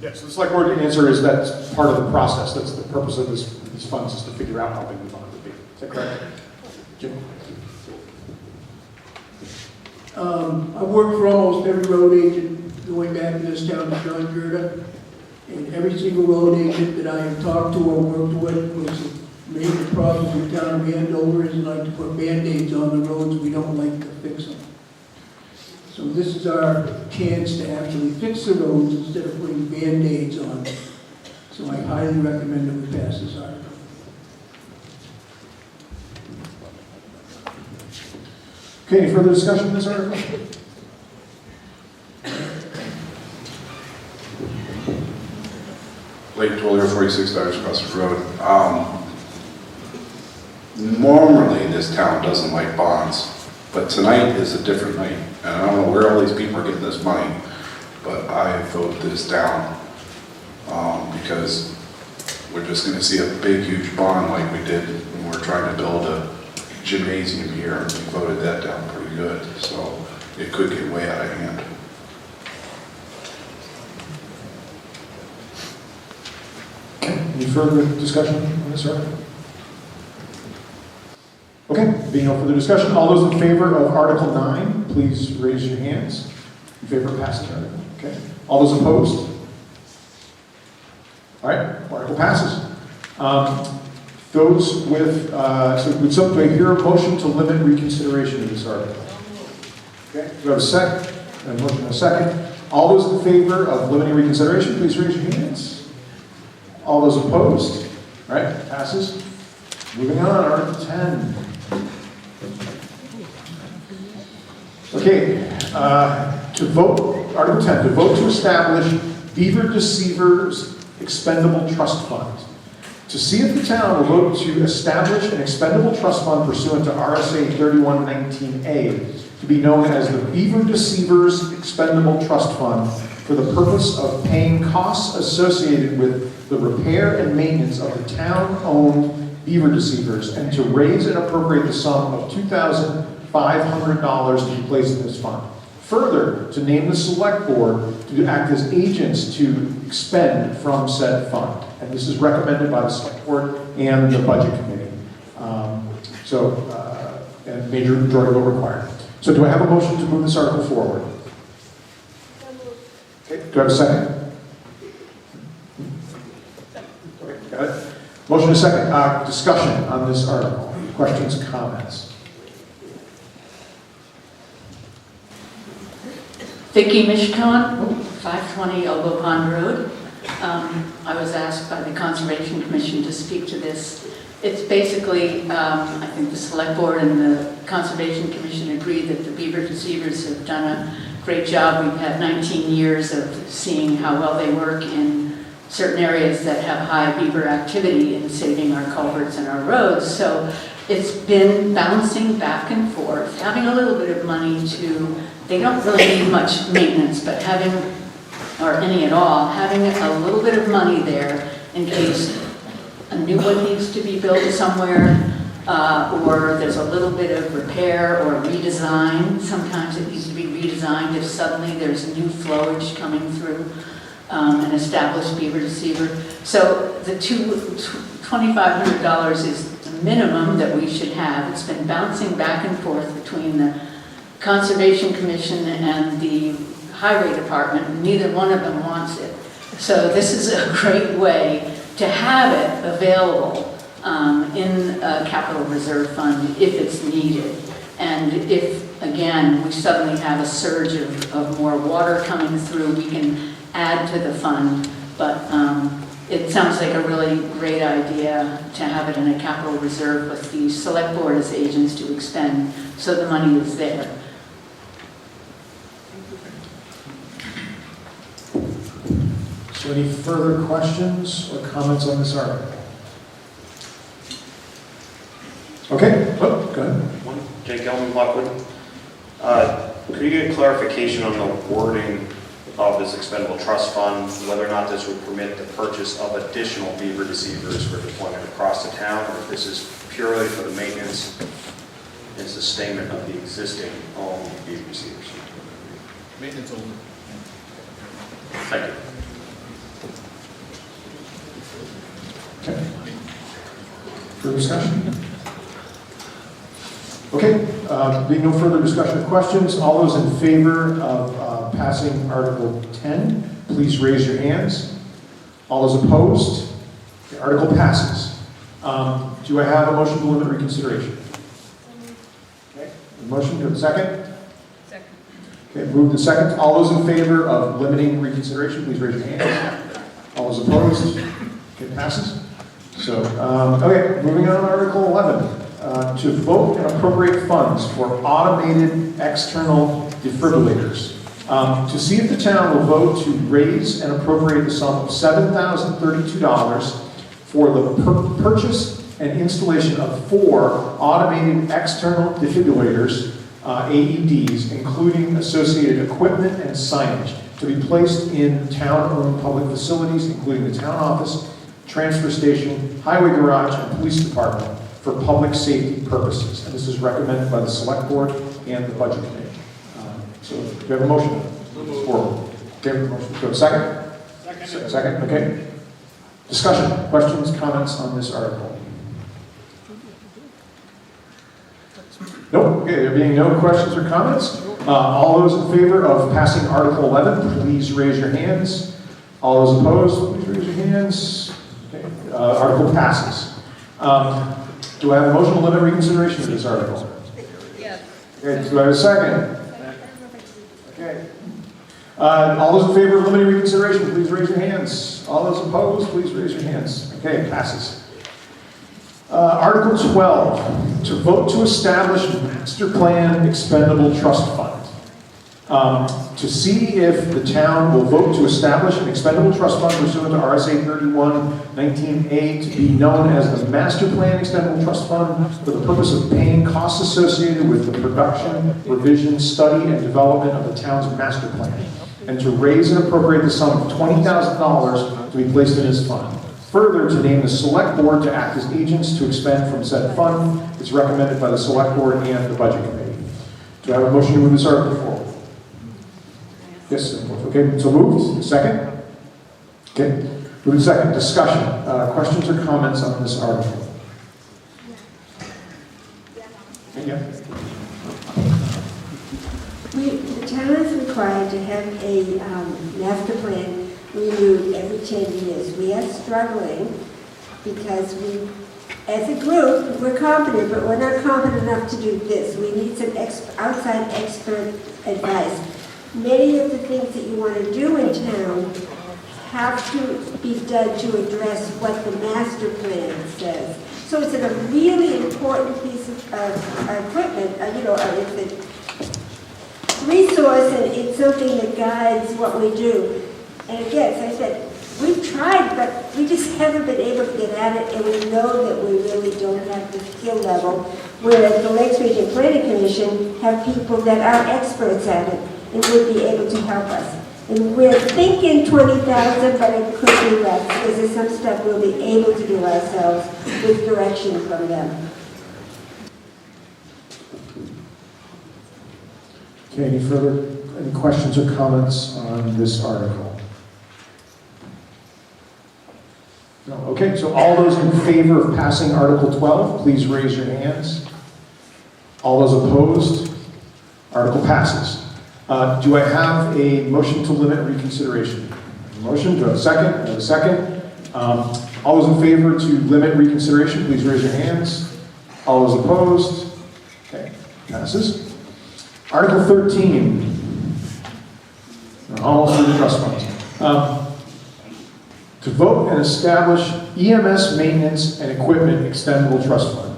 Yes, the select board answer is that's part of the process. That's the purpose of these funds, is to figure out how big the bond would be. Is that correct? Jim? I've worked for almost every road agent going back to this town, John Gerda, and every single road agent that I have talked to or worked with was the major problems with town of Andover is like to put Band-Aids on the roads, we don't like to fix them. So this is our chance to actually fix the roads instead of putting Band-Aids on. So I highly recommend that we pass this article. Okay, any further discussion on this article? Lake Dweller, $46 across the road. Normally, this town doesn't like bonds, but tonight is a different night. And I don't know where all these people are getting this money, but I vote this down because we're just going to see a big, huge bond like we did when we were trying to build a gymnasium here, and we voted that down pretty good. So it could get way out of hand. Any further discussion on this article? Okay, being no further discussion, all those in favor of Article 9, please raise your hands. In favor of passing the article. Okay. All those opposed? All right, article passes. Those with, so would somebody hear a motion to limit reconsideration of this article? Okay, do we have a second? A motion and a second. All those in favor of limiting reconsideration, please raise your hands. All those opposed? All right, passes. Moving on, Article 10. Okay, to vote, Article 10, to vote to establish Beaver Deceivers Expendable Trust Fund. To see if the town will vote to establish an expendable trust fund pursuant to RSA 3119A to be known as the Beaver Deceivers Expendable Trust Fund for the purpose of paying costs associated with the repair and maintenance of the town-owned beaver deceivers, and to raise and appropriate the sum of $2,500 to be placed in this fund. Further, to name the select board to act as agents to expend from said fund. And this is recommended by the select board and the budget committee. And major majority vote required. So do I have a motion to move this article forward? Okay, do I have a second? Okay, got it. Motion and a second. Discussion on this article. Questions, comments? Vicki Mishcon, 520 Elbow Pond Road. I was asked by the Conservation Commission to speak to this. It's basically, I think the Select Board and the Conservation Commission agree that the beaver deceivers have done a great job. We've had 19 years of seeing how well they work in certain areas that have high beaver activity in saving our culverts and our roads. So it's been bouncing back and forth, having a little bit of money to, they don't really need much maintenance, but having, or any at all, having a little bit of money there in case a new one needs to be built somewhere, or there's a little bit of repair or redesign. Sometimes it needs to be redesigned if suddenly there's new flowage coming through an established beaver deceiver. So the $2,500 is the minimum that we should have. It's been bouncing back and forth between the Conservation Commission and the Highway Department, and neither one of them wants it. So this is a great way to have it available in a capital reserve fund if it's needed. And if, again, we suddenly have a surge of more water coming through, we can add to the fund. But it sounds like a really great idea to have it in a capital reserve with the select board as agents to expend, so the money is there. So any further questions or comments on this article? Okay, oh, go ahead. Jake Elman, Lockwood. Could you get clarification on the wording of this expendable trust fund, whether or not this would permit the purchase of additional beaver deceivers for deployment across the town, or if this is purely for the maintenance and sustainment of the existing owned beaver deceivers? Maintenance only. Thank you. Okay. Further discussion? Okay, being no further discussion or questions, all those in favor of passing Article 10, please raise your hands. All those opposed? The article passes. Do I have a motion to limit reconsideration? Okay, a motion to a second? Second. Okay, moved and second. All those in favor of limiting reconsideration, please raise your hands. All those opposed? Okay, passes. So, okay, moving on to Article 11. To vote and appropriate funds for automated external defibrillators. To see if the town will vote to raise and appropriate the sum of $7,032 for the purchase and installation of 4 automated external defibrillators, AEDs, including associated equipment and signage, to be placed in town-owned public facilities, including the town office, transfer station, highway garage, and police department, for public safety purposes. And this is recommended by the Select Board and the Budget Committee. So, do you have a motion? Okay, motion. Do you have a second? Second, okay. Discussion, questions, comments on this article? Nope, okay, there being no questions or comments. All those in favor of passing Article 11, please raise your hands. All those opposed, please raise your hands. Okay, article passes. Do I have a motion to limit reconsideration of this article? Yes. Okay, do I have a second? Okay. All those in favor of limiting reconsideration, please raise your hands. All those opposed, please raise your hands. Okay, it passes. Article 12, to vote to establish a master plan expendable trust fund. To see if the town will vote to establish an expendable trust fund pursuant to RSA 31-19A to be known as the Master Plan Expendable Trust Fund for the purpose of paying costs associated with the production, revision, study, and development of the town's master plan, and to raise and appropriate the sum of $20,000 to be placed in this fund. Further, to name the Select Board to act as agents to expend from said fund is recommended by the Select Board and the Budget Committee. Do I have a motion to move this article forward? Yes, okay, so moved. Second? Okay, moved second. Discussion. Questions or comments on this article? Yeah. The town is required to have a master plan renewed every 10 years. We are struggling because we, as a group, we're competent, but we're not competent enough to do this. We need some outside expert advice. Many of the things that you want to do in town have to be done to address what the master plan says. So it's a really important piece of equipment, it's a resource and it's something that guides what we do. And again, as I said, we've tried, but we just haven't been able to get at it, and we know that we really don't have the skill level, whereas the Lakes Region Planning Commission have people that are experts at it and would be able to help us. And we're thinking 20,000, but it could be less, because there's some stuff we'll be able to do ourselves with direction from them. Okay, any questions or comments on this article? No, okay, so all those in favor of passing Article 12, please raise your hands. All those opposed? Article passes. Do I have a motion to limit reconsideration? Motion, do I have a second? I have a second. All those in favor to limit reconsideration, please raise your hands. All those opposed? Okay, passes. Article 13. Almost through the trust funds. To vote and establish EMS maintenance and equipment expendable trust fund.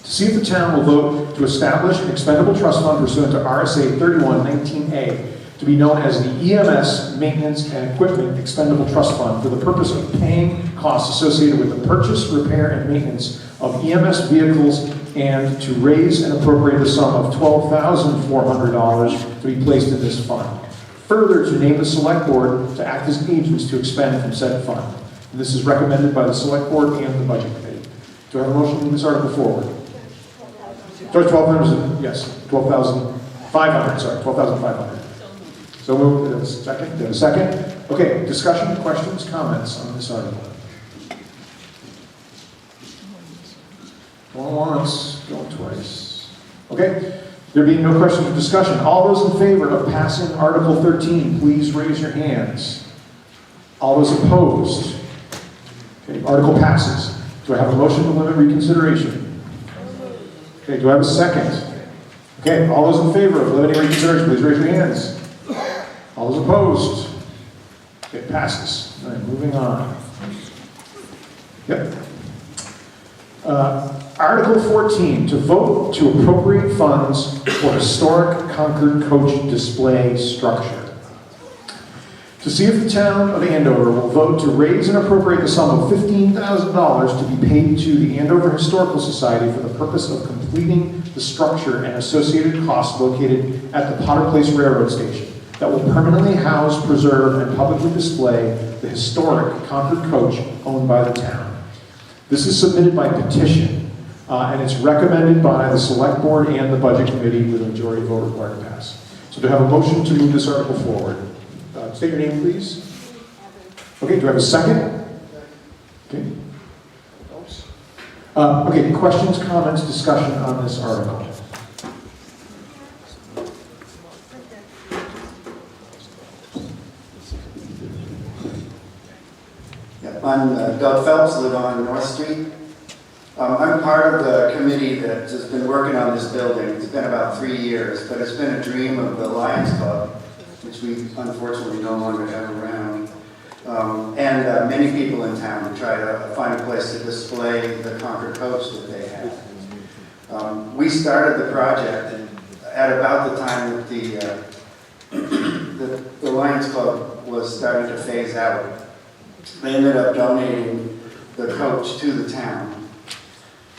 To see if the town will vote to establish an expendable trust fund pursuant to RSA 3119A to be known as the EMS Maintenance and Equipment Expendable Trust Fund for the purpose of paying costs associated with the purchase, repair, and maintenance of EMS vehicles and to raise and appropriate the sum of $12,400 to be placed in this fund. Further, to name the select board to act as agents to expend from said fund. And this is recommended by the select board and the budget committee. Do I have a motion to move this article forward? Sorry, 12,000, yes, 12,500, sorry, 12,500. So moved, second, second. Okay, discussion, questions, comments on this article? Going once, going twice. Okay, there being no questions or discussion, all those in favor of passing Article 13, please raise your hands. All those opposed? Okay, article passes. Do I have a motion to limit reconsideration? Okay, do I have a second? Okay, all those in favor of limiting reconsideration, please raise your hands. All those opposed? It passes. All right, moving on. Yep. Article 14, to vote to appropriate funds for historic Concord coach display structure. To see if the town of Andover will vote to raise and appropriate the sum of $15,000 to be paid to the Andover Historical Society for the purpose of completing the structure and associated costs located at the Potter Place Railroad Station that will permanently house, preserve, and publicly display the historic Concord coach owned by the town. This is submitted by petition, and it's recommended by the Select Board and the Budget Committee with a majority vote required to pass. So do I have a motion to move this article forward? State your name, please. Okay, do I have a second? Okay. Okay, questions, comments, discussion on this article? I'm Doug Phelps, live on North Street. I'm part of the committee that has been working on this building. It's been about 3 years, but it's been a dream of the Lions Club, which we unfortunately no longer have around, and many people in town to try to find a place to display the Concord coach that they have. We started the project at about the time that the Lions Club was starting to phase out. They ended up donating the coach to the town.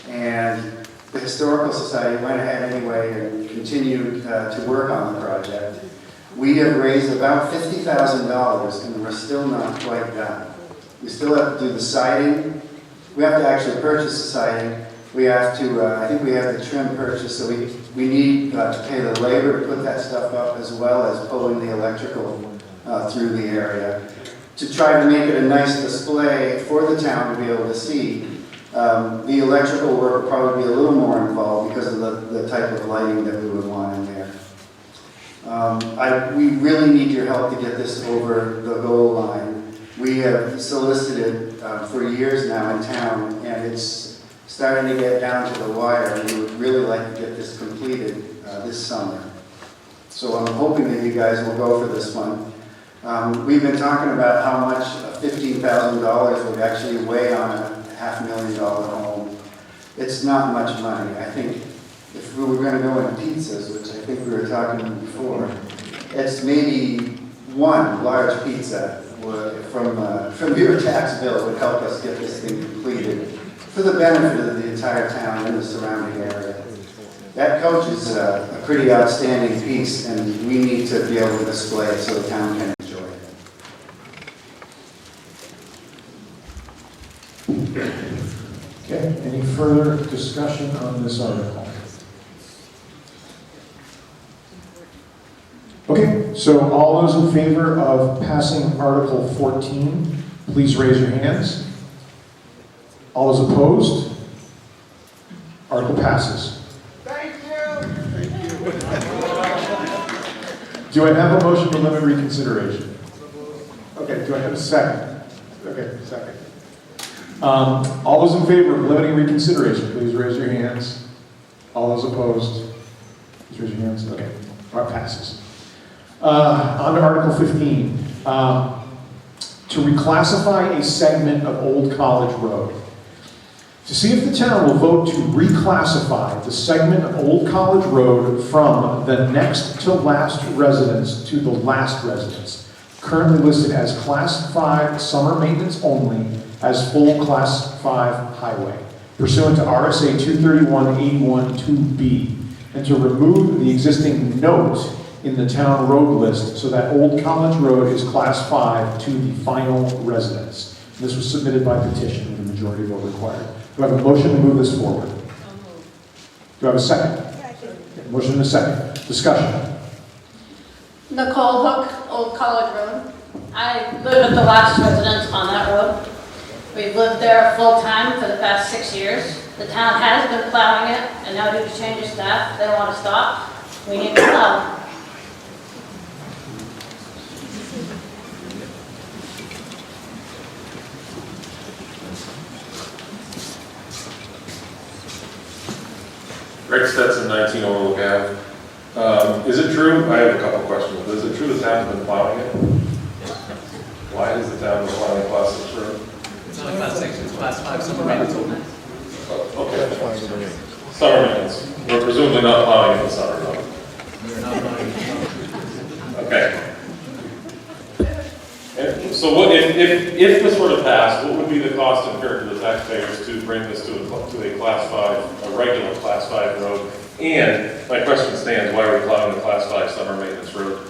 And the Historical Society went ahead anyway and continued to work on the project. We have raised about $50,000 and we're still not quite done. We still have to do the siding. We have to actually purchase the siding. We have to, I think we have the trim purchase, so we need to pay the labor to put that stuff up as well as pulling the electrical through the area. To try to make it a nice display for the town to be able to see. The electrical work will probably be a little more involved because of the type of lighting that we would want in there. We really need your help to get this over the goal line. We have solicited for years now in town, and it's starting to get down to the wire, and we would really like to get this completed this summer. So I'm hoping that you guys will go for this one. We've been talking about how much $15,000 would actually weigh on a $500,000 home. It's not much money. I think if we were going to go into pizzas, which I think we were talking before, it's maybe one large pizza from your tax bill would help us get this thing completed for the benefit of the entire town and the surrounding area. That coach is a pretty outstanding piece, and we need to be able to display it so the town can enjoy it. Okay, any further discussion on this article? Okay, so all those in favor of passing Article 14, please raise your hands. All those opposed? Article passes. Thank you. Do I have a motion to limit reconsideration? Okay, do I have a second? Okay, second. All those in favor of limiting reconsideration, please raise your hands. All those opposed, please raise your hands. Okay, all right, passes. On to Article 15. To reclassify a segment of Old College Road. To see if the town will vote to reclassify the segment of Old College Road from the next to last residence to the last residence, currently listed as Class 5 summer maintenance only, as full Class 5 highway, pursuant to RSA 231-81-2B, and to remove the existing note in the town road list so that Old College Road is Class 5 to the final residence. This was submitted by petition with a majority vote required. Do I have a motion to move this forward? Do I have a second? Okay, motion and a second. Discussion. Nicole Hook, Old College Road. I live at the last residence on that road. We've lived there full-time for the past 6 years. The town has been plowing it, and now due to change of staff, they don't want to stop. We need to plow. Greg Stetson, 19 Overlook Ave. Is it true, I have a couple questions, is it true the town's been plowing it? Why has the town been plowing Class 6 road? It's not a Class 6, it's Class 5 summer maintenance only. Okay. Summer maintenance. We're presumably not plowing in the summer, though. We're not plowing in the summer. Okay. And so what, if this were to pass, what would be the cost incurred to the taxpayers to bring this to a Class 5, a regular Class 5 road? And my question stands, why are we plowing the Class 5 summer maintenance road?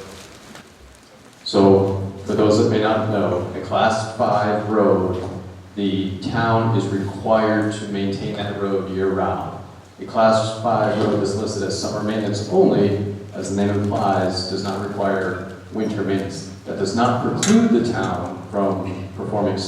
So, for those that may not know, a Class 5 road, the town is required to maintain that road year-round. A Class 5 road is listed as summer maintenance only, as the name implies, does not require winter maintenance. That does not preclude the town from performing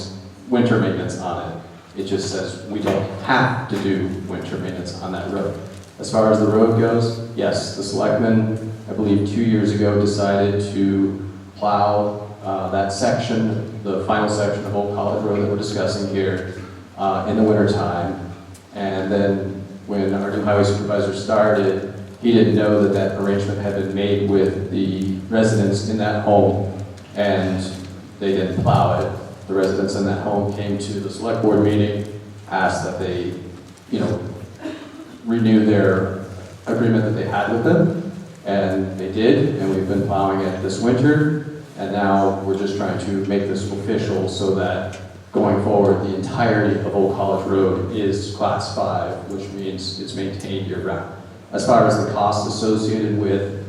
winter maintenance on it. It just says we don't have to do winter maintenance on that road. As far as the road goes, yes, the selectmen, I believe 2 years ago, decided to plow that section, the final section of Old College Road that we're discussing here, in the wintertime. And then when our new highway supervisor started, he didn't know that that arrangement had been made with the residents in that home, and they didn't plow it. The residents in that home came to the select board meeting, asked that they, renew their agreement that they had with them, and they did, and we've been plowing it this winter, and now we're just trying to make this official so that going forward, the entirety of Old College Road is Class 5, which means it's maintained year-round. As far as the cost associated with,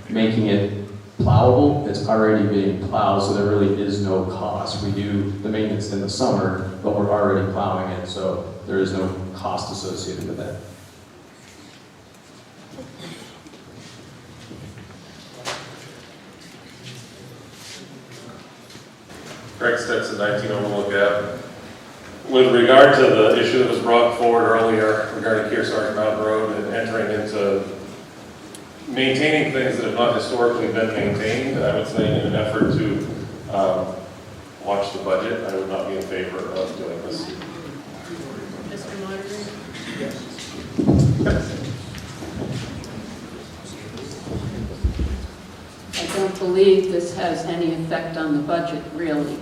making it plowable, it's already being plowed, so there really is no cost. We do the maintenance in the summer, but we're already plowing it, so there is no cost associated with that. Greg Stetson, 19 Overlook Ave. With regard to the issue that was brought forward earlier regarding Kearsarge Mountain Road and entering into maintaining things that have not historically been maintained, I would say in an effort to watch the budget, I would not be in favor of doing this. Mr. Monitor? I don't believe this has any effect on the budget, really.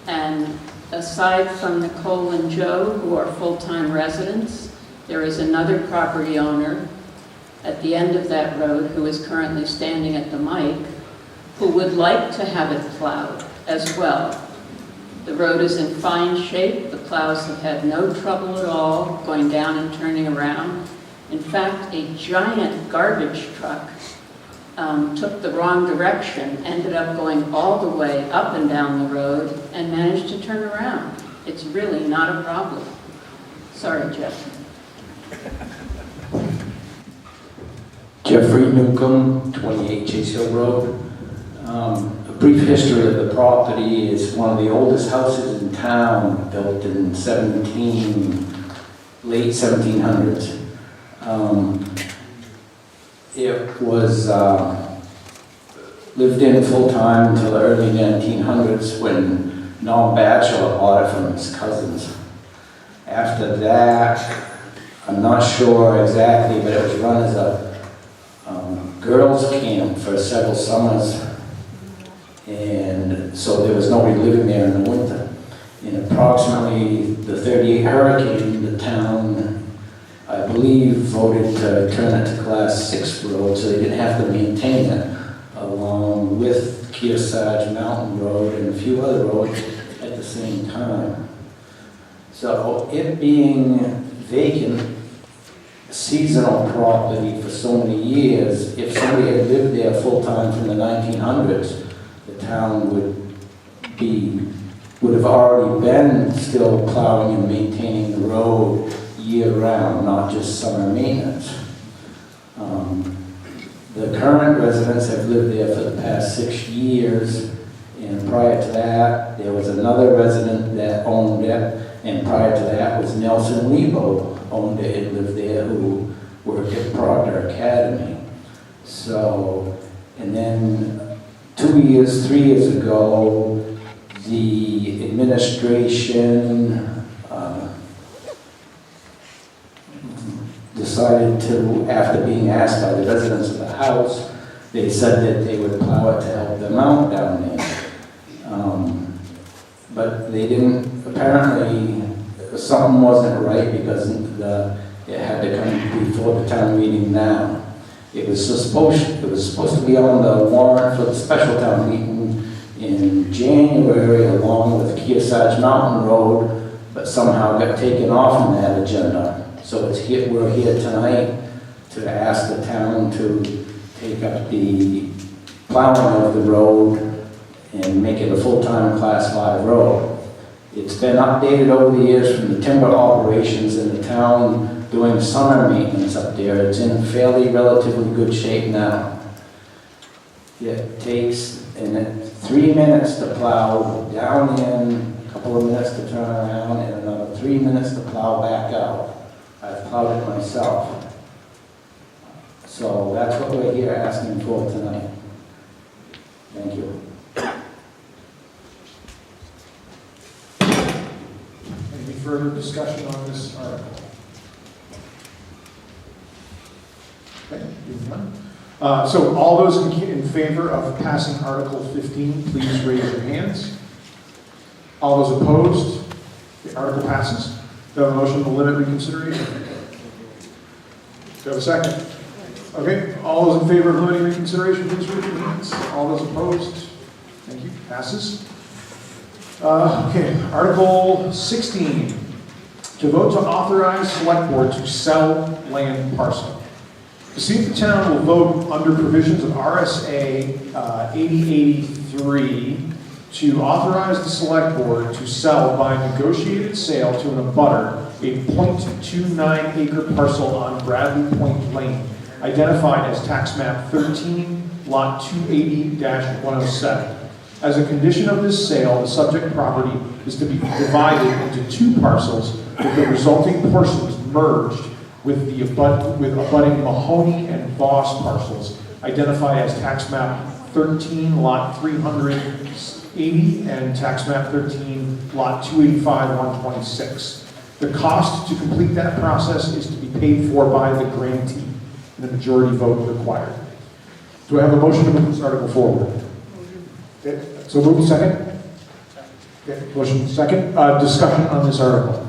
And aside from Nicole and Joe, who are full-time residents, there is another property owner at the end of that road who is currently standing at the mic, who would like to have it plowed as well. The road is in fine shape. The plows have had no trouble at all going down and turning around. In fact, a giant garbage truck took the wrong direction, ended up going all the way up and down the road, and managed to turn around. It's really not a problem. Sorry, Jeff. Jeff Jeffrey Newcomb, 28 Chase Hill Road. A brief history of the property is one of the oldest houses in town, built in late 1700s. It was lived in full-time until the early 1900s when Norm Batchelor bought it from his cousins. After that, I'm not sure exactly, but it was run as a girls' camp for several summers, and so there was nobody living there in the winter. In approximately the 38 hurricane, the town, I believe, voted to turn it to Class 6 road, so they didn't have to maintain it, along with Kearsarge Mountain Road and a few other roads at the same time. So it being vacant, seasonal property for so many years, if somebody had lived there full-time from the 1900s, the town would have already been still plowing and maintaining the road year-round, not just summer maintenance. The current residents have lived there for the past 6 years, and prior to that, there was another resident that owned it, and prior to that was Nelson Lebo owned it and lived there, who worked at Proctor Academy. So, and then 3 years ago, the administration decided to, after being asked by the residents of the house, they said that they would plow it to help them out down there. But they didn't, apparently something wasn't right because it had to come before the town meeting now. It was supposed to be on the warrant for the special town meeting in January along with Kearsarge Mountain Road, but somehow got taken off on that agenda. So we're here tonight to ask the town to take up the plowing of the road and make it a full-time Class 5 road. It's been updated over the years from the timber operations in the town doing summer maintenance up there. It's in fairly relatively good shape now. It takes 3 minutes to plow down in, a couple of minutes to turn around, and another 3 minutes to plow back out. I've plowed it myself. So that's what we're here asking for tonight. Thank you. Any further discussion on this article? Okay, moving on. So all those in favor of passing Article 15, please raise your hands. All those opposed? The article passes. Do you have a motion to limit reconsideration? Do you have a second? Okay, all those in favor of limiting reconsideration, please raise your hands. All those opposed? Thank you, passes. Okay, Article 16, to vote to authorize select board to sell land parcel. To see if the town will vote under provisions of RSA 8083 to authorize the select board to sell by negotiated sale to an abutter a .29 acre parcel on Bradley Point Lane, identified as tax map 13, lot 280-107. As a condition of this sale, the subject property is to be divided into 2 parcels, with the resulting portions merged with abutting Mahoney and Voss parcels, identified as tax map 13, lot 380, and tax map 13, lot 285-126. The cost to complete that process is to be paid for by the grantee, and a majority vote required. Do I have a motion to move this article forward? Okay. So move second. Okay. Motion second. Discussion on this article.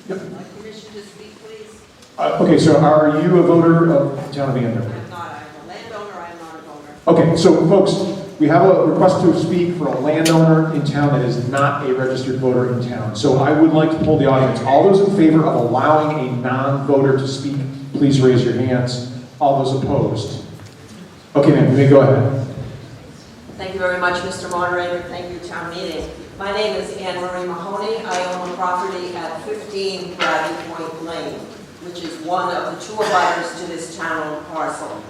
Yep. Permission to speak, please? Okay, so are you a voter of the town of Andover? I'm not. I'm a landowner. I'm not a voter. Okay, so folks, we have a request to speak for a landowner in town that is not a registered voter in town. So I would like to poll the audience. All those in favor of allowing a non-voter to speak, please raise your hands. All those opposed? Okay, ma'am, you may go ahead. Thank you very much, Mr. Moderator. Thank you, town meeting. My name is Anne Marie Mahoney. I own a property at 15 Bradley Point Lane. which is one of the two abutters to this town-owned parcel.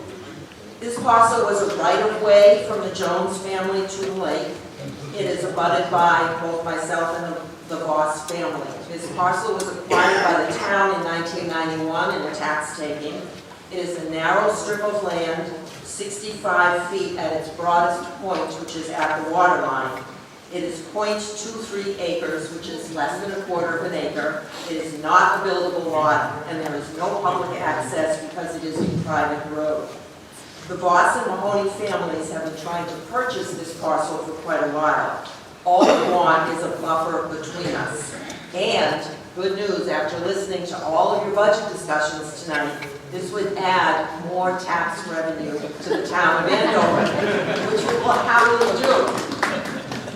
This parcel was a right-of-way from the Jones family to the lake. It is abutted by both myself and the Voss family. This parcel was acquired by the town in 1991 in a tax taking. It is a narrow strip of land, 65 feet at its broadest point, which is at the water line. It is .23 acres, which is less than a quarter of an acre. It is not a buildable lot, and there is no public access because it is a private road. The Voss and Mahoney families have been trying to purchase this parcel for quite a while. All we want is a buffer between us. And, good news, after listening to all of your budget discussions tonight, this would add more tax revenue to the town of Andover, which we will happily do.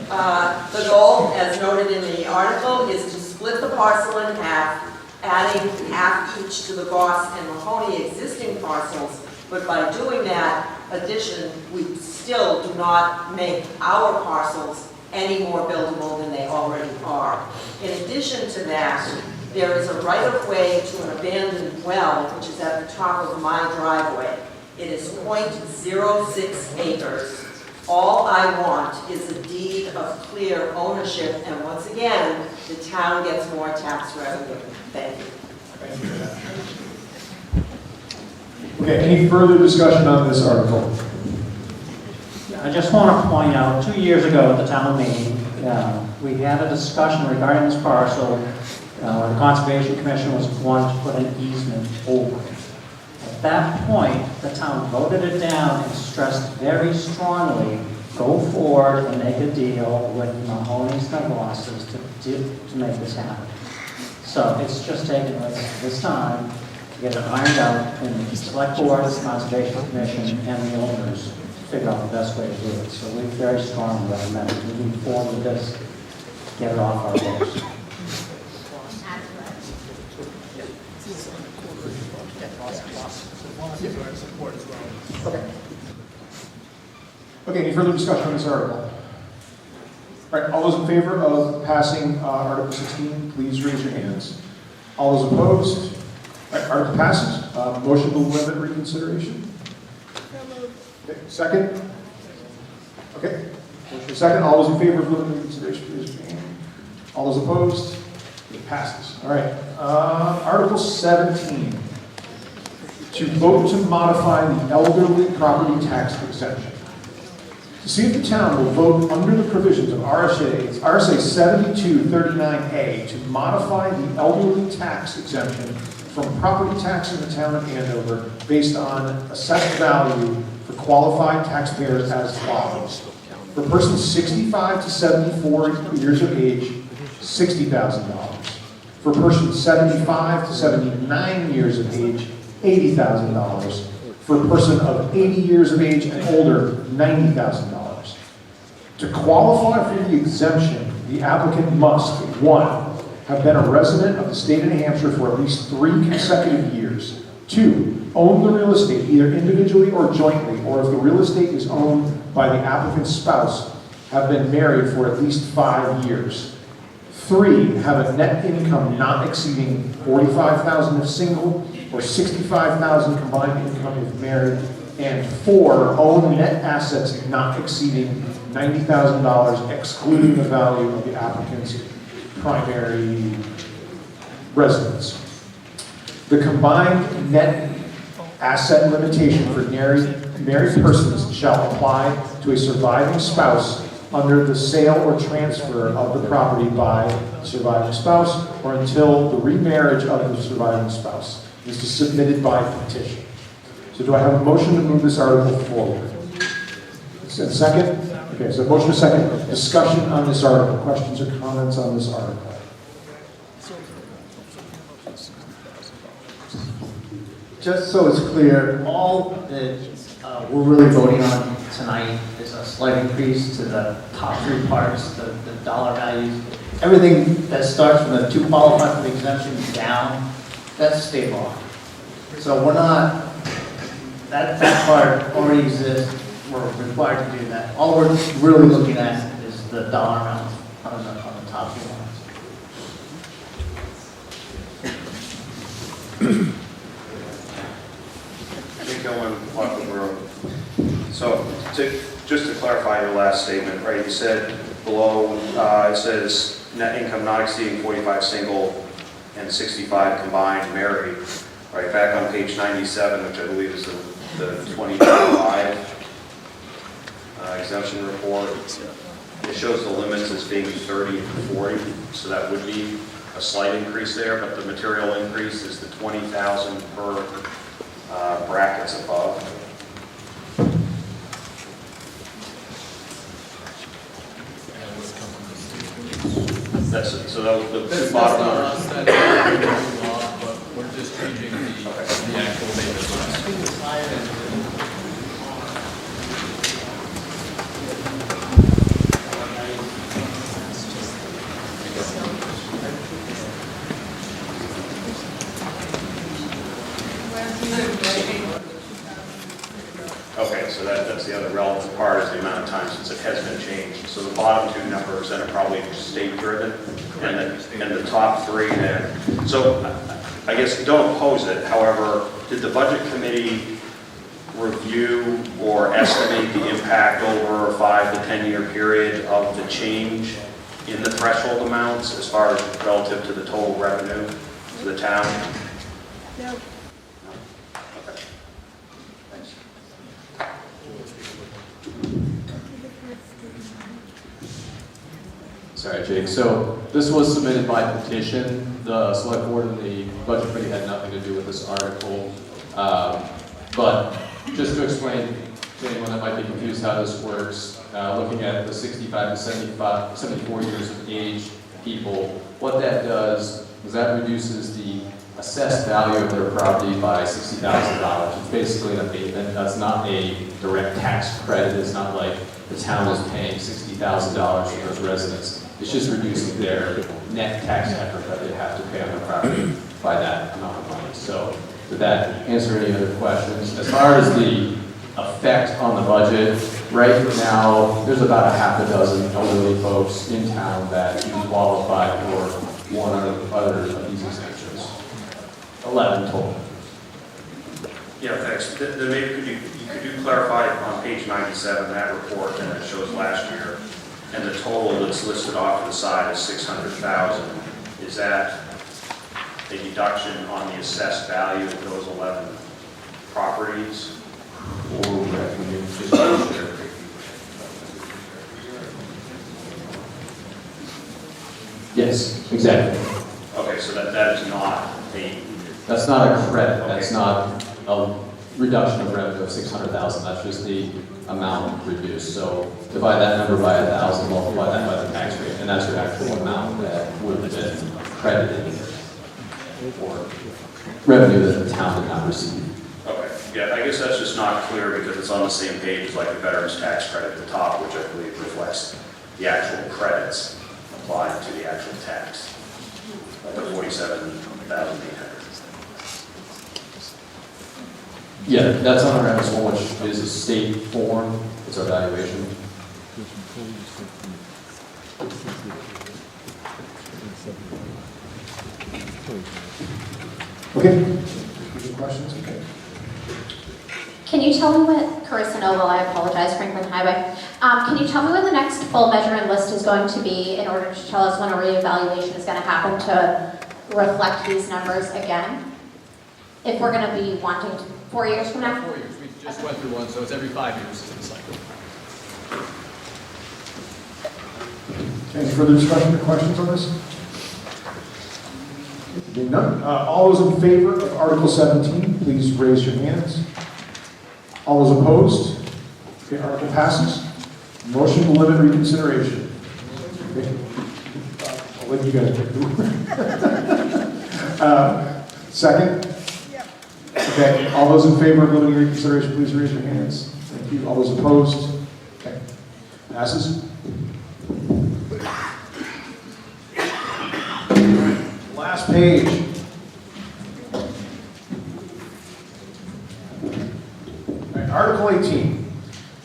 The goal, as noted in the article, is to split the parcel in half, adding half each to the Voss and Mahoney existing parcels. But by doing that addition, we still do not make our parcels any more buildable than they already are. In addition to that, there is a right-of-way to an abandoned well, which is at the top of my driveway. It is .06 acres. All I want is a deed of clear ownership, and once again, the town gets more tax revenue. Thank you. Thank you for that. Okay, any further discussion on this article? I just want to point out, 2 years ago at the town meeting, we had a discussion regarding this parcel. The Conservation Commission was wanting to put an easement over it. At that point, the town voted it down and stressed very strongly, go forward and make a deal with Mahoney's and Vosses to make this happen. So it's just taken us this time to get it ironed out in the select board, the Conservation Commission, and the owners to figure out the best way to do it. So we very strongly recommend moving forward with this, get it off our books. Okay. Okay, any further discussion on this article? All right, all those in favor of passing Article 16, please raise your hands. All those opposed? All right, article passes. Motion to limit reconsideration. Okay, second? Okay. Motion second. All those in favor of limited reconsideration, please raise your hand. All those opposed? It passes. All right. Article 17. To vote to modify the elderly property tax exemption. To see if the town will vote under the provisions of RSA 7239A to modify the elderly tax exemption from property tax in the town of Andover based on assessed value for qualified taxpayers as follows. For persons 65 to 74 years of age, $60,000. For persons 75 to 79 years of age, $80,000. For a person of 80 years of age and older, $90,000. To qualify for the exemption, the applicant must, 1, have been a resident of the state of New Hampshire for at least 3 consecutive years. 2, own the real estate either individually or jointly, or if the real estate is owned by the applicant's spouse, have been married for at least 5 years. 3, have a net income not exceeding $45,000 if single, or $65,000 combined income if married, and 4, own net assets not exceeding $90,000 excluding the value of the applicant's primary residence. The combined net asset limitation for married persons shall apply to a surviving spouse under the sale or transfer of the property by the surviving spouse or until the remarriage of the surviving spouse. This is submitted by petition. So do I have a motion to move this article forward? Second? Okay, so motion is second. Discussion on this article. Questions or comments on this article? Just so it's clear, all that we're really voting on tonight is a slight increase to the top 3 parts, the dollar values. Everything that starts from the 2 qualify for the exemption down, that's state law. So we're not, that part already exists, we're required to do that. All we're really looking at is the dollar amount on the top 2 lines. Just to clarify your last statement, right, you said below, it says net income not exceeding 45 single and 65 combined married. Right, back on page 97, which I believe is the 2025 exemption report, it shows the limits as being 30 and 40, so that would be a slight increase there, but the material increase is the 20,000 per brackets above. That's so the That's bottom not numbers. us, that's the law, but we're just changing the actual maintenance line. Okay, so that's the other relevant part is the amount of time since it has been changed. So the bottom two numbers then are probably state driven, and the top three then. So I guess don't oppose it. However, did the budget committee review or estimate the impact over a 5 to 10 year period of the change in the threshold amounts as far as relative to the total revenue to the town? No. Okay. Thanks. Sorry, Jake. So this was submitted by petition. The select board and the budget committee had nothing to do with this article. But just to explain to anyone that might be confused how this works, looking at the 65 to 74 years of age people, what that does is that reduces the assessed value of their property by $60,000. It's basically an abatement. That's not a direct tax credit. It's not like the town is paying $60,000 for those residents. It's just reducing their net tax effort that they have to pay on their property by that amount of money. So did that answer any other questions? As far as the effect on the budget, right now there's about a half a dozen elderly folks in town that can qualify for one or other of these exemptions. 11 total. Yeah, thanks. Then maybe could you clarify on page 97, that report, and it shows last year, and the total that's listed off to the side is 600,000. Is that a deduction on the assessed value of those 11 properties? Or revenue, just to share. Yes, exactly. Okay, so that is not a... That's not a credit. Okay. That's not a reduction of revenue of 600,000. That's just the amount reduced. So divide that number by 1,000, multiply that by the tax rate, and that's your actual amount that would have been credited for revenue that the town did not receive. Okay, yeah, I guess that's just not clear because it's on the same page as like the veteran's tax credit at the top, which I believe reflects the actual credits applied to the actual tax, the 47,800. Yeah, that's on our MS1, which is a state form. It's our valuation. Okay. Any questions? Okay. Can you tell me what, Carissa Noble, I apologize, Franklin Highway. Can you tell me when the next full measurement list is going to be in order to tell us when a reevaluation is going to happen to reflect these numbers again? If we're going to be wanting to, 4 years from now? 4 years, we just went through one, so it's every 5 years is the cycle. Any further discussion or questions on this? Being none, all those in favor of Article 17, please raise your hands. All those opposed? Okay, article passes. Motion to limit reconsideration. Okay. I'll let you guys pick who. Second? Okay, all those in favor of limiting reconsideration, please raise your hands. Thank you. All those opposed? Okay, passes. Last page. All right, Article 18.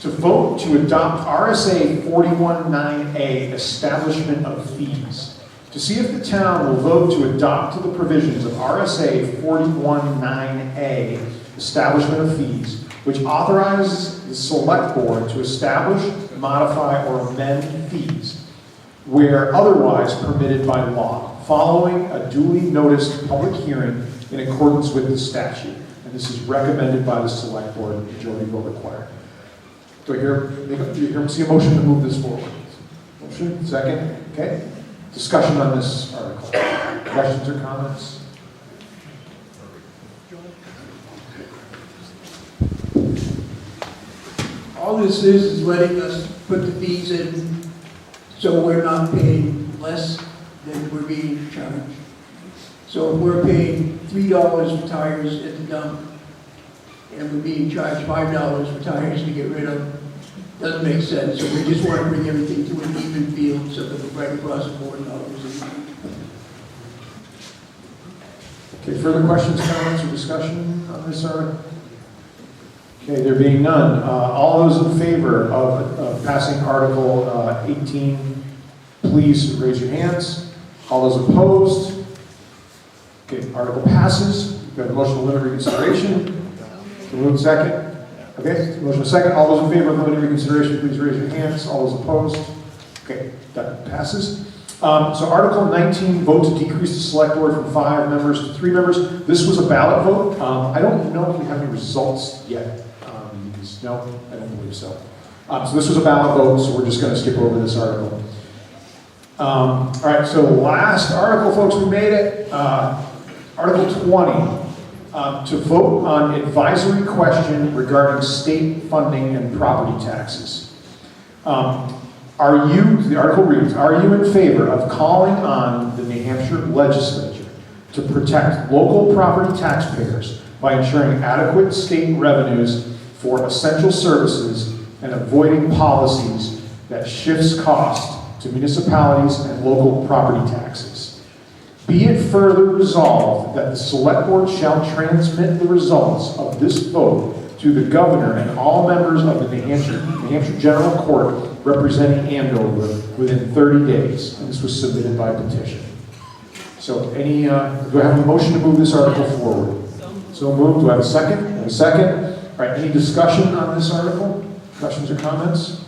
To vote to adopt RSA 41-9A, establishment of fees. To see if the town will vote to adopt to the provisions of RSA 41-9A, establishment of fees, which authorizes the select board to establish, modify, or amend fees where otherwise permitted by law, following a duly noticed public hearing in accordance with the statute. And this is recommended by the select board, majority vote required. Do you see a motion to move this forward? Motion, second, okay. Discussion on this article. Questions or comments? All this is letting us put the fees in so we're not paying less than we're being charged. So if we're paying $3 for tires at the dump and we're being charged $5 for tires to get rid of, doesn't make sense. So we just want to bring everything to an even field so that we're right across the board and all those. Okay, further questions, comments, or discussion on this article? Okay, there being none, all those in favor of passing Article 18, please raise your hands. All those opposed? Okay, article passes. We've got a motion to limit reconsideration. Move second. Okay, motion second. All those in favor of limited reconsideration, please raise your hands. All those opposed? Okay, that passes. So Article 19, vote to decrease the select board from 5 members to 3 members. This was a ballot vote. I don't know if we have any results yet. No, I don't believe so. So this was a ballot vote, so we're just going to skip over this article. All right, so last article, folks, we made it. Article 20, to vote on advisory question regarding state funding and property taxes. The article reads, are you in favor of calling on the New Hampshire legislature to protect local property taxpayers by ensuring adequate state revenues for essential services and avoiding policies that shifts cost to municipalities and local property taxes? Be it further resolved that the select board shall transmit the results of this vote to the governor and all members of the New Hampshire General Court representing Andover within 30 days. And this was submitted by petition. So do I have a motion to move this article forward? So moved. Do I have a second? I have a second. All right, any discussion on this article? Questions or comments?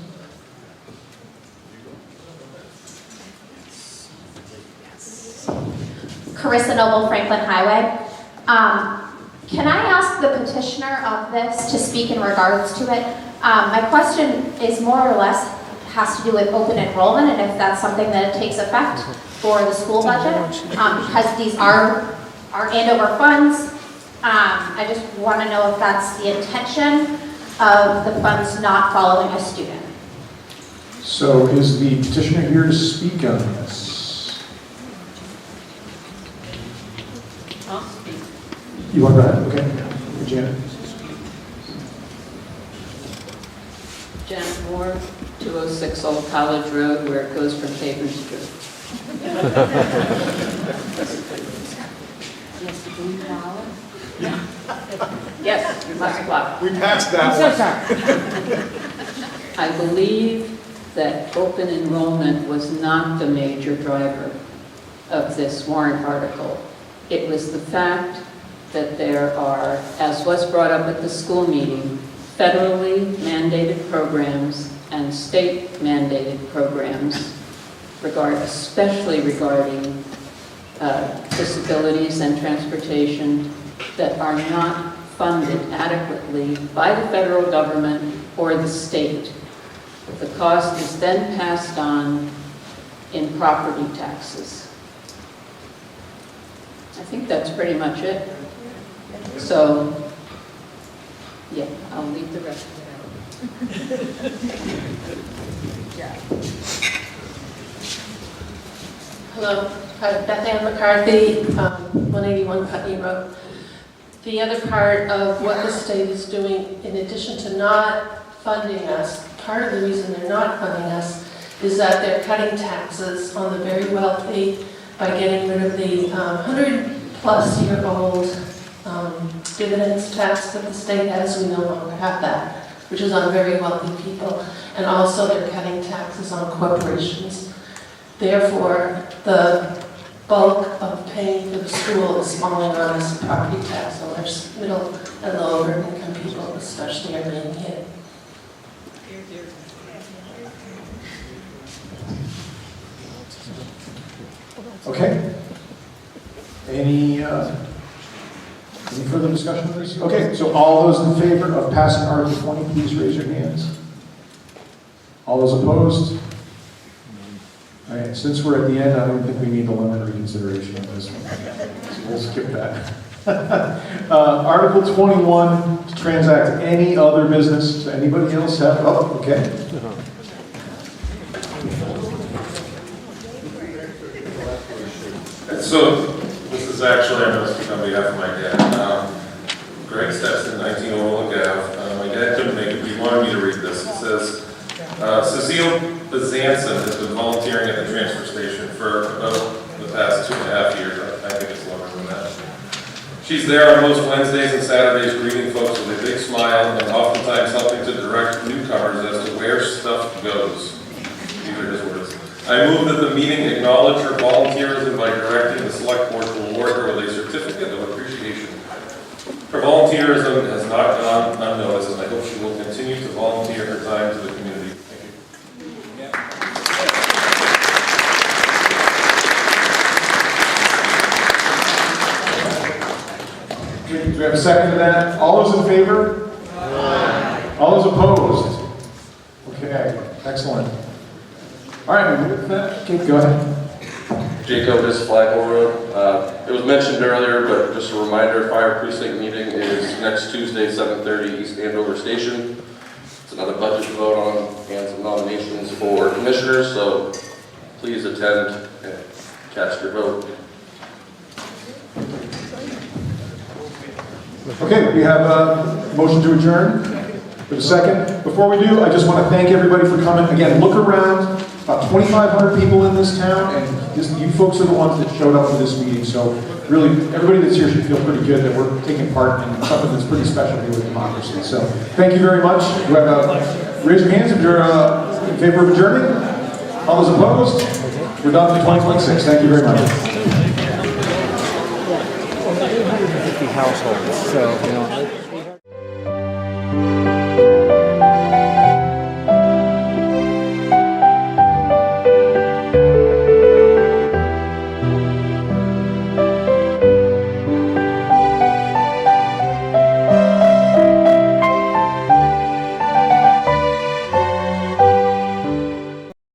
Carissa Noble, Franklin Highway. Can I ask the petitioner of this to speak in regards to it? My question is more or less has to do with open enrollment and if that's something that takes effect for the school budget, because these are Andover funds. I just want to know if that's the intention of the funds not following a student. So is the petitioner here to speak on this? I'll speak. You want to go ahead? Okay. Janet. Janet Moore, 206 Old College Road, where it goes from paper to dirt. Yes, you must block. We passed that one. I believe that open enrollment was not the major driver of this warrant article. It was the fact that there are, as was brought up at the school meeting, federally mandated programs and state mandated programs, especially regarding disabilities and transportation, that are not funded adequately by the federal government or the state. The cost is then passed on in property taxes. I think that's pretty much it. So, yeah, I'll leave the rest of it out. Hello, Beth Ann McCarthy, 181 Putney Road. The other part of what the state is doing, in addition to not funding us, part of the reason they're not funding us is that they're cutting taxes on the very wealthy by getting rid of the 100-plus-year-old dividends tax that the state has. We no longer have that, which is on very wealthy people. And also they're cutting taxes on corporations. Therefore, the bulk of paying for the school is falling on us property tax owners, middle and lower income people especially are being hit. Okay. Any further discussion on this? Okay, so all those in favor of passing Article 20, please raise your hands. All those opposed? All right, since we're at the end, I don't think we need the limit reconsideration on this one. So we'll skip that. Article 21, to transact any other business. Does anybody else have? Oh, okay. So, this is actually, I'm going to speak on behalf of my dad. Greg Stetson, 19 Overlook Ave. My dad couldn't make it, he wanted me to read this. It says, Cecile Bezanson has been volunteering at the transfer station for about the past 2.5 years. I think it's longer than that. She's there on most Wednesdays and Saturdays greeting folks with a big smile and oftentimes helping to direct newcomers as to where stuff goes. These are his words. I move that the meeting acknowledge her volunteerism by directing the select board to award her with a certificate of appreciation. Her volunteerism has not gone unnoticed, and I hope she will continue to volunteer her time to the community. Thank you. Do we have a second to that? All those in favor? Aye. All those opposed? Okay, excellent. All right, with that, okay, go ahead. Jacob, this Flagpole Road. It was mentioned earlier, but just a reminder, fire precinct meeting is next Tuesday, 7:30, East Andover Station. It's another budget vote on and some nominations for commissioners, so please attend and cast your vote. Okay, we have a motion to adjourn. For a second. Before we do, I just want to thank everybody for coming. Again, look around. About 2,500 people in this town, and you folks are the ones that showed up for this meeting. So really, everybody that's here should feel pretty good that we're taking part in something that's pretty special here with democracy. So thank you very much. Do I have raise your hands if you're in favor of adjourning. All those opposed? We're done for 2026. Thank you very much. 250 households, so, you know.